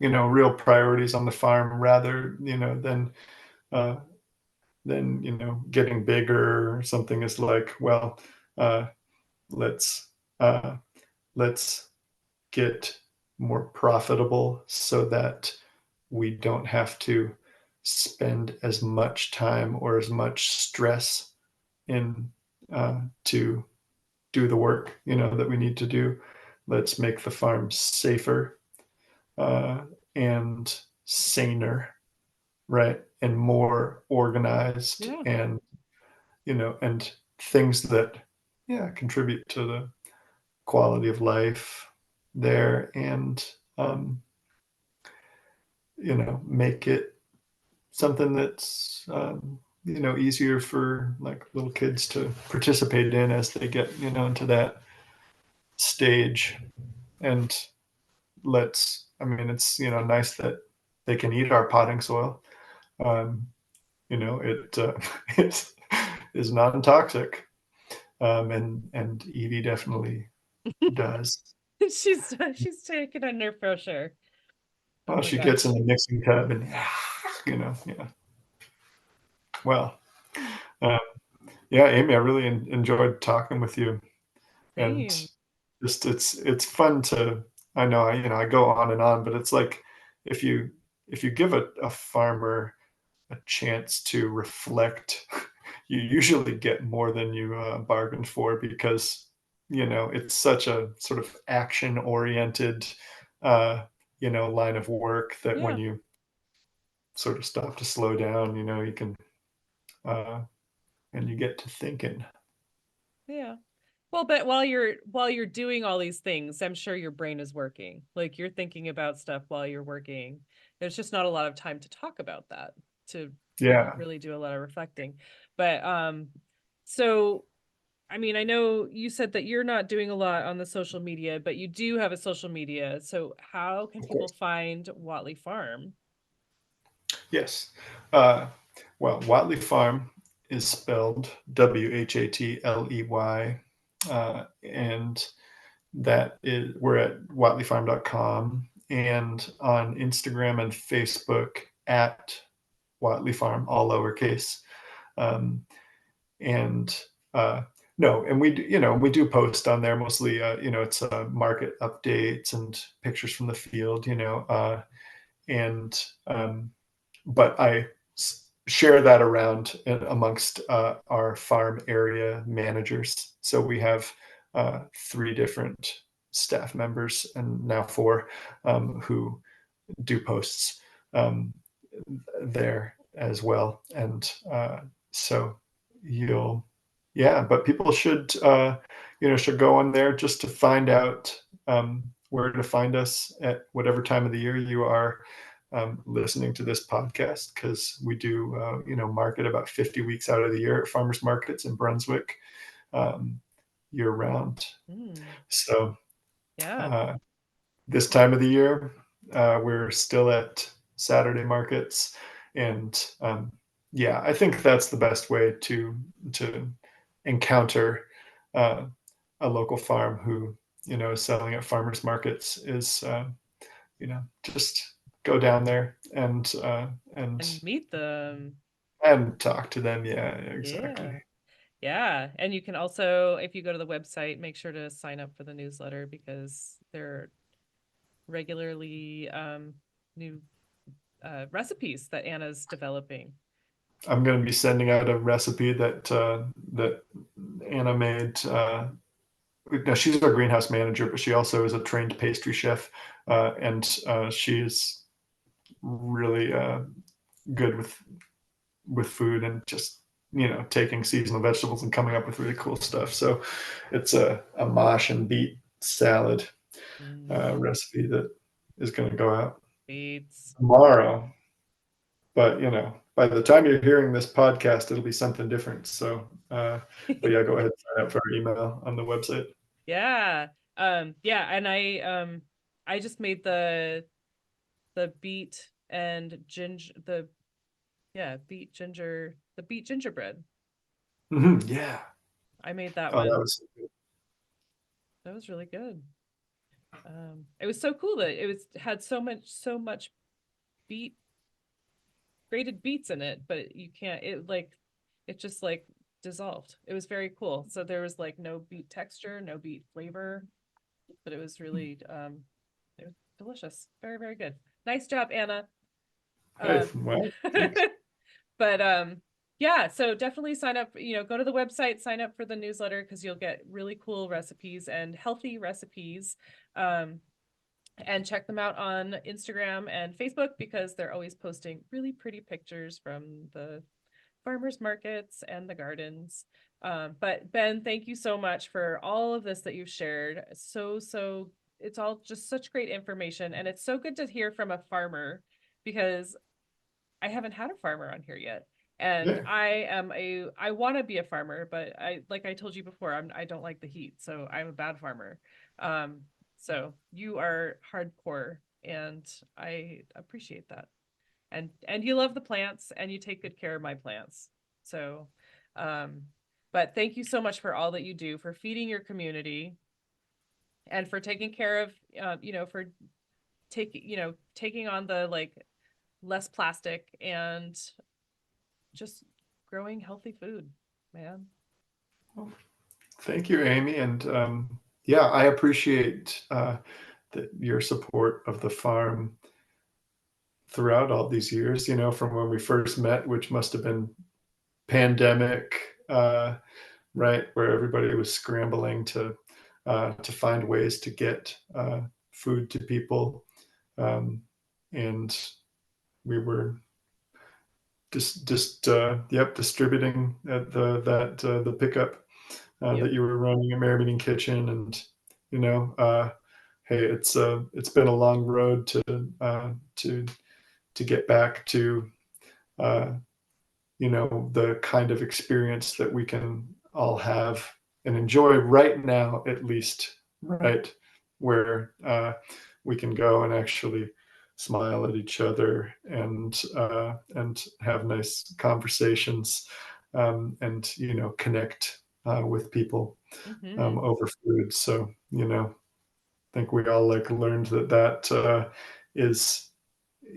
real priorities on the farm rather, uh, than, getting bigger or something is like, well, uh, let's, uh, let's get more profitable so that we don't have to spend as much time or as much stress in to do the work, that we need to do. Let's make the farm safer uh, and saner, right? And more organized Yeah. and, and things that, yeah, contribute to the quality of life there and, um, make it something that's, easier for like little kids to participate in as they get, into that stage. And I mean, it's, nice that they can eat our potting soil. Um, it it is non-toxic, and Evie definitely does. She's taking a nerf for sure. Oh Well, my she gets in gosh. the mixing tub and yeah. Well, uh, yeah, Amy, I really enjoyed talking with you, and Same. just it's fun to. I know I go on and on, but it's like if you give a farmer a chance to reflect, you usually get more than you bargained for because it's such a sort of action oriented line of work that when Yeah. you sort of stop to slow down, you can uh, and you get to thinking. Yeah. Well, but while you're doing all these things, I'm sure your brain is working. Like you're thinking about stuff while you're working. There's just not a lot of time to talk about that, to Yeah, really do a lot of reflecting. But so I mean, I know you said that you're not doing a lot on the social media, but you do have a social media. So how can of people course. find Watley Farm? Yes. Uh, well, Whatley Farm is spelled Whatley, and that is we're at watleyfarm.com and on Instagram and Facebook at Watley Farm, all lowercase. Um, and no, and we do post on there mostly. It's market updates and pictures from the field. And but I share that around amongst our farm area managers. So we have three different staff members and now four who do posts um, there as well. And so you'll, yeah, but people should go on there just to find out where to find us at whatever time of the year you are listening to this podcast, because we do, market about 50 weeks out of the year at farmers markets in Brunswick um, year round. Hmm. So Yeah. uh, this time of the year, we're still at Saturday markets, and yeah, I think that's the best way to encounter uh, a local farm who is selling at farmers markets is just go down there and And meet them. and talk to them. Yeah, exactly. Yeah. Yeah. And you can also, if you go to the website, make sure to sign up for the newsletter because there are regularly new recipes that Anna's developing. I'm going to be sending out a recipe that Anna made. Now she's our greenhouse manager, but she also is a trained pastry chef, and she is really good with food and just taking seasonal vegetables and coming up with really cool stuff. So it's a mash and beet salad Mm, recipe that is going to go out beets. tomorrow. But by the time you're hearing this podcast, it'll be something different. So, but yeah, go ahead and sign up for our email on the website. Yeah. Yeah, and I just made the beet and ginger the yeah, beet gingerbread. Yeah. I made that Oh, that one. was That was really good. It was so cool that had so much beet grated beets in it, but you can't, it just like dissolved. It was very cool. So there was like no beet texture, no beet flavor, but it was really it was delicious. Very, very good. Nice job, Anna. Hey, Um well, thanks. but yeah, so definitely sign up, go to the website, sign up for the newsletter because you'll get really cool recipes and healthy recipes. Um and check them out on Instagram and Facebook because they're always posting really pretty pictures from the farmers markets and the gardens. But Ben, thank you so much for all of this that you've shared. It's all just such great information. And it's so good to hear from a farmer because I haven't had a farmer on here yet. And Yeah. I want to be a farmer, but like I told you before, I don't like the heat. So I'm a bad farmer. Um, so you are hardcore and I appreciate that. And you love the plants and you take good care of my plants. So, um, but thank you so much for all that you do for feeding your community and for taking care of, for taking on the like less plastic and just growing healthy food, man. Thank you, Amy. And yeah, I appreciate your support of the farm throughout all these years, from when we first met, which must have been pandemic, right, where everybody was scrambling to find ways to get food to people, and we were distributing at the pickup Yep. that you were running at Merrimeeting Kitchen, and you know, uh, hey, it's been a long road to get back to uh, the kind of experience that we can all have and enjoy right now, at least, right, where we can go and actually smile at each other and have nice conversations, and connect with people Mm-hmm. over food. So I think we all like learned that is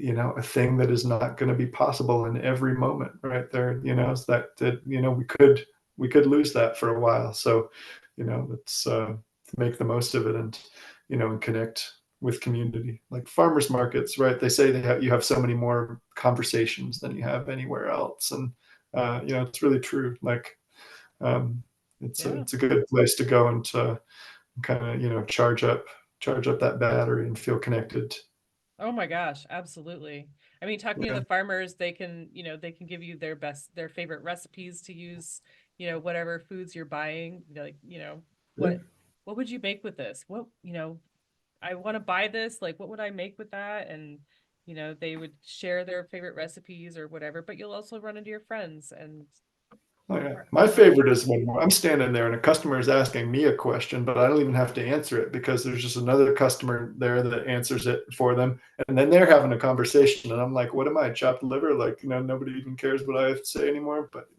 a thing that is not going to be possible in every moment right there, is that we could lose that for a while. So let's make the most of it, and connect with community, like farmers markets, right? They say you have so many more conversations than you have anywhere else, and it's really true. Like um, Yeah. it's a good place to go and to kind of charge up that battery and feel connected. Oh my gosh, absolutely. I mean, talking to Yeah. the farmers, they can give you their favorite recipes to use, whatever foods you're buying. Like, Yeah. what would you make with this? I want to buy this. Like, what would I make with that? And, they would share their favorite recipes or whatever, but you'll also run into your friends and Oh, yeah. My farmers. favorite is when I'm standing there and a customer is asking me a question, but I don't even have to answer it because there's just another customer there that answers it for them. And then they're having a conversation. And I'm like, what am I, chopped liver? Like, nobody even cares what I have to say anymore. But,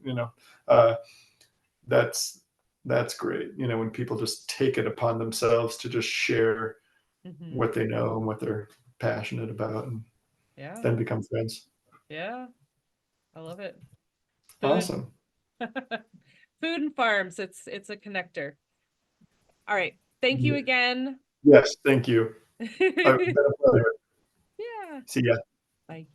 uh, that's, that's great. When people just take it upon themselves to just share Hmm. what they know and what they're passionate about, and Yeah. then become friends. Yeah. I love it. Food. Awesome. Food and farms. It's a connector. All right. Thank you Yeah. again. Yes. Thank you. It's been a pleasure. Yeah. See ya. Bye.